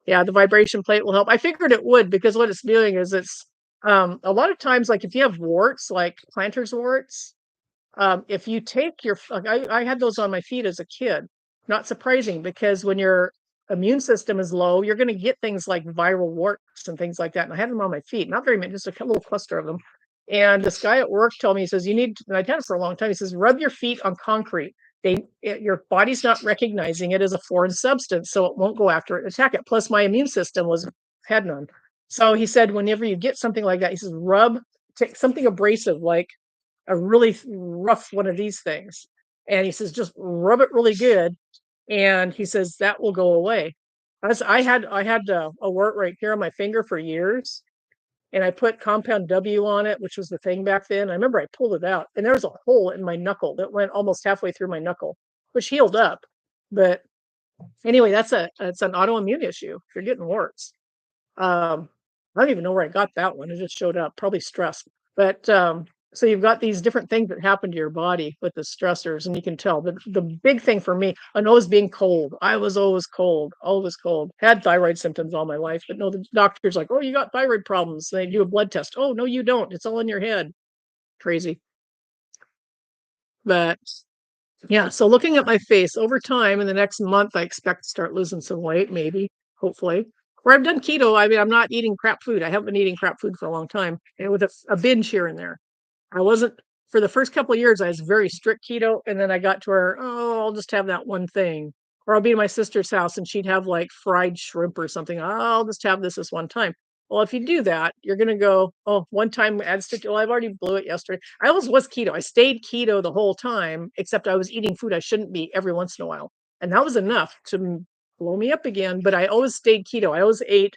Yeah, the vibration plate will help. I figured it would, because what it's doing is it's a lot of times, like if you have warts, like plantar's warts, if you take I had those on my feet as a kid. Not surprising, because when your immune system is low, you're going to get things like viral warts and things like that. And I had them on my feet, not very many, just a little cluster of them. And this guy at work told me, he says, you need, and I've had it for a long time. He says, rub your feet on concrete. Your body's not recognizing it as a foreign substance, so it won't go after it, attack it. Plus, my immune system had none. So he said, whenever you get something like that, he says, take something abrasive, like a really rough one of these things. And he says, just rub it really good. And he says, that will go away. I had a wart right here on my finger for years, and I put compound W on it, which was the thing back then. I remember I pulled it out, and there was a hole in my knuckle that went almost halfway through my knuckle, which healed up. But anyway, it's an autoimmune issue. If you're getting warts, I don't even know where I got that one. It just showed up, probably stress. But so you've got these different things that happen to your body with the stressors, and you can tell. The big thing for me, I know, is being cold. I was always cold, always cold. Had thyroid symptoms all my life, but no, the doctor's like, "Oh, you got thyroid problems." They do a blood test. Oh, no, you don't. It's all in your head. Crazy. But yeah, so looking at my face over time, in the next month, I expect to start losing some weight, maybe, hopefully. Where I've done keto, I mean, I'm not eating crap food. I haven't been eating crap food for a long time, and with a binge here and there. I wasn't for the first couple of years. I was very strict keto, and then I got to where, oh, I'll just have that one thing, or I'll be at my sister's house and she'd have like fried shrimp or something. Oh, I'll just have this one time. Well, if you do that, you're gonna go, oh, one time adds to. Well, I've already blew it yesterday. I always was keto. I stayed keto the whole time, except I was eating food I shouldn't be every once in a while, and that was enough to blow me up again. But I always stayed keto. I always ate.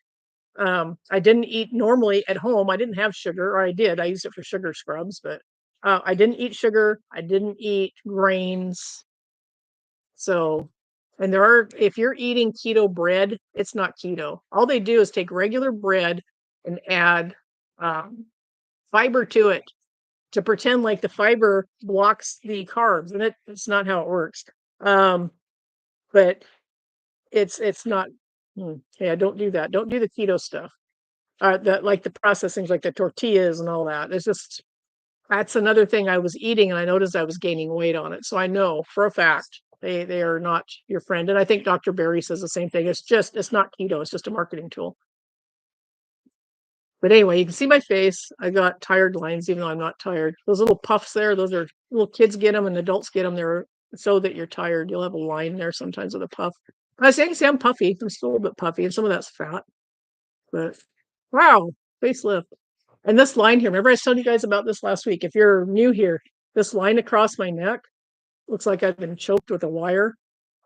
I didn't eat normally at home. I didn't have sugar, or I did. I used it for sugar scrubs, but I didn't eat sugar. I didn't eat grains. So, and if you're eating keto bread, it's not keto. All they do is take regular bread and add um, fiber to it to pretend like the fiber blocks the carbs, and it's not how it works. But it's not. Yeah, don't do that. Don't do the keto stuff. The processed things like the tortillas and all that. It's just that's another thing I was eating, and I noticed I was gaining weight on it. So I know for a fact they are not your friend. And I think Dr. Berry says the same thing. It's not keto. It's just a marketing tool. But anyway, you can see my face. I got tired lines, even though I'm not tired. Those little puffs there, those are little kids get them and adults get them. They're so that you're tired. You'll have a line there sometimes with a puff. I say I'm puffy. I'm still a bit puffy, and some of that's fat. But wow, facelift. And this line here, remember I was telling you guys about this last week. If you're new here, this line across my neck looks like I've been choked with a wire.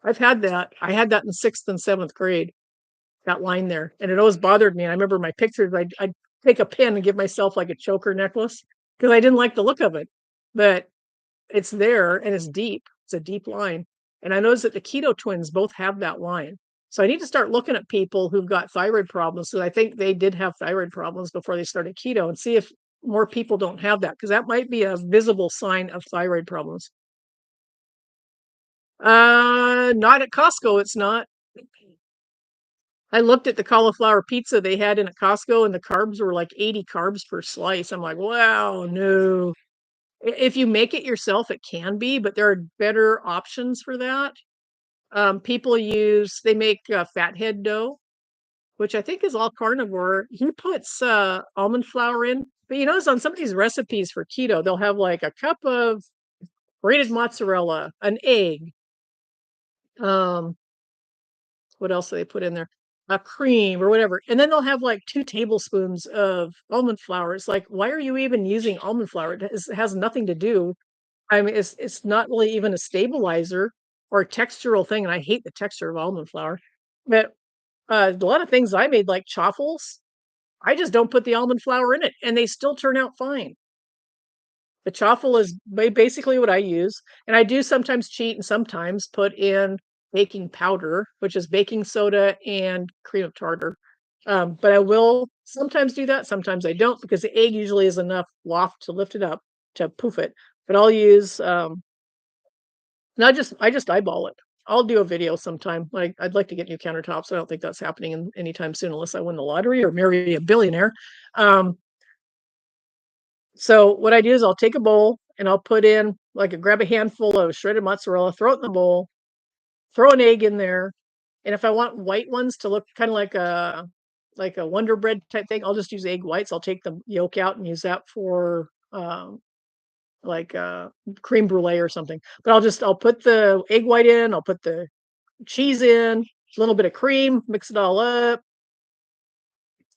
I've had that. I had that in 6th and 7th grade, that line there. And it always bothered me. And I remember my pictures, I'd take a pin and give myself like a choker necklace because I didn't like the look of it. But it's there and it's deep. It's a deep line. And I noticed that the keto twins both have that line. So I need to start looking at people who've got thyroid problems. So I think they did have thyroid problems before they started keto, and see if more people don't have that, because that might be a visible sign of thyroid problems. Not at Costco, it's not. I looked at the cauliflower pizza they had in at Costco, and the carbs were like 80 carbs per slice. I'm like, wow, no. If you make it yourself, it can be, but there are better options for that. They make fathead dough, which I think is all carnivore. He puts almond flour in, but you notice on some of these recipes for keto, they'll have like a cup of grated mozzarella, an egg. What else do they put in there? A cream or whatever. And then they'll have like 2 tablespoons of almond flour. It's like, why are you even using almond flour? It has nothing to do. I mean, it's not really even a stabilizer or a textural thing. And I hate the texture of almond flour. But a lot of things I made, like chaffles, I just don't put the almond flour in it, and they still turn out fine. The chaffle is basically what I use, and I do sometimes cheat and sometimes put in baking powder, which is baking soda and cream of tartar. But I will sometimes do that, sometimes I don't, because the egg usually is enough loft to lift it up to poof it. But I'll use no, I just eyeball it. I'll do a video sometime. Like, I'd like to get new countertops. I don't think that's happening anytime soon unless I win the lottery or marry a billionaire. So what I do is I'll take a bowl and I'll put in grab a handful of shredded mozzarella, throw it in the bowl, throw an egg in there. And if I want white ones to look kind of like a Wonder Bread type thing, I'll just use egg whites. I'll take the yolk out and use that for um, like creme brulee or something. But I'll put the egg white in, I'll put the cheese in, a little bit of cream, mix it all up.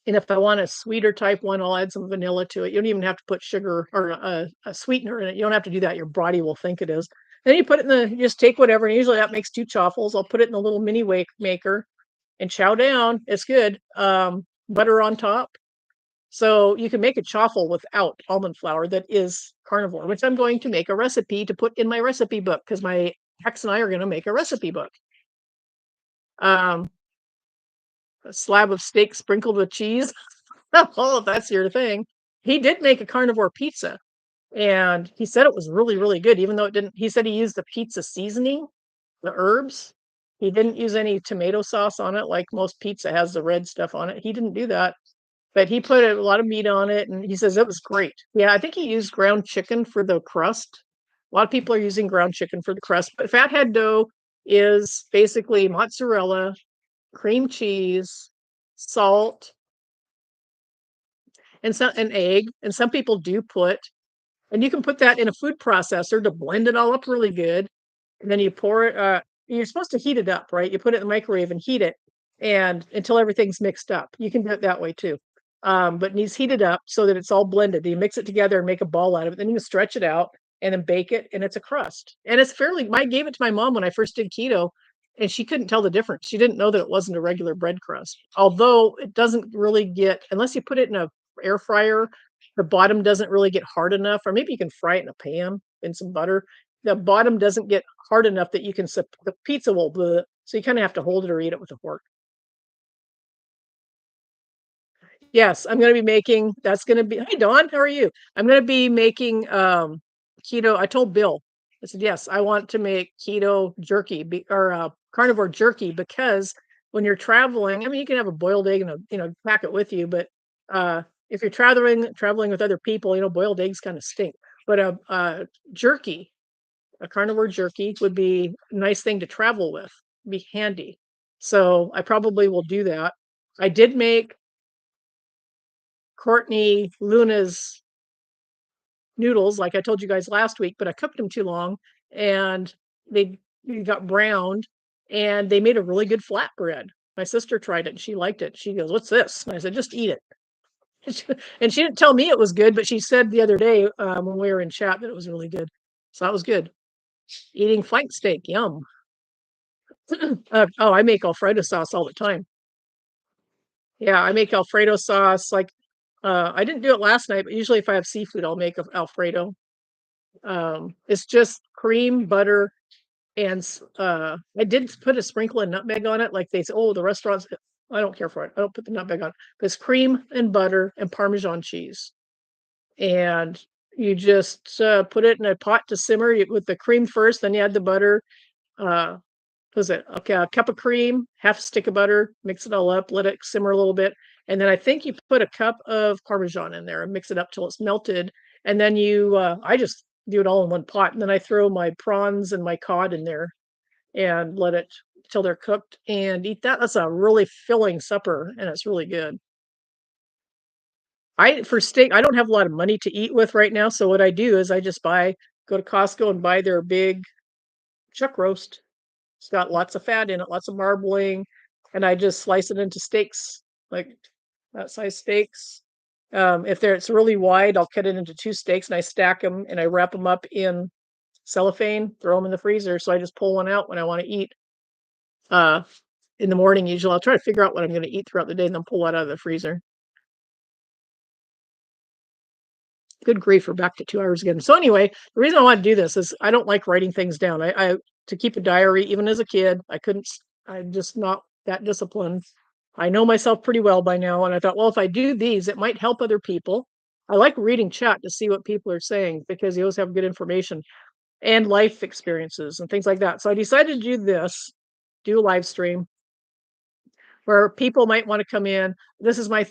And if I want a sweeter type one, I'll add some vanilla to it. You don't even have to put sugar or a sweetener in it. You don't have to do that. Your body will think it is. Then you put it in the, you just take whatever. And usually that makes two chaffles. I'll put it in the little mini wake maker and chow down. It's good. Butter on top. So you can make a chaffle without almond flour that is carnivore, which I'm going to make a recipe to put in my recipe book because my ex and I are going to make a recipe book. Um, a slab of steak sprinkled with cheese. Oh, that's your thing. He did make a carnivore pizza and he said it was really, really good, even though it didn't. He said he used the pizza seasoning, the herbs. He didn't use any tomato sauce on it like most pizza has the red stuff on it. He didn't do that, but he put a lot of meat on it and he says it was great. Yeah, I think he used ground chicken for the crust. A lot of people are using ground chicken for the crust, but fathead dough is basically mozzarella, cream cheese, salt, and an egg. And some people do put, and you can put that in a food processor to blend it all up really good. And then you pour it, you're supposed to heat it up, right? You put it in the microwave and heat it and until everything's mixed up. You can do it that way too. But it needs heated up so that it's all blended. You mix it together and make a ball out of it. Then you can stretch it out and then bake it, and it's a crust. And it's fairly, I gave it to my mom when I first did keto, and she couldn't tell the difference. She didn't know that it wasn't a regular bread crust. Although it doesn't really get, unless you put it in a air fryer, the bottom doesn't really get hard enough, or maybe you can fry it in a pan in some butter. The bottom doesn't get hard enough that you can, the pizza will, bleh, so you kind of have to hold it or eat it with a fork. Yes, I'm gonna be making, that's gonna be, hey Dawn, how are you? I'm gonna be making keto. I told Bill, I said, yes, I want to make keto jerky or carnivore jerky because when you're traveling, I mean, you can have a boiled egg and pack it with you, but if you're traveling with other people, boiled eggs kind of stink. But jerky, a carnivore jerky would be a nice thing to travel with, be handy. So I probably will do that. I did make Courtney Luna's noodles, like I told you guys last week, but I cooked them too long and they got browned and they made a really good flatbread. My sister tried it and she liked it. She goes, "What's this?" And I said, "Just eat it." And she didn't tell me it was good, but she said the other day when we were in chat that it was really good. So that was good. Eating flank steak, yum. Oh, I make Alfredo sauce all the time. Yeah, I make Alfredo sauce. Like, I didn't do it last night, but usually if I have seafood, I'll make Alfredo. It's just cream, butter, and I did put a sprinkle of nutmeg on it. Like they say, oh, the restaurants. I don't care for it. I don't put the nutmeg on. But it's cream and butter and Parmesan cheese, and you just put it in a pot to simmer with the cream first. Then you add the butter. Uh, was it okay? A cup of cream, half a stick of butter, mix it all up, let it simmer a little bit, and then I think you put a cup of Parmesan in there and mix it up till it's melted. And then I just do it all in one pot, and then I throw my prawns and my cod in there and let it till they're cooked and eat that. That's a really filling supper, and it's really good. I for steak, I don't have a lot of money to eat with right now, so what I do is I just go to Costco and buy their big chuck roast. It's got lots of fat in it, lots of marbling, and I just slice it into steaks, like that size steaks. If it's really wide, I'll cut it into two steaks and I stack them and I wrap them up in cellophane, throw them in the freezer. So I just pull one out when I want to eat. Uh, in the morning, usually I'll try to figure out what I'm going to eat throughout the day and then pull that out of the freezer. Good grief, we're back to 2 hours again. So anyway, the reason I want to do this is I don't like writing things down. I to keep a diary, even as a kid, I couldn't. I'm just not that disciplined. I know myself pretty well by now, and I thought, well, if I do these, it might help other people. I like reading chat to see what people are saying because you always have good information and life experiences and things like that. So I decided to do this, do a live stream where people might want to come in. This is my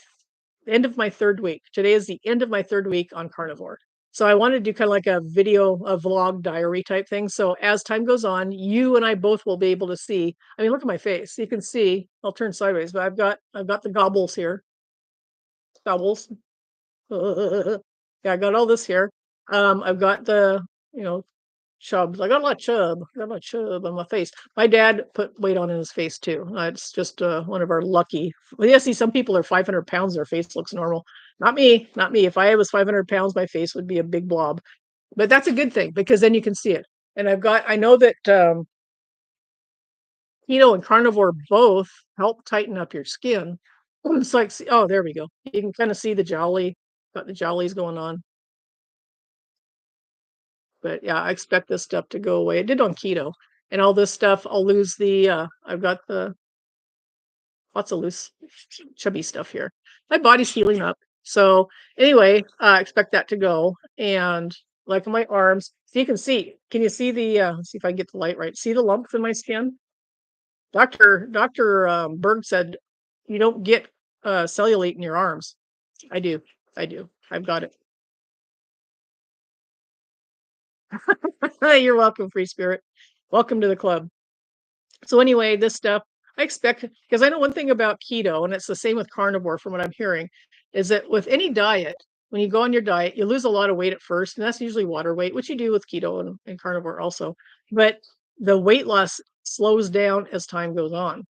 end of my third week. Today is the end of my third week on carnivore. So I want to do kind of like a video, a vlog diary type thing. So as time goes on, you and I both will be able to see. I mean, look at my face. You can see. I'll turn sideways, but I've got the gobbles here. Gobbles. Yeah, I got all this here. I've got the, you know, chubs. I got a lot of chub. I got a lot of chub on my face. My dad put weight on in his face too. It's just one of our lucky. Well, yeah, see, some people are 500 pounds. Their face looks normal. Not me. Not me. If I was 500 pounds, my face would be a big blob. But that's a good thing because then you can see it. And I know that keto and carnivore both help tighten up your skin. It's like, oh, there we go. You can kind of see the jolly, got the jollies going on. But yeah, I expect this stuff to go away. It did on keto. And all this stuff, I'll lose I've got the lots of loose chubby stuff here. My body's healing up. So anyway, I expect that to go. And like my arms, so you can see, can you see let's see if I can get the light right. See the lumps in my skin? Dr. Berg said you don't get cellulite in your arms. I do. I do. I've got it. You're welcome, free spirit. Welcome to the club. So anyway, this stuff I expect because I know one thing about keto, and it's the same with carnivore from what I'm hearing, is that with any diet, when you go on your diet, you lose a lot of weight at first, and that's usually water weight, which you do with keto and carnivore also. But the weight loss slows down as time goes on.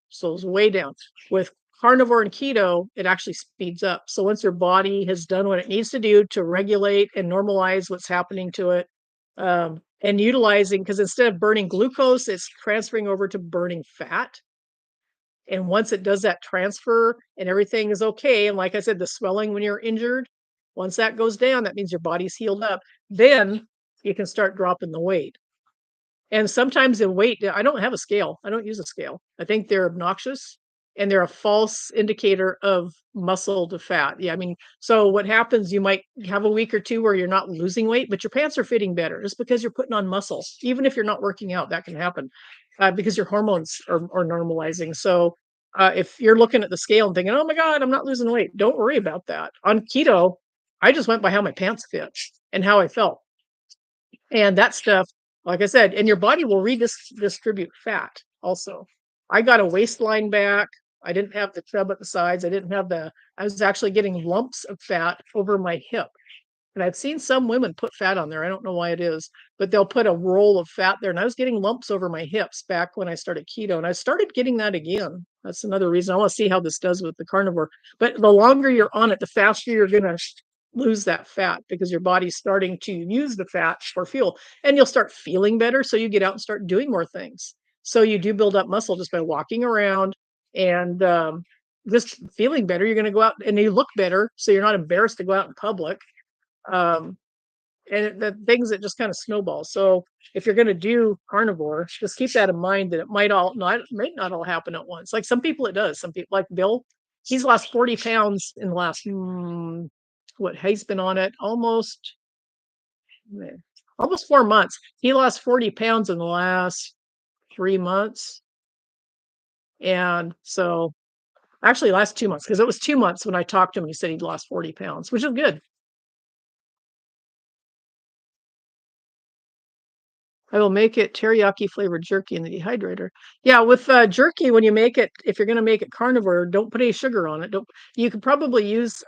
Slows way down. With carnivore and keto, it actually speeds up. So once your body has done what it needs to do to regulate and normalize what's happening to it, and utilizing, because instead of burning glucose, it's transferring over to burning fat. And once it does that transfer and everything is okay, and like I said, the swelling when you're injured, once that goes down, that means your body's healed up. Then you can start dropping the weight. And sometimes the weight, I don't have a scale. I don't use a scale. I think they're obnoxious and they're a false indicator of muscle to fat. Yeah, I mean, so what happens, you might have a week or two where you're not losing weight, but your pants are fitting better just because you're putting on muscle. Even if you're not working out, that can happen because your hormones are normalizing. So if you're looking at the scale and thinking, oh my God, I'm not losing weight, don't worry about that. On keto, I just went by how my pants fit and how I felt. And that stuff, like I said, and your body will redistribute fat also. I got a waistline back. I didn't have the chub at the sides. I was actually getting lumps of fat over my hip. And I've seen some women put fat on there. I don't know why it is, but they'll put a roll of fat there. And I was getting lumps over my hips back when I started keto. And I started getting that again. That's another reason I want to see how this does with the carnivore. But the longer you're on it, the faster you're going to lose that fat because your body's starting to use the fat for fuel and you'll start feeling better. So you get out and start doing more things. So you do build up muscle just by walking around and just feeling better. You're going to go out and you look better. So you're not embarrassed to go out in public. Um, and the things that just kind of snowball. So if you're going to do carnivore, just keep that in mind that it might not all happen at once. Like some people, it does. Some people, like Bill, he's lost 40 pounds in the last what he's been on it almost 4 months. He lost 40 pounds in the last 3 months, and so actually last 2 months because it was 2 months when I talked to him. He said he'd lost 40 pounds, which is good. I will make it teriyaki flavored jerky in the dehydrator. Yeah, with jerky, when you make it, if you're going to make it carnivore, don't put any sugar on it. Don't. You could probably use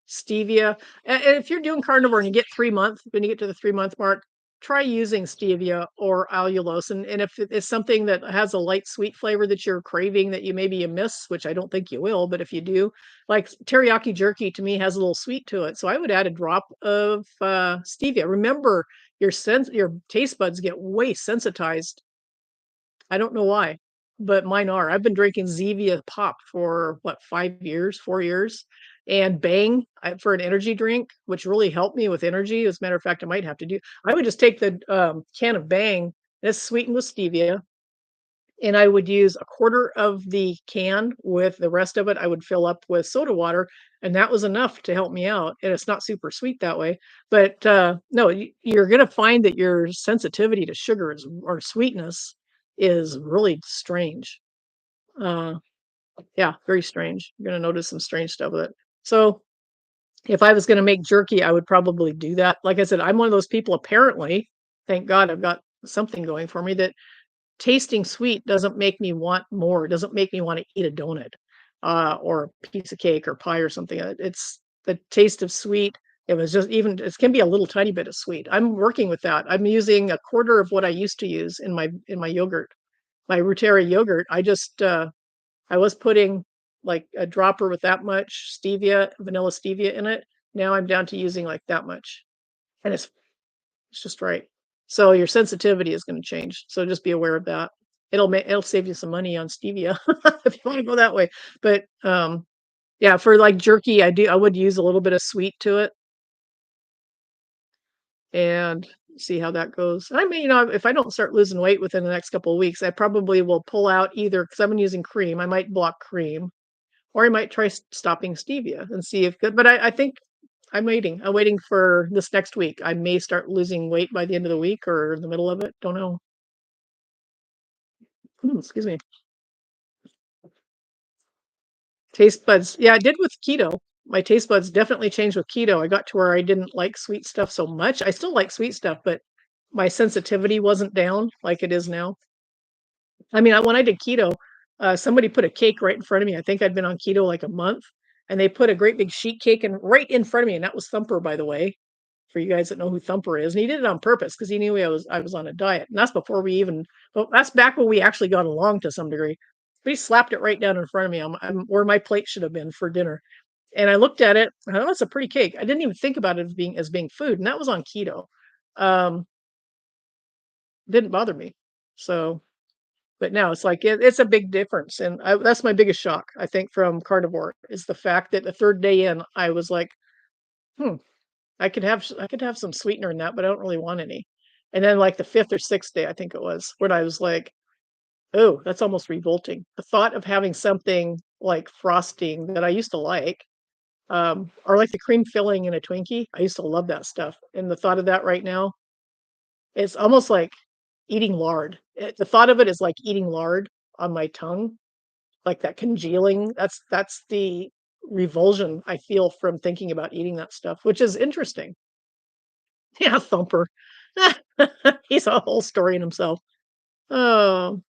stevia. And if you're doing carnivore and you get 3 months, when you get to the 3 month mark, try using stevia or allulose. And if it's something that has a light sweet flavor that you're craving that you miss, which I don't think you will, but if you do, like teriyaki jerky to me has a little sweet to it. So I would add a drop of stevia. Remember, your taste buds get way sensitized. I don't know why, but mine are. I've been drinking Zevia Pop for what, 5 years, 4 years, and Bang for an energy drink, which really helped me with energy. As a matter of fact, I might have to do. I would just take the can of Bang that's sweetened with stevia, and I would use a quarter of the can with the rest of it. I would fill up with soda water, and that was enough to help me out. And it's not super sweet that way, but no, you're going to find that your sensitivity to sugar or sweetness is really strange. Uh, yeah, very strange. You're going to notice some strange stuff with it. So if I was going to make jerky, I would probably do that. Like I said, I'm one of those people, apparently, thank God I've got something going for me, that tasting sweet doesn't make me want more. It doesn't make me want to eat a donut or a piece of cake or pie or something. It's the taste of sweet. It was just even it can be a little tiny bit of sweet. I'm working with that. I'm using a quarter of what I used to use in my yogurt, my Rutera yogurt. I was putting like a dropper with that much stevia, vanilla stevia in it. Now I'm down to using like that much, and it's just right. So your sensitivity is going to change. So just be aware of that. It'll save you some money on stevia if you want to go that way. But yeah, for like jerky, I would use a little bit of sweet to it and see how that goes. I mean, if I don't start losing weight within the next couple of weeks, I probably will pull out either because I've been using cream. I might block cream, or I might try stopping stevia and see if good. But I think I'm waiting. I'm waiting for this next week. I may start losing weight by the end of the week or in the middle of it. Don't know. Excuse me. Taste buds. Yeah, I did with keto. My taste buds definitely changed with keto. I got to where I didn't like sweet stuff so much. I still like sweet stuff, but my sensitivity wasn't down like it is now. I mean, when I did keto, somebody put a cake right in front of me. I think I'd been on keto like a month, and they put a great big sheet cake right in front of me, and that was Thumper, by the way, for you guys that know who Thumper is. And he did it on purpose because he knew I was on a diet, and that's before we even. Well, that's back when we actually got along to some degree. But he slapped it right down in front of me. I'm where my plate should have been for dinner, and I looked at it. Oh, it's a pretty cake. I didn't even think about it as being food, and that was on keto. Um, didn't bother me. So but now it's like it's a big difference, and that's my biggest shock, I think, from carnivore is the fact that the third day in, I was like, "Hmm, I could have some sweetener in that, but I don't really want any." And then like the fifth or sixth day, I think it was, when I was like, "Oh, that's almost revolting." The thought of having something like frosting that I used to like, or like the cream filling in a Twinkie. I used to love that stuff, and the thought of that right now, it's almost like eating lard. The thought of it is like eating lard on my tongue. Like that congealing, that's the revulsion I feel from thinking about eating that stuff, which is interesting. Yeah, Thumper. He's a whole story in himself. Oh,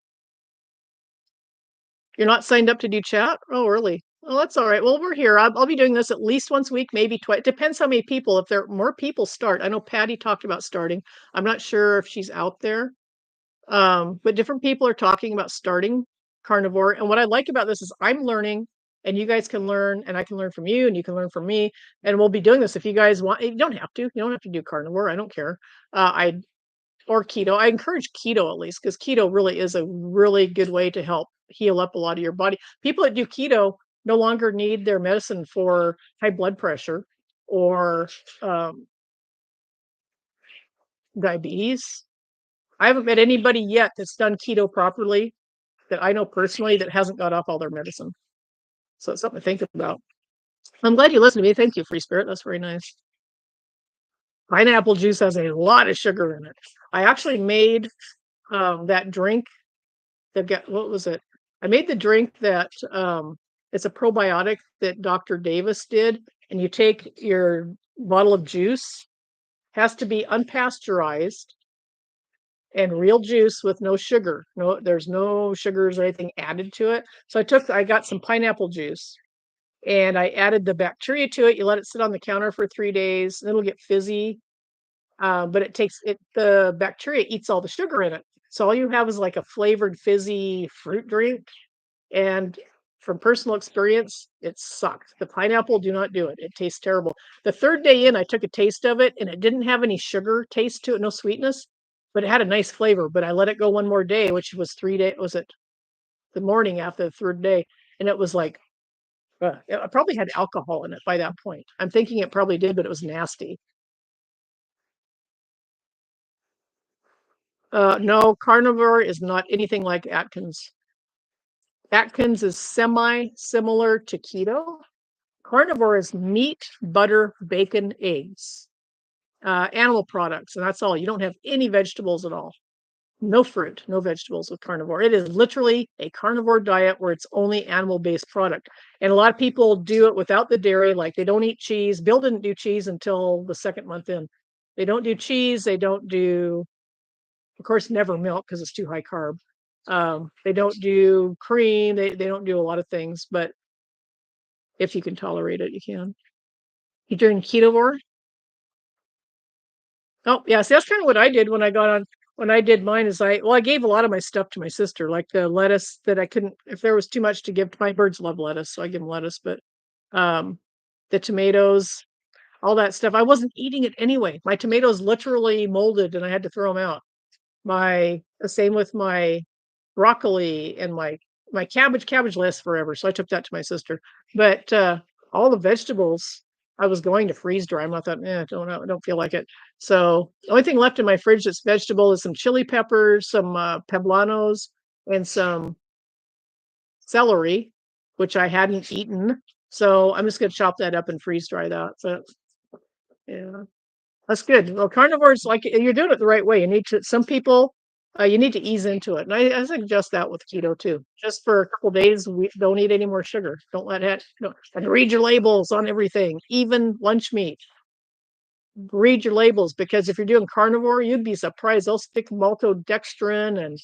you're not signed up to do chat? Oh, really? Oh, that's all right. Well, we're here. I'll be doing this at least once a week, maybe twice. Depends how many people. If there more people start, I know Patty talked about starting. I'm not sure if she's out there. But different people are talking about starting carnivore. And what I like about this is I'm learning and you guys can learn and I can learn from you and you can learn from me. And we'll be doing this if you guys want. You don't have to. You don't have to do carnivore. I don't care. I or keto. I encourage keto at least because keto really is a really good way to help heal up a lot of your body. People that do keto no longer need their medicine for high blood pressure or um, diabetes. I haven't met anybody yet that's done keto properly that I know personally that hasn't got off all their medicine. So it's something to think about. I'm glad you listened to me. Thank you, Free Spirit. That's very nice. Pineapple juice has a lot of sugar in it. I actually made that drink that got what was it? I made the drink that it's a probiotic that Dr. Davis did, and you take your bottle of juice, has to be unpasteurized and real juice with no sugar. No, there's no sugars or anything added to it. So I got some pineapple juice and I added the bacteria to it. You let it sit on the counter for 3 days, and it'll get fizzy. But the bacteria eats all the sugar in it. So all you have is like a flavored fizzy fruit drink. And from personal experience, it sucked. The pineapple, do not do it. It tastes terrible. The third day in, I took a taste of it and it didn't have any sugar taste to it, no sweetness, but it had a nice flavor. But I let it go one more day, which was 3 days. Was it the morning after the third day? And it was like, it probably had alcohol in it by that point. I'm thinking it probably did, but it was nasty. No, carnivore is not anything like Atkins. Atkins is semi similar to keto. Carnivore is meat, butter, bacon, eggs, animal products, and that's all. You don't have any vegetables at all. No fruit, no vegetables with carnivore. It is literally a carnivore diet where it's only animal-based product. And a lot of people do it without the dairy, like they don't eat cheese. Bill didn't do cheese until the second month in. They don't do cheese. They don't do, of course, never milk because it's too high carb. They don't do cream. They don't do a lot of things, but if you can tolerate it, you can. You doing ketovore? Oh, yeah. See, that's kind of what I did when I got on. When I did mine, is I gave a lot of my stuff to my sister, like the lettuce that I couldn't. If there was too much to give to my birds, love lettuce, so I give them lettuce. But um, the tomatoes, all that stuff, I wasn't eating it anyway. My tomatoes literally molded, and I had to throw them out. My the same with my broccoli and my cabbage lasts forever, so I took that to my sister. But all the vegetables I was going to freeze dry 'em. I thought, "Eh, I don't feel like it." So the only thing left in my fridge that's vegetable is some chili peppers, some poblanos, and some celery, which I hadn't eaten. So I'm just gonna chop that up and freeze dry that. So yeah. That's good. Well, carnivores, like you're doing it the right way. You need to, some people, you need to ease into it. And I suggest that with keto too. Just for a couple days, we don't eat any more sugar. Don't let it, no, and read your labels on everything, even lunch meat. Read your labels because if you're doing carnivore, you'd be surprised. They'll stick maltodextrin and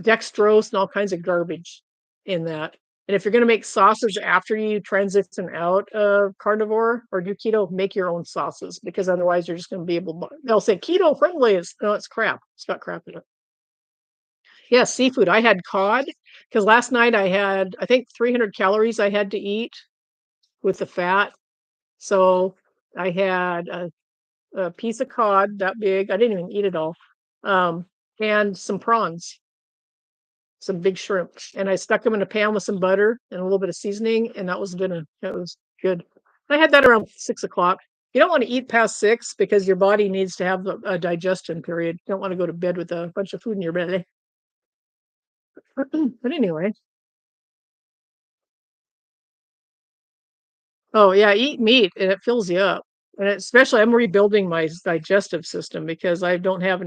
dextrose and all kinds of garbage in that. And if you're going to make sauces after you transition out of carnivore or do keto, make your own sauces because otherwise you're just going to be able to, they'll say keto friendly. It's no, it's crap. It's got crap in it. Yeah, seafood. I had cod because last night I had, I think 300 calories I had to eat with the fat. So I had a piece of cod that big. I didn't even eat it all. Um, and some prawns, some big shrimp. And I stuck them in a pan with some butter and a little bit of seasoning, and that was dinner. That was good. I had that around 6 o'clock. You don't want to eat past six because your body needs to have a digestion period. You don't want to go to bed with a bunch of food in your belly. But anyway, oh, yeah, eat meat and it fills you up. And especially I'm rebuilding my digestive system because I didn't have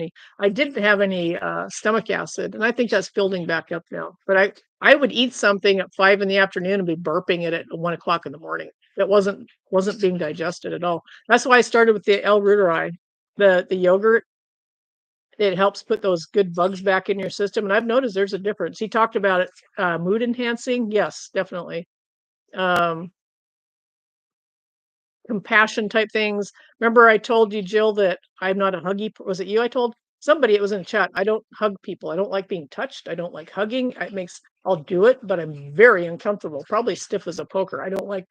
any stomach acid, and I think that's building back up now. But I would eat something at 5 in the afternoon and be burping it at 1 o'clock in the morning. It wasn't being digested at all. That's why I started with the L-reuteri, the yogurt. It helps put those good bugs back in your system. And I've noticed there's a difference. He talked about it, mood enhancing. Yes, definitely. Um, compassion type things. Remember I told you, Jill, that I'm not a huggy was it you I told? Somebody, it was in chat. I don't hug people. I don't like being touched. I don't like hugging. It makes I'll do it, but I'm very uncomfortable, probably stiff as a poker. I don't like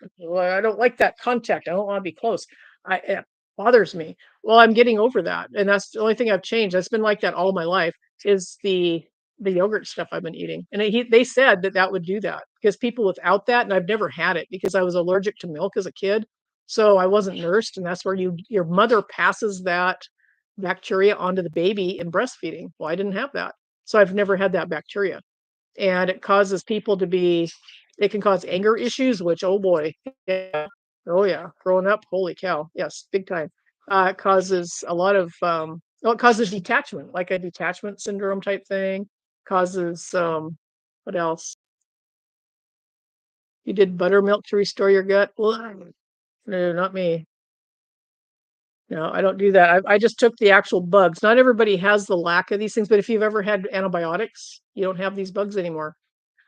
that contact. I don't want to be close. It bothers me. Well, I'm getting over that. And that's the only thing I've changed. That's been like that all my life is the yogurt stuff I've been eating. And they said that that would do that because people without that, and I've never had it because I was allergic to milk as a kid. So I wasn't nursed, and that's where your mother passes that bacteria onto the baby in breastfeeding. Well, I didn't have that. So I've never had that bacteria. And it causes people to be it can cause anger issues, which oh boy. Yeah. Oh yeah. Growing up, holy cow. Yes, big time. It causes a lot of well, it causes detachment, like a detachment syndrome type thing. Causes what else? You did buttermilk to restore your gut? Well, no, not me. No, I don't do that. I just took the actual bugs. Not everybody has the lack of these things, but if you've ever had antibiotics, you don't have these bugs anymore.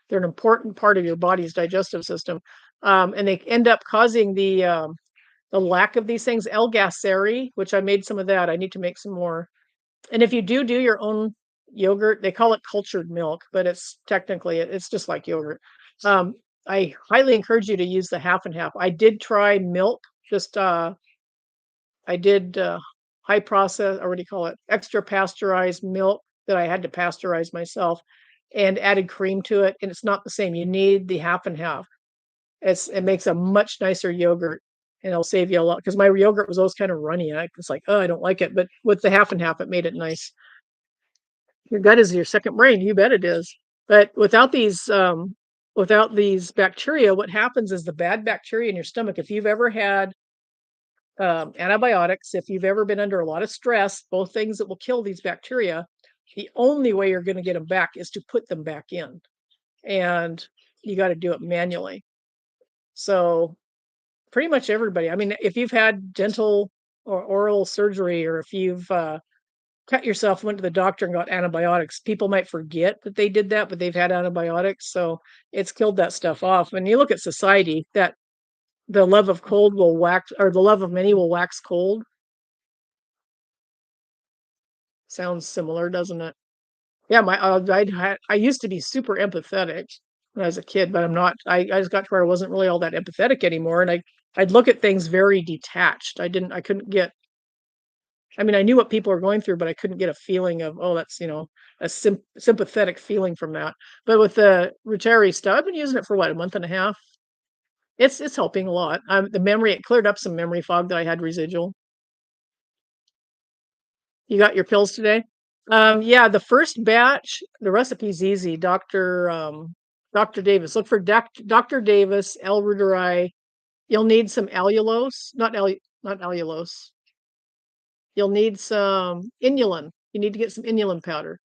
They're an important part of your body's digestive system, and they end up causing the lack of these things. L-Gasseri, which I made some of that. I need to make some more. And if you do your own yogurt, they call it cultured milk, but it's technically it's just like yogurt. I highly encourage you to use the half and half. I did try milk, just I did high process, or what do you call it? Extra pasteurized milk that I had to pasteurize myself and added cream to it. And it's not the same. You need the half and half. It makes a much nicer yogurt and it'll save you a lot because my yogurt was always kind of runny. And I was like, oh, I don't like it. But with the half and half, it made it nice. Your gut is your second brain. You bet it is. But without these bacteria, what happens is the bad bacteria in your stomach. If you've ever had antibiotics, if you've ever been under a lot of stress, both things that will kill these bacteria, the only way you're going to get them back is to put them back in. And you got to do it manually. So pretty much everybody, I mean, if you've had dental or oral surgery, or if you've cut yourself, went to the doctor and got antibiotics, people might forget that they did that, but they've had antibiotics. So it's killed that stuff off. And you look at society, that The love of cold will wax, or the love of many will wax cold. Sounds similar, doesn't it? Yeah, I used to be super empathetic when I was a kid, but I'm not. I just got to where I wasn't really all that empathetic anymore, and I'd look at things very detached. I couldn't get. I mean, I knew what people were going through, but I couldn't get a feeling of, oh, that's, a sympathetic feeling from that. But with the retiree stuff, I've been using it for what, a month and a half. It's helping a lot. The memory, it cleared up some memory fog that I had residual. You got your pills today? Yeah, the first batch, the recipe's easy. Dr. Davis. Look for Dr. Davis, L-reuteri. You'll need some allulose, not allulose. You'll need some inulin. You need to get some inulin powder.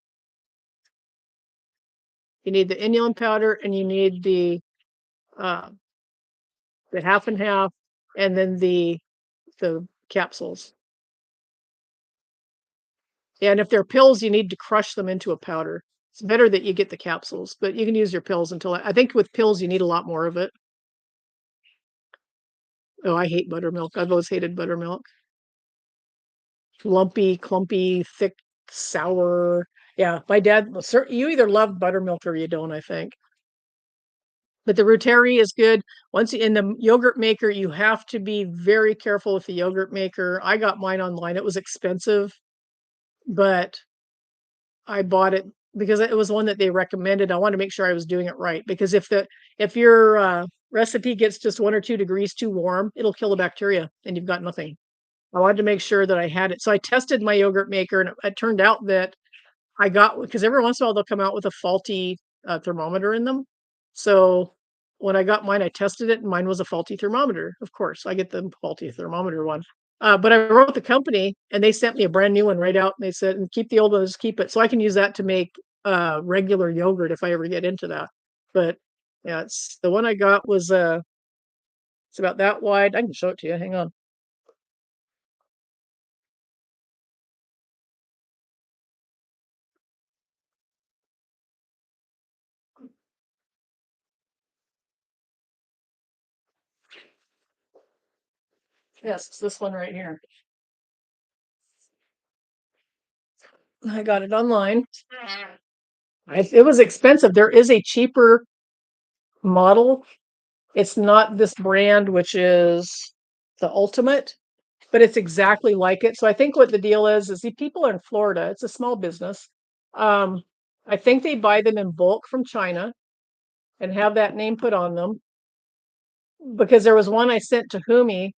You need the inulin powder, and you need uh the half and half, and then the capsules. And if they're pills, you need to crush them into a powder. It's better that you get the capsules, but you can use your pills until I think with pills you need a lot more of it. Oh, I hate buttermilk. I've always hated buttermilk. Lumpy, clumpy, thick, sour. Yeah, my dad, you either love buttermilk or you don't, I think. But the Rotary is good. Once in the yogurt maker, you have to be very careful with the yogurt maker. I got mine online. It was expensive, but I bought it because it was one that they recommended. I wanted to make sure I was doing it right because if your recipe gets just 1 or 2 degrees too warm, it'll kill the bacteria and you've got nothing. I wanted to make sure that I had it. So I tested my yogurt maker, and it turned out that I got, because every once in a while they'll come out with a faulty thermometer in them. So when I got mine, I tested it, and mine was a faulty thermometer. Of course, I get the faulty thermometer one. But I wrote the company, and they sent me a brand new one right out. And they said, "And keep the old one, just keep it, so I can use that to make regular yogurt if I ever get into that." But yeah, it's the one I got was it's about that wide. I can show it to you. Hang on. Yes, it's this one right here. I got it online. It was expensive. There is a cheaper model. It's not this brand, which is the Ultimate, but it's exactly like it. So I think what the deal is the people are in Florida. It's a small business. Um, I think they buy them in bulk from China and have that name put on them. Because there was one I sent to Humi,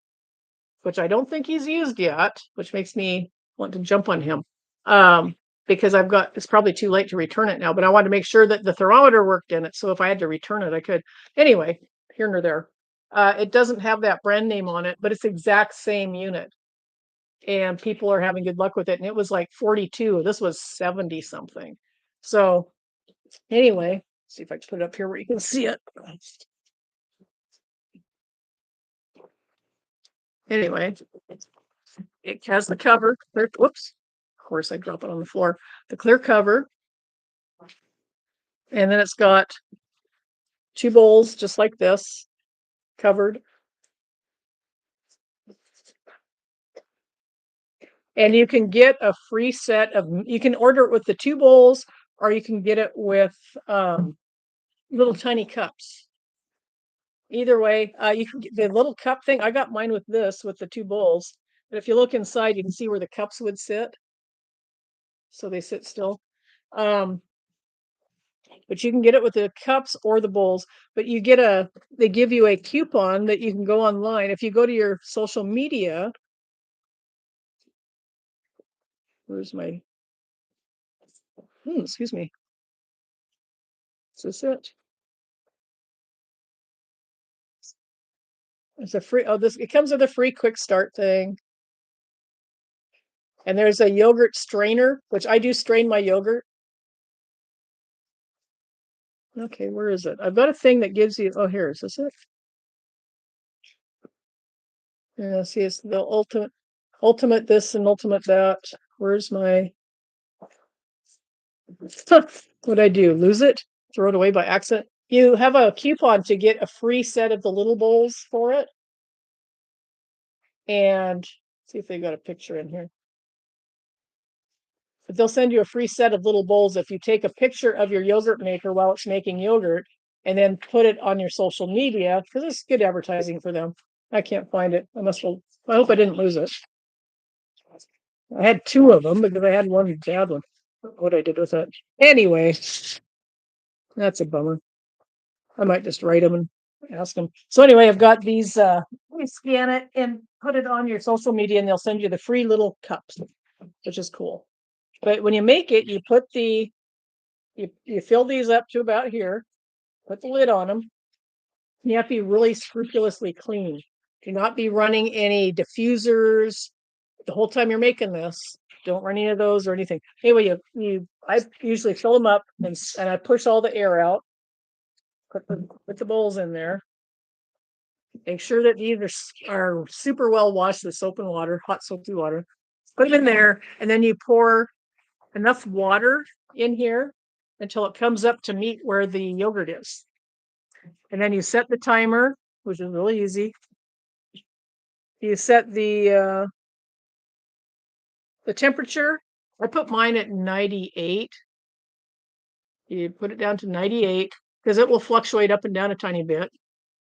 which I don't think he's used yet, which makes me want to jump on him. Um, because it's probably too late to return it now, but I wanted to make sure that the thermometer worked in it. So if I had to return it, I could. Anyway, here nor there. It doesn't have that brand name on it, but it's the exact same unit. And people are having good luck with it. And it was like 42. This was 70 something. So anyway, see if I can put it up here where you can see it. Anyway, it has the cover. Whoops. Of course, I drop it on the floor. The clear cover. And then it's got 2 bowls just like this, covered. And you can get a free set of, you can order it with the 2 bowls, or you can get it with little tiny cups. Either way, you can get the little cup thing. I got mine with this, with the 2 bowls. But if you look inside, you can see where the cups would sit. So they sit still. But you can get it with the cups or the bowls. But they give you a coupon that you can go online. If you go to your social media, where's my, excuse me. Is this it? It's a free, it comes with a free quick start thing. And there's a yogurt strainer, which I do strain my yogurt. Okay, where is it? I've got a thing that gives you, oh, here, is this it? Yeah, see, it's the ultimate this and ultimate that. Where's my, what'd I do? Lose it? Throw it away by accident? You have a coupon to get a free set of the little bowls for it. And see if they got a picture in here. But they'll send you a free set of little bowls if you take a picture of your yogurt maker while it's making yogurt and then put it on your social media, because it's good advertising for them. I can't find it. I hope I didn't lose it. I had two of them because I had one bad one. What I did with it. Anyway, that's a bummer. I might just write them and ask them. So anyway, I've got these, let me scan it and put it on your social media and they'll send you the free little cups, which is cool. But when you make it, you put you fill these up to about here, put the lid on them. You have to be really scrupulously clean. Do not be running any diffusers the whole time you're making this. Don't run any of those or anything. Anyway, I usually fill them up and I push all the air out. Put the bowls in there. Make sure that these are super well washed with soap and water, hot soapy water. Put them in there, and then you pour enough water in here until it comes up to meet where the yogurt is. And then you set the timer, which is really easy. You set the temperature. I put mine at 98. You put it down to 98 because it will fluctuate up and down a tiny bit.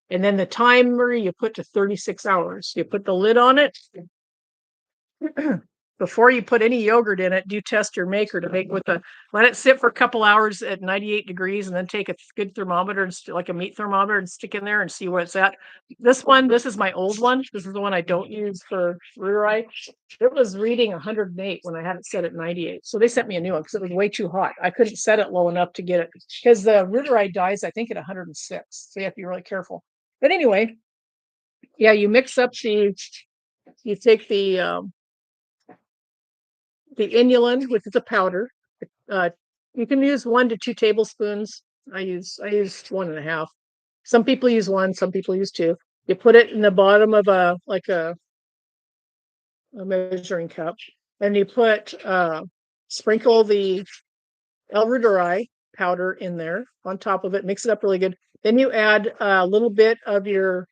And then the timer you put to 36 hours. You put the lid on it. Before you put any yogurt in it, do test your maker to make let it sit for a couple hours at 98 degrees and then take a good thermometer and like a meat thermometer and stick in there and see where it's at. This is my old one. This is the one I don't use for rhubaride. It was reading 108 when I had it set at 98. So they sent me a new one because it was way too hot. I couldn't set it low enough to get it because the rhubaride dies, I think, at 106. So you have to be really careful. But anyway, yeah, you mix up you take the inulin, which is a powder. You can use 1 to 2 tablespoons. I use 1.5. Some people use 1, some people use 2. You put it in the bottom of a measuring cup, and you sprinkle the L-reuteri powder in there on top of it. Mix it up really good. Then you add a little bit of your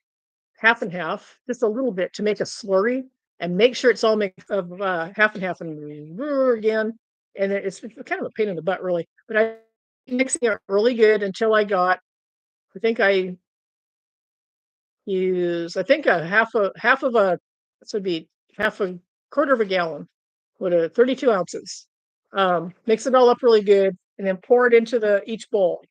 half and half, just a little bit to make a slurry. And make sure it's all mixed of half and half and again. And it's kind of a pain in the butt, really. But I mixing it really good until I think a half a quarter of a gallon with 32 ounces. Mix it all up really good and then pour it into each bowl.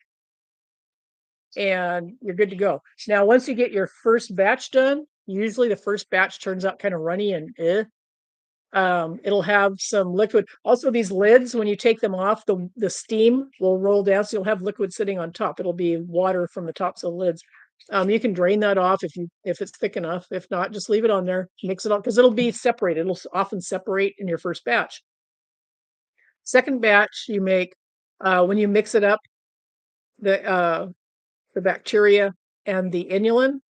And you're good to go. Now, once you get your first batch done, usually the first batch turns out kind of runny and it'll have some liquid. Also, these lids, when you take them off, the steam will roll down, so you'll have liquid sitting on top. It'll be water from the tops of the lids. You can drain that off if it's thick enough. If not, just leave it on there, mix it up because it'll be separated. It'll often separate in your first batch. Second batch you make when you mix it up, the bacteria and the inulin,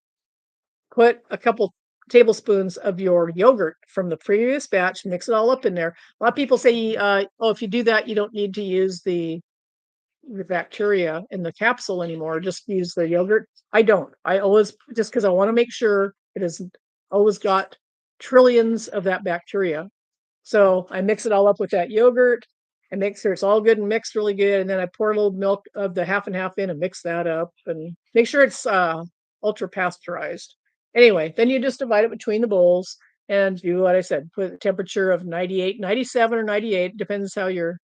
put a couple tablespoons of your yogurt from the previous batch, mix it all up in there. A lot of people say, if you do that, you don't need to use the bacteria in the capsule anymore. Just use the yogurt. I don't. I always, just because I want to make sure it has always got trillions of that bacteria. So I mix it all up with that yogurt and make sure it's all good and mixed really good. And then I pour a little milk of the half and half in and mix that up and make sure it's ultra pasteurized. Anyway, then you just divide it between the bowls and do what I said, put a temperature of 98, 97 or 98, depends how you're.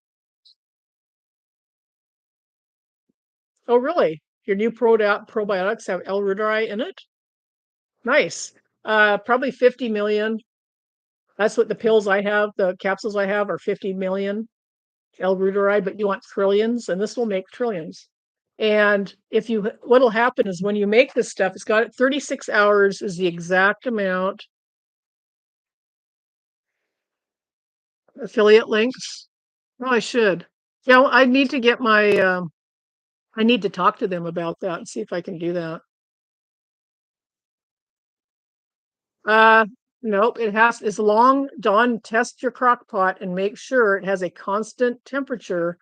Oh, really? Your new probiotics have L-reuteri in it? Nice. Probably 50 million. That's what the pills I have, the capsules I have are 50 million L-reuteri, but you want trillions, and this will make trillions. And what'll happen is when you make this stuff, it's got 36 hours is the exact amount. Affiliate links. Oh, I should. Yeah, I need to get I need to talk to them about that and see if I can do that. Nope, it's long. Dawn, test your crock pot and make sure it has a constant temperature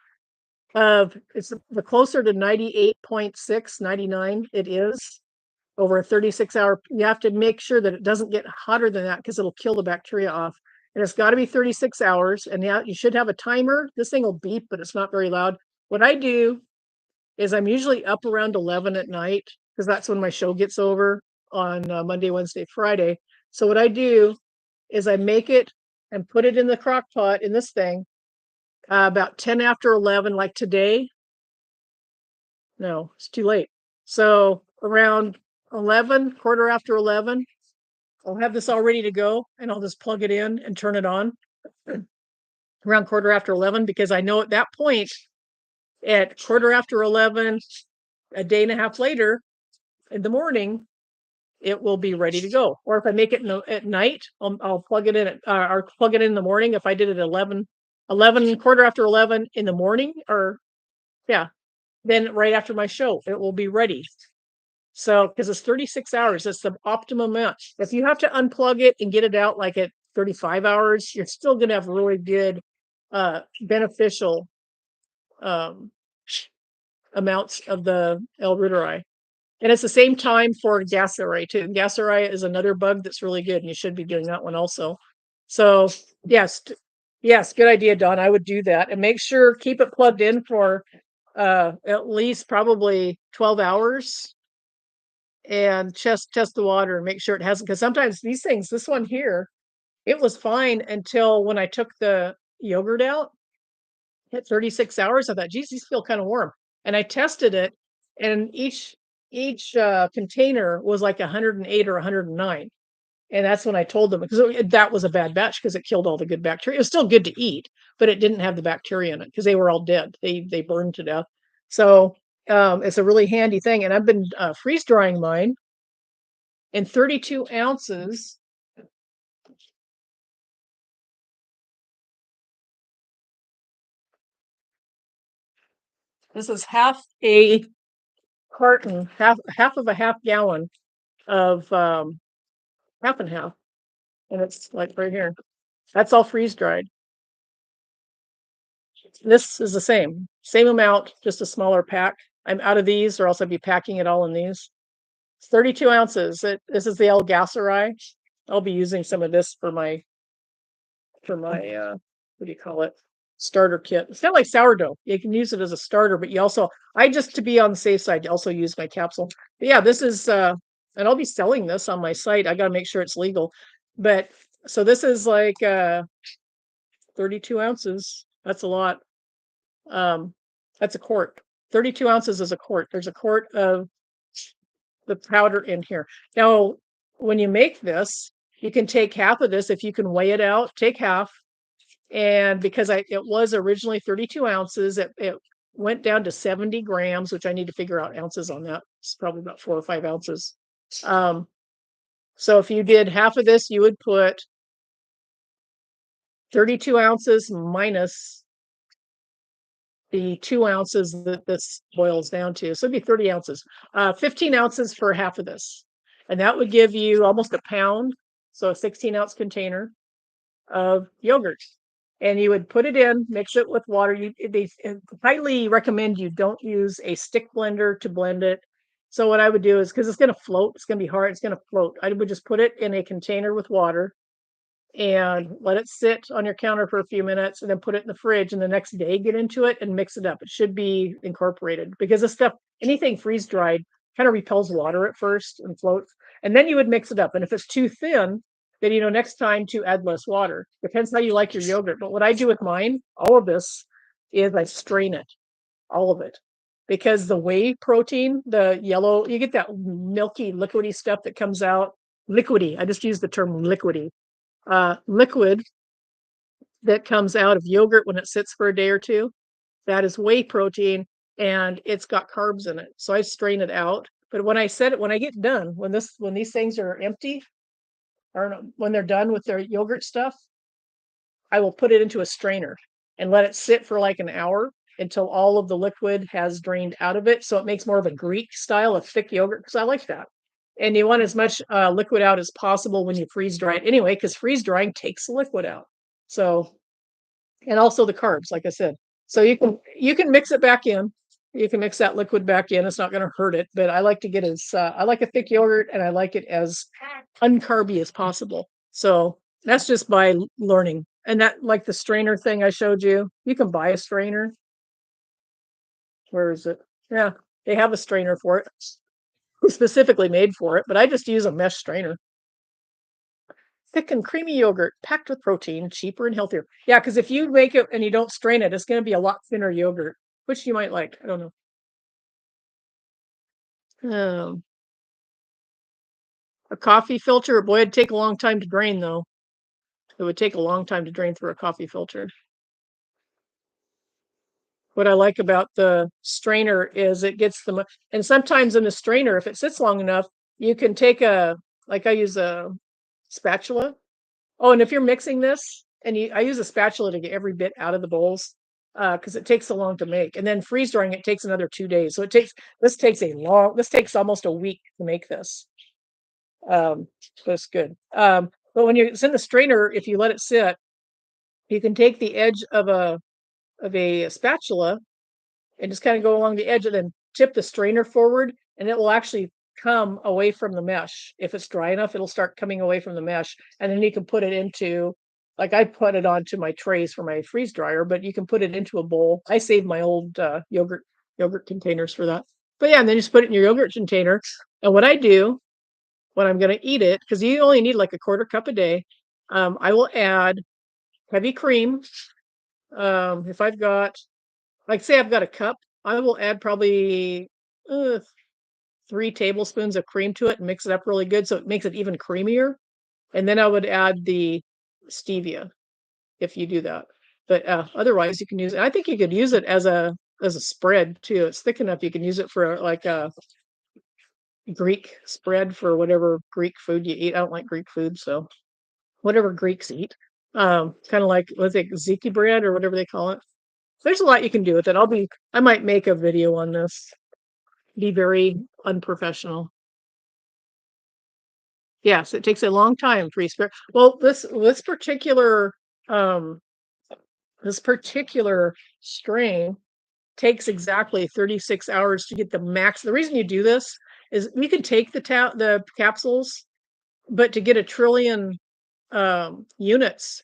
it's the closer to 98.6, 99 it is, over a 36-hour. You have to make sure that it doesn't get hotter than that because it'll kill the bacteria off. And it's got to be 36 hours. And yeah, you should have a timer. This thing will beep, but it's not very loud. What I do is I'm usually up around 11 at night because that's when my show gets over on Monday, Wednesday, Friday. So what I do is I make it and put it in the crock pot in this thing about 10 after 11, like today. No, it's too late. So around 11, quarter after 11, I'll have this all ready to go and I'll just plug it in and turn it on around quarter after 11 because I know at that point at quarter after 11, a day and a half later in the morning, it will be ready to go. Or if I make it at night, I'll plug it in or plug it in the morning. If I did it 11, quarter after 11 in the morning, or yeah, then right after my show, it will be ready. So, because it's 36 hours, that's the optimum amount. If you have to unplug it and get it out like at 35 hours, you're still going to have really good, beneficial amounts of the L. reuteri. And it's the same time for Gasseri too. Gasseri is another bug that's really good, and you should be doing that one also. So, yes, good idea, Don. I would do that and make sure keep it plugged in for at least probably 12 hours and test the water and make sure it hasn't, because sometimes these things, this one here, it was fine until when I took the yogurt out at 36 hours. I thought, geez, these feel kind of warm. And I tested it, and each container was like 108 or 109. And that's when I told them, because that was a bad batch because it killed all the good bacteria. It was still good to eat, but it didn't have the bacteria in it because they were all dead. They burned to death. So it's a really handy thing. And I've been freeze drying mine in 32 ounces. This is half a carton, half of a half gallon of half and half. And it's like right here. That's all freeze dried. This is the same amount, just a smaller pack. I'm out of these, or else I'd be packing it all in these. It's 32 ounces. This is the L-Gasseri. I'll be using some of this for my what do you call it? Starter kit. It's kind of like sourdough. You can use it as a starter, but you also, I just to be on the safe side, also use my capsule. But yeah, this is and I'll be selling this on my site. I got to make sure it's legal. But so this is like 32 ounces. That's a lot. That's a quart. 32 ounces is a quart. There's a quart of the powder in here. Now, when you make this, you can take half of this. If you can weigh it out, take half. And because it was originally 32 ounces, it went down to 70 grams, which I need to figure out ounces on that. It's probably about 4 or 5 ounces. So if you did half of this, you would put 32 ounces minus the 2 ounces that this boils down to. So it'd be 30 ounces, 15 ounces for half of this. And that would give you almost a pound. So a 16-ounce container of yogurt. And you would put it in, mix it with water. They highly recommend you don't use a stick blender to blend it. So what I would do is, because it's going to float, it's going to be hard, it's going to float. I would just put it in a container with water and let it sit on your counter for a few minutes, and then put it in the fridge, and the next day get into it and mix it up. It should be incorporated, because this stuff, anything freeze dried, kind of repels water at first and floats. And then you would mix it up. And if it's too thin, then next time to add less water. Depends how you like your yogurt. But what I do with mine, all of this, is I strain it, all of it. Because the whey protein, the yellow, you get that milky, liquidy stuff that comes out. Liquidy. I just use the term liquidy. Liquid that comes out of yogurt when it sits for a day or two. That is whey protein, and it's got carbs in it. So I strain it out. But when I get done, when these things are empty, or when they're done with their yogurt stuff, I will put it into a strainer and let it sit for like an hour until all of the liquid has drained out of it. So it makes more of a Greek style of thick yogurt, because I like that. And you want as much liquid out as possible when you freeze dry it anyway, because freeze drying takes the liquid out. So, and also the carbs, like I said. So you can mix it back in. You can mix that liquid back in. It's not going to hurt it, but I like to get as I like a thick yogurt and I like it as uncarby as possible. So that's just by learning. And that, like the strainer thing I showed you, you can buy a strainer. Where is it? Yeah, they have a strainer for it, specifically made for it, but I just use a mesh strainer. Thick and creamy yogurt, packed with protein, cheaper and healthier. Yeah, because if you make it and you don't strain it, it's going to be a lot thinner yogurt, which you might like. I don't know. Um, a coffee filter, boy, it'd take a long time to drain, though. It would take a long time to drain through a coffee filter. What I like about the strainer is it gets the, and sometimes in the strainer, if it sits long enough, you can take like I use a spatula. Oh, and if you're mixing this, and I use a spatula to get every bit out of the bowls, because it takes so long to make. And then freeze drying it takes another 2 days. So this takes almost a week to make this. So it's good. But when it's in the strainer, if you let it sit, you can take the edge of a spatula and just kind of go along the edge and then tip the strainer forward, and it will actually come away from the mesh. If it's dry enough, it'll start coming away from the mesh, and then you can put it into, like I put it onto my trays for my freeze dryer, but you can put it into a bowl. I save my old yogurt containers for that. But yeah, and then you just put it in your yogurt container. And what I do when I'm going to eat it, because you only need like a quarter cup a day, I will add heavy cream. If I've got, like, say I've got a cup, I will add probably 3 tablespoons of cream to it and mix it up really good so it makes it even creamier. And then I would add the stevia if you do that. But otherwise, you can use it. I think you could use it as a spread too. It's thick enough you can use it for like a Greek spread for whatever Greek food you eat. I don't like Greek food, so whatever Greeks eat. Kind of like what's it, ziki bread or whatever they call it. There's a lot you can do with it. I might make a video on this. Be very unprofessional. Yes, it takes a long time for spare. Well, um this particular strain takes exactly 36 hours to get the max. The reason you do this is you can take the capsules, but to get 1 trillion units,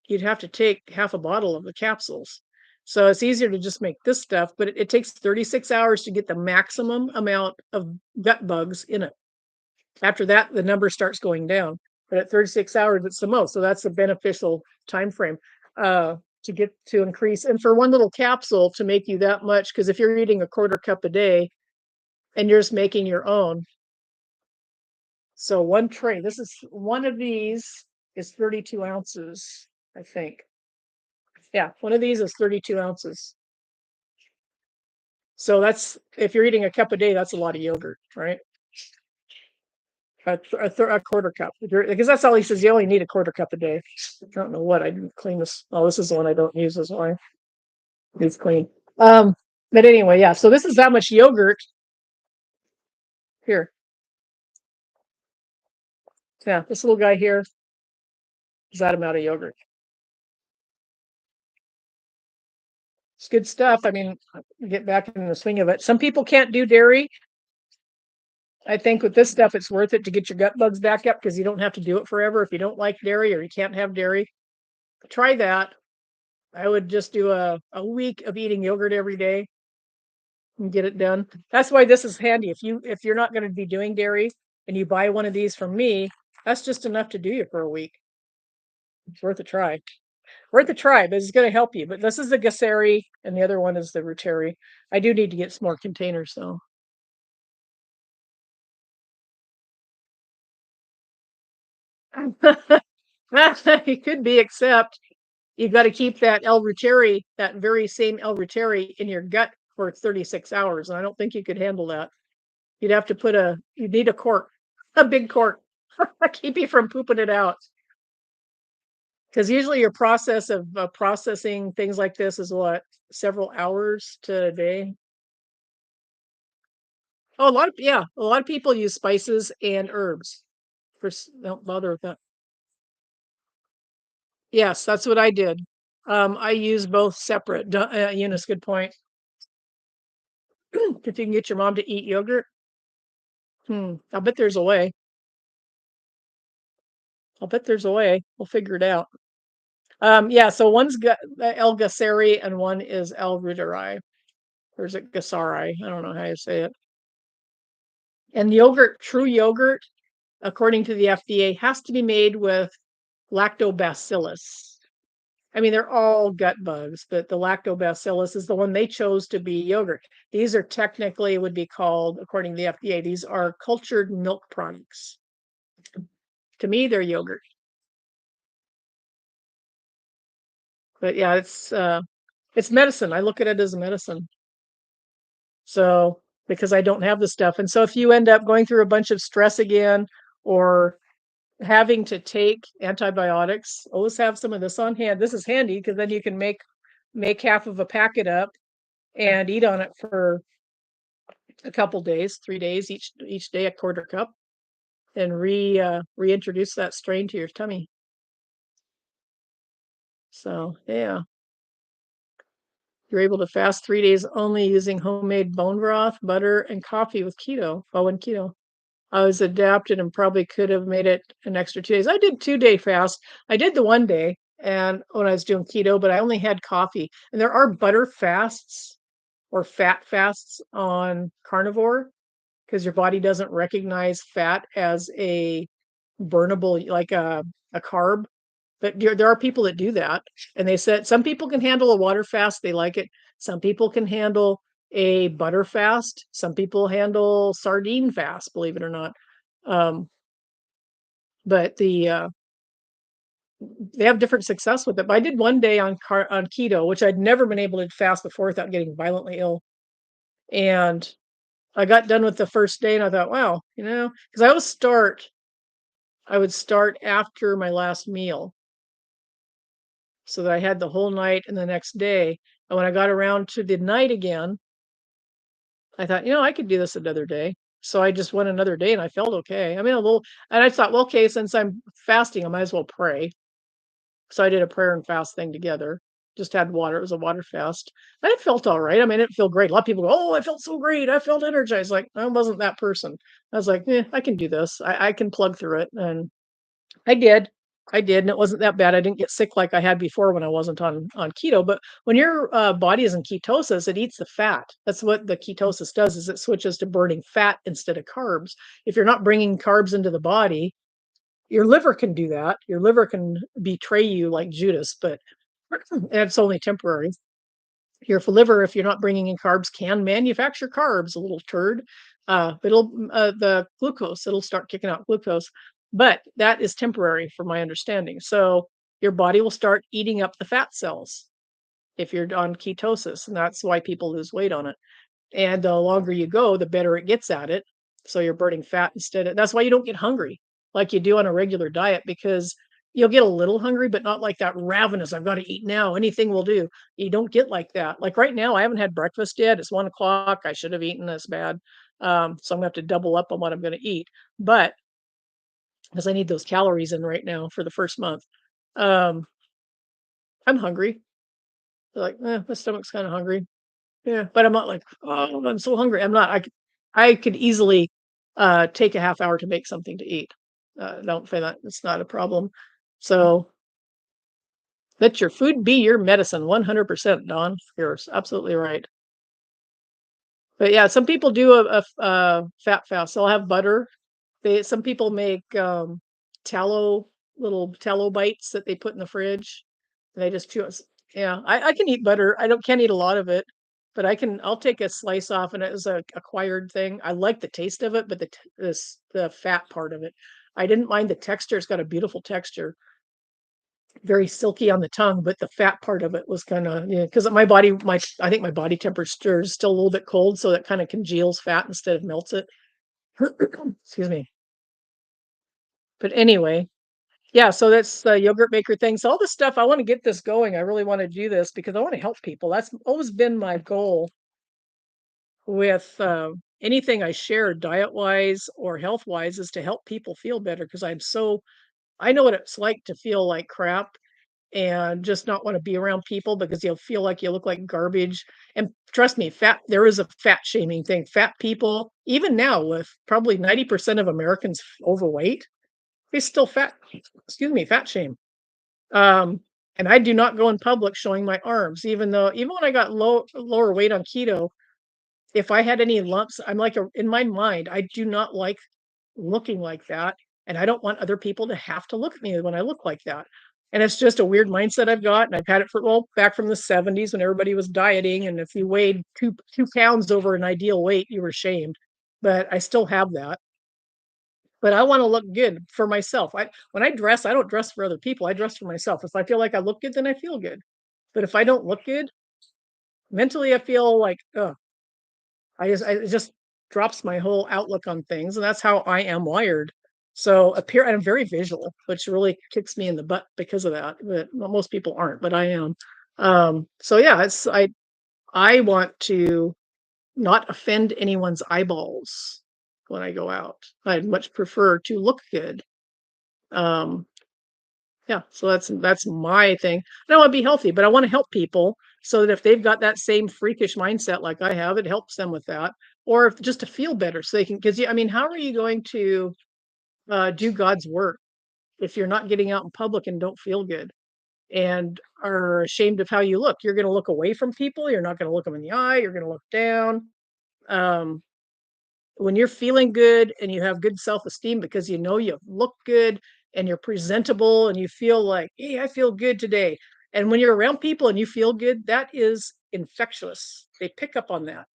you'd have to take half a bottle of the capsules. So it's easier to just make this stuff, but it takes 36 hours to get the maximum amount of gut bugs in it. After that, the number starts going down. But at 36 hours, it's the most. So that's a beneficial time frame to get to increase. And for one little capsule to make you that much, because if you're eating a quarter cup a day and you're just making your own, so one tray, this is one of these is 32 ounces, I think. Yeah, one of these is 32 ounces. So that's, if you're eating a cup a day, that's a lot of yogurt, right? A quarter cup, because that's all he says. You only need a quarter cup a day. I don't know what, I didn't clean this. Oh, this is the one I don't use as why it's clean. But anyway, yeah. So this is that much yogurt here. Yeah, this little guy here is that amount of yogurt. It's good stuff. I mean, get back in the swing of it. Some people can't do dairy. I think with this stuff, it's worth it to get your gut bugs back up because you don't have to do it forever. If you don't like dairy or you can't have dairy, try that. I would just do a week of eating yogurt every day and get it done. That's why this is handy. If you're not going to be doing dairy and you buy one of these from me, that's just enough to do you for a week. It's worth a try. Worth a try, but it's going to help you. But this is the Gasseri and the other one is the Ruteri. I do need to get some more containers though. It could be, except you've got to keep that L-Reuteri, that very same L-Reuteri in your gut for 36 hours. And I don't think you could handle that. You'd have to you'd need a cork, a big cork, keep you from pooping it out. Because usually your process of processing things like this is what, several hours to a day. Oh, a lot of people use spices and herbs. Don't bother with that. Yes, that's what I did. I use both separate. Eunice, good point. If you can get your mom to eat yogurt, I bet there's a way. I'll bet there's a way. We'll figure it out. Yeah, so one's L. Gaceri and one is L. reuteri. Or is it Gacari? I don't know how you say it. And yogurt, true yogurt, according to the FDA, has to be made with lactobacillus. I mean, they're all gut bugs, but the lactobacillus is the one they chose to be yogurt. These are technically would be called, according to the FDA, these are cultured milk products. To me, they're yogurt. But yeah, it's medicine. I look at it as medicine. So because I don't have the stuff. And so if you end up going through a bunch of stress again or having to take antibiotics, always have some of this on hand. This is handy because then you can make half of a packet up and eat on it for a couple days, 3 days, each day a quarter cup, and reintroduce that strain to your tummy. So yeah, you're able to fast 3 days only using homemade bone broth, butter, and coffee with keto. Oh, and keto. I was adapted and probably could have made it an extra 2 days. I did 2 day fast. I did the 1 day and when I was doing keto, but I only had coffee. And there are butter fasts or fat fasts on carnivore because your body doesn't recognize fat as a burnable, like a carb. But there are people that do that. And they said some people can handle a water fast, they like it. Some people can handle a butter fast. Some people handle sardine fast, believe it or not. Um, but they have different success with it. But I did 1 day on keto, which I'd never been able to fast before without getting violently ill. And I got done with the first day and I thought, wow, because I would start after my last meal so that I had the whole night and the next day. And when I got around to the night again, I thought, I could do this another day. So I just went another day and I felt okay. I mean, and I thought, well, okay, since I'm fasting, I might as well pray. So I did a prayer and fast thing together. Just had water. It was a water fast. And it felt all right. I mean, it felt great. A lot of people go, oh, I felt so great. I felt energized. Like, I wasn't that person. I was like, I can do this. I can plug through it. And I did. I did, and it wasn't that bad. I didn't get sick like I had before when I wasn't on keto. But when your body is in ketosis, it eats the fat. That's what the ketosis does. Is it switches to burning fat instead of carbs. If you're not bringing carbs into the body, your liver can do that. Your liver can betray you like Judas, but it's only temporary. Your liver, if you're not bringing in carbs, can manufacture carbs, a little turd. It'll the glucose, it'll start kicking out glucose, but that is temporary from my understanding. So your body will start eating up the fat cells if you're on ketosis, and that's why people lose weight on it. And the longer you go, the better it gets at it. So you're burning fat instead of that's why you don't get hungry like you do on a regular diet because you'll get a little hungry, but not like that ravenous, I've got to eat now. Anything will do. You don't get like that. Like right now, I haven't had breakfast yet. It's 1 o'clock. I should have eaten this bad. So I'm gonna have to double up on what I'm gonna eat. But because I need those calories in right now for the first month. Um, I'm hungry. Like, my stomach's kind of hungry. Yeah, but I'm not like, "Oh, I'm so hungry." I'm not. I could easily, take a half hour to make something to eat. Don't find that it's not a problem. So, let your food be your medicine, 100%, Dawn. You're absolutely right. But, yeah, some people do a fat fast. They'll have butter. Some people make, tallow little tallow bites that they put in the fridge, and they just chew it. Yeah, I can eat butter. I don't can't eat a lot of it, but I'll take a slice off, and it is a acquired thing. I like the taste of it, but the fat part of it, I didn't mind the texture. It's got a beautiful texture, very silky on the tongue, but the fat part of it was kinda, because I think my body temperature is still a little bit cold, so that kinda congeals fat instead of melts it. Excuse me. But anyway, yeah, so that's the yogurt maker thing. So all this stuff, I wanna get this going. I really wanna do this because I wanna help people. That's always been my goal with, anything I share diet-wise or health-wise is to help people feel better because I know what it's like to feel like crap and just not want to be around people because you'll feel like you look like garbage. And trust me, there is a fat shaming thing. Fat people, even now with probably 90% of Americans overweight, they still fat shame. Um, and I do not go in public showing my arms, even when I got lower weight on keto, if I had any lumps, I'm like in my mind, I do not like looking like that, and I don't want other people to have to look at me when I look like that. And it's just a weird mindset I've got, and I've had it for back from the 70s when everybody was dieting, and if you weighed two pounds over an ideal weight, you were shamed. But I still have that. But I want to look good for myself. When I dress, I don't dress for other people. I dress for myself. If I feel like I look good, then I feel good. But if I don't look good, mentally I feel like, oh, it just drops my whole outlook on things, and that's how I am wired. So I'm very visual, which really kicks me in the butt because of that. But most people aren't, but I am. So yeah, I want to not offend anyone's eyeballs when I go out. I'd much prefer to look good. Um, yeah, so that's my thing. I want to be healthy, but I want to help people so that if they've got that same freakish mindset like I have, it helps them with that, or if, just to feel better, so they can. Because I mean, how are you going to do God's work if you're not getting out in public and don't feel good and are ashamed of how you look? You're going to look away from people. You're not going to look them in the eye. You're going to look down. Um, when you're feeling good and you have good self-esteem because you know you look good and you're presentable and you feel like, hey, I feel good today. And when you're around people and you feel good, that is infectious. They pick up on that.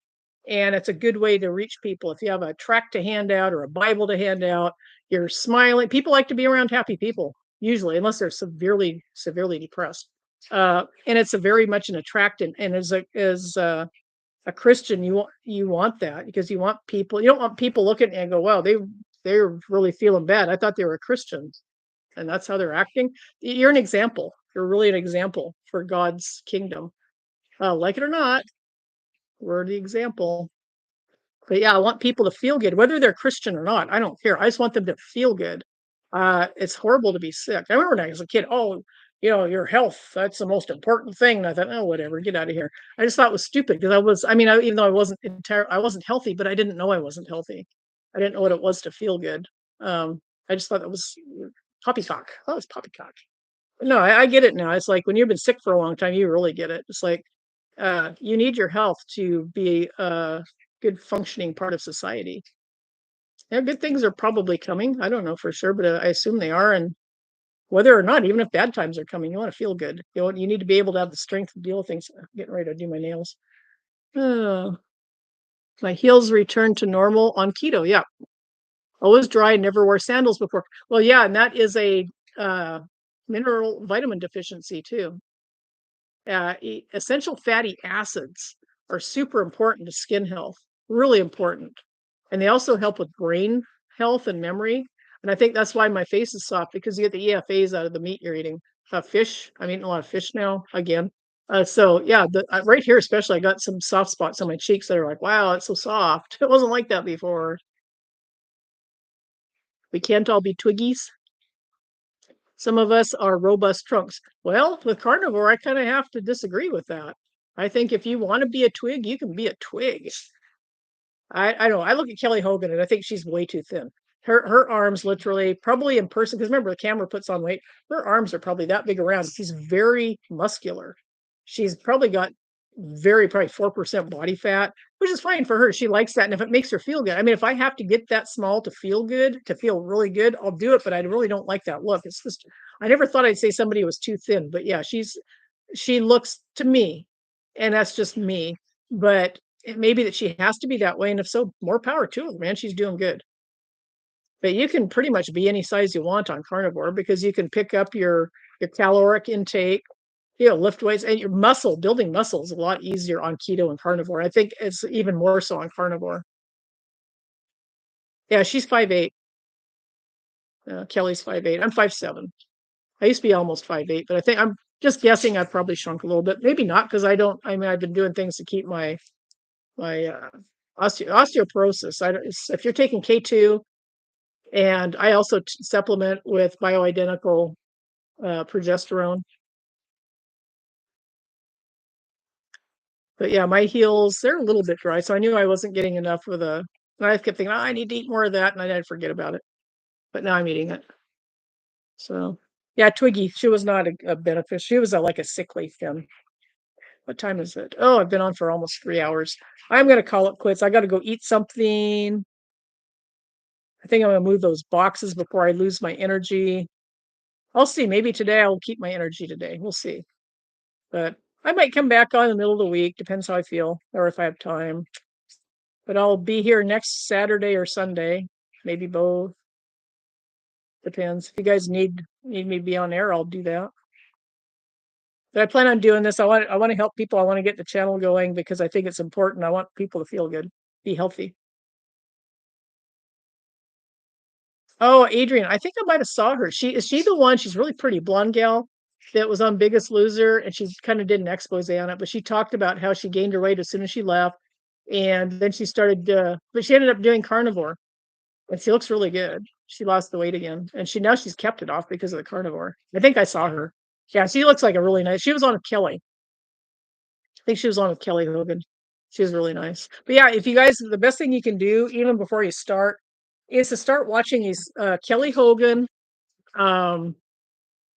And it's a good way to reach people. If you have a tract to hand out or a Bible to hand out, you're smiling. People like to be around happy people, usually, unless they're severely depressed. And it's a very much an attractant. And as a Christian, you want that because you don't want people looking and go, wow, they're really feeling bad. I thought they were Christians, and that's how they're acting. You're an example. You're really an example for God's kingdom. Like it or not, we're the example. But yeah, I want people to feel good, whether they're Christian or not. I don't care. I just want them to feel good. It's horrible to be sick. I remember when I was a kid, oh, your health, that's the most important thing. And I thought, oh, whatever, get out of here. I just thought it was stupid because even though I wasn't healthy, but I didn't know I wasn't healthy. I didn't know what it was to feel good. I just thought that was poppycock. That was poppycock. No, I get it now. It's like when you've been sick for a long time, you really get it. It's like you need your health to be a good functioning part of society. Yeah, good things are probably coming. I don't know for sure, but I assume they are. And whether or not, even if bad times are coming, you want to feel good. You need to be able to have the strength to deal with things. I'm getting ready to do my nails. Oh, my heels returned to normal on keto. Yeah, always dry. Never wore sandals before. Well, yeah, and that is a uh, mineral vitamin deficiency too. Essential fatty acids are super important to skin health, really important. And they also help with brain health and memory. And I think that's why my face is soft because you get the EFAs out of the meat you're eating. Fish, I'm eating a lot of fish now again. So yeah, right here especially, I got some soft spots on my cheeks that are like, wow, it's so soft. It wasn't like that before. We can't all be twiggies. Some of us are robust trunks. Well, with carnivore, I kind of have to disagree with that. I think if you want to be a twig, you can be a twig. I don't know. I look at Kelly Hogan and I think she's way too thin. Her arms literally, probably in person, because remember the camera puts on weight. Her arms are probably that big around. She's very muscular. She's probably got probably 4% body fat, which is fine for her. She likes that. And if it makes her feel good, I mean, if I have to get that small to feel good, to feel really good, I'll do it. But I really don't like that look. It's just, I never thought I'd say somebody was too thin, but yeah, she looks to me, and that's just me. But it may be that she has to be that way. And if so, more power to her, man. She's doing good. But you can pretty much be any size you want on carnivore because you can pick up your caloric intake, lift weights, and your building muscle is a lot easier on keto and carnivore. I think it's even more so on carnivore. Yeah, she's 5'8". Kelly's 5'8". I'm 5'7". I used to be almost 5'8", but I think I'm just guessing I've probably shrunk a little bit. Maybe not because I've been doing things to keep my osteoporosis. If you're taking K2, and I also supplement with bioidentical progesterone. But yeah, my heels, they're a little bit dry. So I knew I wasn't getting enough of the, and I kept thinking, oh, I need to eat more of that. And I'd forget about it. But now I'm eating it. So yeah, Twiggy, she was not a benefit. She was like a sickly Finn. What time is it? Oh, I've been on for almost 3 hours. I'm going to call it quits. I got to go eat something. I think I'm going to move those boxes before I lose my energy. I'll see. Maybe today I'll keep my energy today. We'll see. But I might come back on in the middle of the week. Depends how I feel or if I have time. But I'll be here next Saturday or Sunday. Maybe both. Depends. If you guys need me to be on air, I'll do that. But I plan on doing this. I want to help people. I want to get the channel going because I think it's important. I want people to feel good, be healthy. Oh, Adrian, I think I might have saw her. Is she the one? She's really pretty, blonde gal that was on Biggest Loser, and she kind of did an expose on it. But she talked about how she gained her weight as soon as she left, and then she started. But she ended up doing carnivore, and she looks really good. She lost the weight again, and she's kept it off because of the carnivore. I think I saw her. Yeah, she looks like a really nice. She was on with Kelly. I think she was on with Kelly Hogan. She was really nice. But yeah, if you guys, the best thing you can do, even before you start, is to start watching these Kelly Hogan. Um,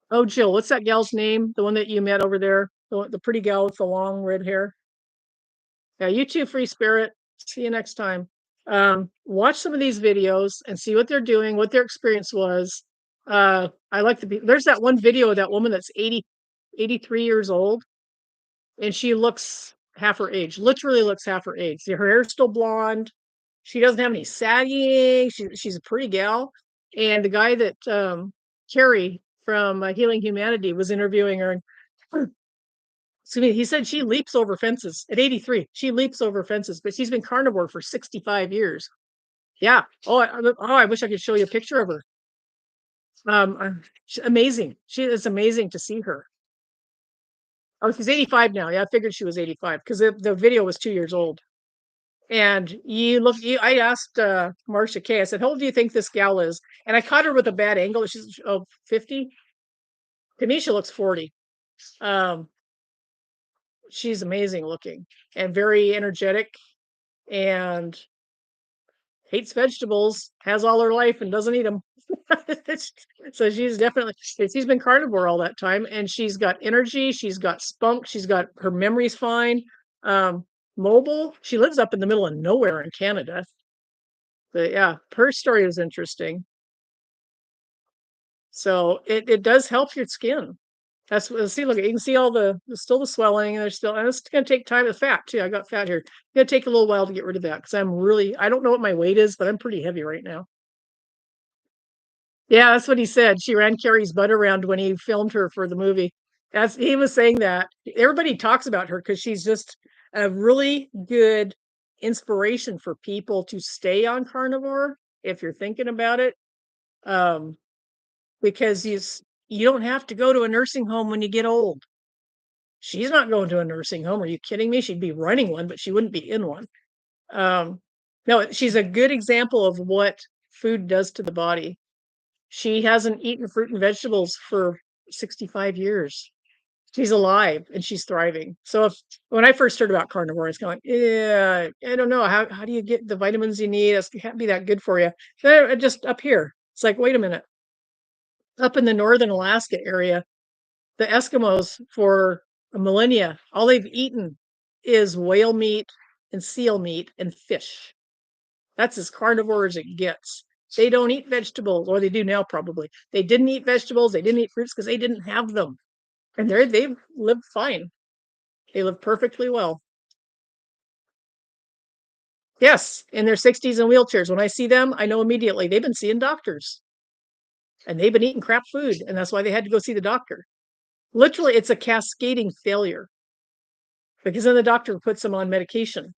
oh, Jill, what's that gal's name? The one that you met over there, the pretty gal with the long red hair. Yeah, you too, Free Spirit. See you next time. Watch some of these videos and see what they're doing, what their experience was. I like to be there's that one video of that woman that's 83 years old, and she looks half her age, literally looks half her age. Her hair's still blonde. She doesn't have any sagging. She's a pretty gal. And the guy that Carrie from Healing Humanity was interviewing her, and excuse me, he said she leaps over fences at 83. She leaps over fences, but she's been carnivore for 65 years. Yeah. I wish I could show you a picture of her. Amazing. She is amazing to see her. Oh, she's 85 now. Yeah, I figured she was 85 because the video was 2 years old. And I asked Marcia Kay, I said, how old do you think this gal is? And I caught her with a bad angle. She's 50. To me, she looks 40. Um, she's amazing looking and very energetic and hates vegetables, has all her life and doesn't eat them. So she's been carnivore all that time, and she's got energy, she's got spunk, she's got her memory's fine. Um, Mobile. She lives up in the middle of nowhere in Canada. But yeah, her story is interesting. So it does help your skin. That's what see. Look, you can see all still the swelling, and and it's gonna take time. The fat too. I got fat here. It's gonna take a little while to get rid of that because I don't know what my weight is, but I'm pretty heavy right now. Yeah, that's what he said. She ran Carrie's butt around when he filmed her for the movie. He was saying that everybody talks about her because she's just a really good inspiration for people to stay on carnivore if you're thinking about it. Um, because you don't have to go to a nursing home when you get old. She's not going to a nursing home. Are you kidding me? She'd be running one, but she wouldn't be in one. Um, no, she's a good example of what food does to the body. She hasn't eaten fruit and vegetables for 65 years. She's alive and she's thriving. So when I first heard about carnivore, it's kind of like, yeah, I don't know. How do you get the vitamins you need? It can't be that good for you. They're just up here. It's like, wait a minute. Up in the northern Alaska area, the Eskimos for millennia, all they've eaten is whale meat and seal meat and fish. That's as carnivore as it gets. They don't eat vegetables, or they do now probably. They didn't eat vegetables, they didn't eat fruits because they didn't have them. And they've lived fine. They live perfectly well. Yes, in their 60s and wheelchairs. When I see them, I know immediately they've been seeing doctors and they've been eating crap food. And that's why they had to go see the doctor. Literally, it's a cascading failure because then the doctor puts them on medication.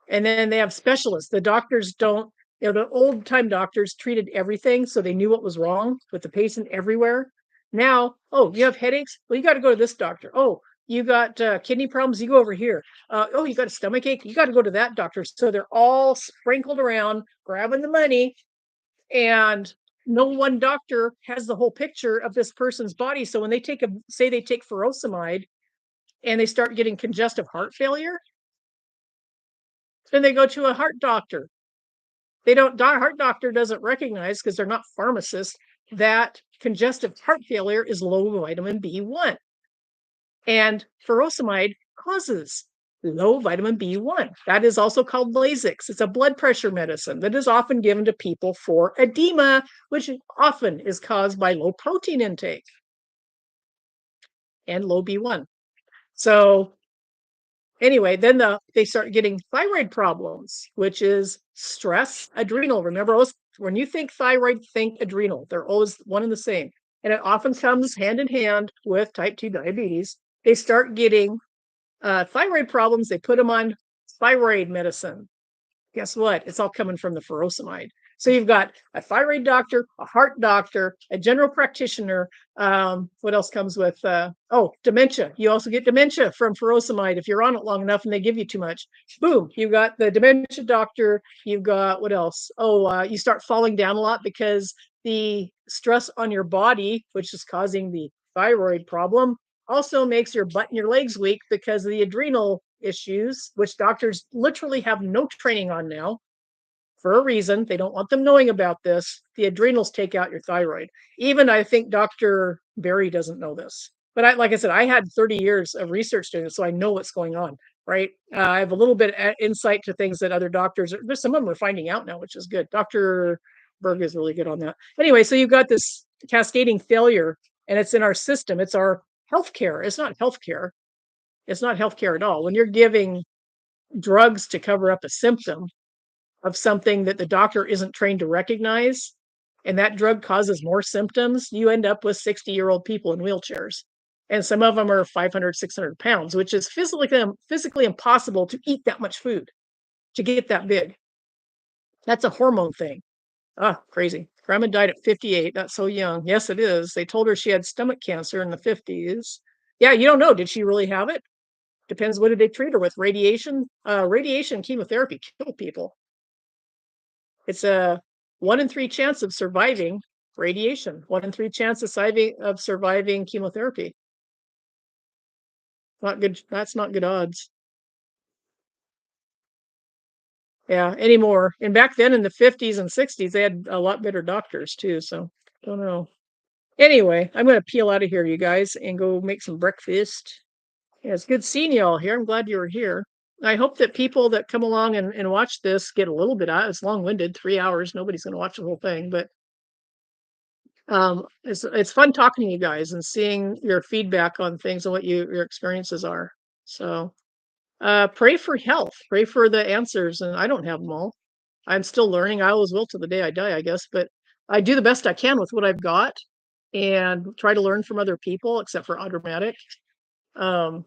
And then they have specialists. The doctors don't, the old time doctors treated everything. So they knew what was wrong with the patient everywhere. Now, oh, you have headaches? Well, you got to go to this doctor. Oh, you got kidney problems? You go over here. Oh, you got a stomach ache? You got to go to that doctor. So they're all sprinkled around, grabbing the money. And no one doctor has the whole picture of this person's body. So when they say they take furosemide, and they start getting congestive heart failure, then they go to a heart doctor. Heart doctor doesn't recognize, because they're not pharmacists, that congestive heart failure is low vitamin B1. And furosemide causes low vitamin B1. That is also called Lasix. It's a blood pressure medicine that is often given to people for edema, which often is caused by low protein intake and low B1. So anyway, then they start getting thyroid problems, which is stress, adrenal. Remember, when you think thyroid, think adrenal. They're always one and the same. And it often comes hand in hand with type 2 diabetes. They start getting thyroid problems. They put them on thyroid medicine. Guess what? It's all coming from the furosemide. So you've got a thyroid doctor, a heart doctor, a general practitioner. What else comes with? Dementia. You also get dementia from furosemide if you're on it long enough and they give you too much. Boom, you've got the dementia doctor. You've got what else? You start falling down a lot because the stress on your body, which is causing the thyroid problem, also makes your butt and your legs weak because of the adrenal issues, which doctors literally have no training on now for a reason. They don't want them knowing about this. The adrenals take out your thyroid. Even I think Dr. Barry doesn't know this. But like I said, I had 30 years of research doing this, so I know what's going on, right? I have a little bit of insight to things that other doctors, some of them are finding out now, which is good. Dr. Berg is really good on that. Anyway, so you've got this cascading failure, and it's in our system. It's our healthcare. It's not healthcare. It's not healthcare at all. When you're giving drugs to cover up a symptom of something that the doctor isn't trained to recognize, and that drug causes more symptoms, you end up with 60-year-old people in wheelchairs. And some of them are 500, 600 pounds, which is physically impossible to eat that much food to get that big. That's a hormone thing. Crazy. Grandma died at 58. That's so young. Yes, it is. They told her she had stomach cancer in the 50s. Yeah, you don't know. Did she really have it? Depends, what did they treat her with? Radiation? Radiation chemotherapy kill people. It's a 1 in 3 chance of surviving radiation, 1 in 3 chance of surviving chemotherapy. Not good. That's not good odds. Yeah, anymore. And back then in the 50s and 60s, they had a lot better doctors too. So don't know. Anyway, I'm going to peel out of here, you guys, and go make some breakfast. Yeah, it's good seeing you all here. I'm glad you were here. I hope that people that come along and watch this get a little bit out. It's long-winded, 3 hours. Nobody's going to watch the whole thing, but it's fun talking to you guys and seeing your feedback on things and what your experiences are. So pray for health, pray for the answers, and I don't have them all. I'm still learning. I always will till the day I die, I guess, but I do the best I can with what I've got and try to learn from other people, except for automatic. Um,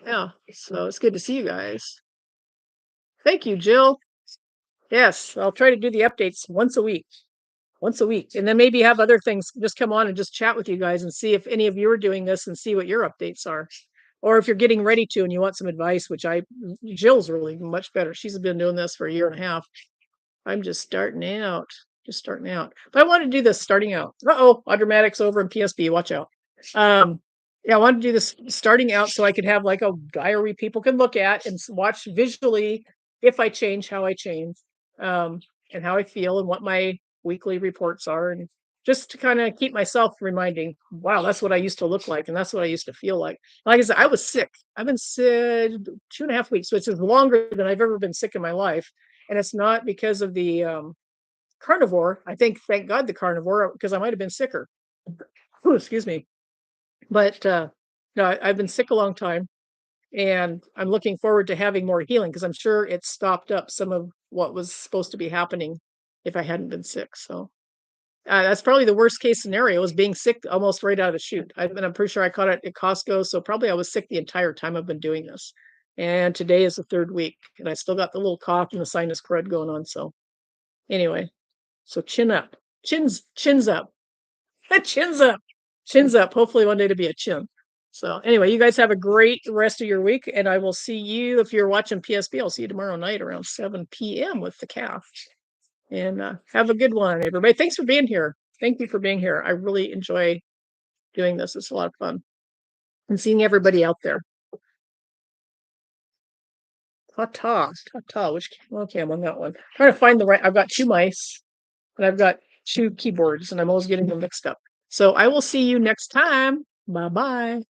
yeah, so it's good to see you guys. Thank you, Jill. Yes, I'll try to do the updates once a week. And then maybe have other things just come on and just chat with you guys and see if any of you are doing this and see what your updates are. Or if you're getting ready to and you want some advice, which Jill's really much better. She's been doing this for a year and a half. I'm just starting out. But I want to do this starting out. Audramatics over in PSB. Watch out. Yeah, I want to do this starting out so I could have like a diary people can look at and watch visually if I change, how I change, and how I feel and what my weekly reports are, and just to kind of keep myself reminding, wow, that's what I used to look like and that's what I used to feel like. Like I said, I was sick. I've been sick 2.5 weeks, which is longer than I've ever been sick in my life. And it's not because of the carnivore. I think, thank God, the carnivore, because I might have been sicker. Ooh, excuse me. But no, I've been sick a long time, and I'm looking forward to having more healing because I'm sure it stopped up some of what was supposed to be happening if I hadn't been sick. So that's probably the worst case scenario, is being sick almost right out of the chute. I'm pretty sure I caught it at Costco, so probably I was sick the entire time I've been doing this. And today is the 3rd week, and I still got the little cough and the sinus crud going on. So anyway, so chin up, chins up, chins up, chins up. Hopefully one day to be a chin. So anyway, you guys have a great rest of your week, and I will see you, if you're watching PSB, I'll see you tomorrow night around 7 p.m. with the calf. And have a good one, everybody. Thanks for being here. Thank you for being here. I really enjoy doing this. It's a lot of fun. and seeing everybody out there. Ta-ta, ta-ta, okay, I'm on that one. Trying to find the right, I've got 2 mice, and I've got 2 keyboards, and I'm always getting them mixed up. So I will see you next time. Bye-bye.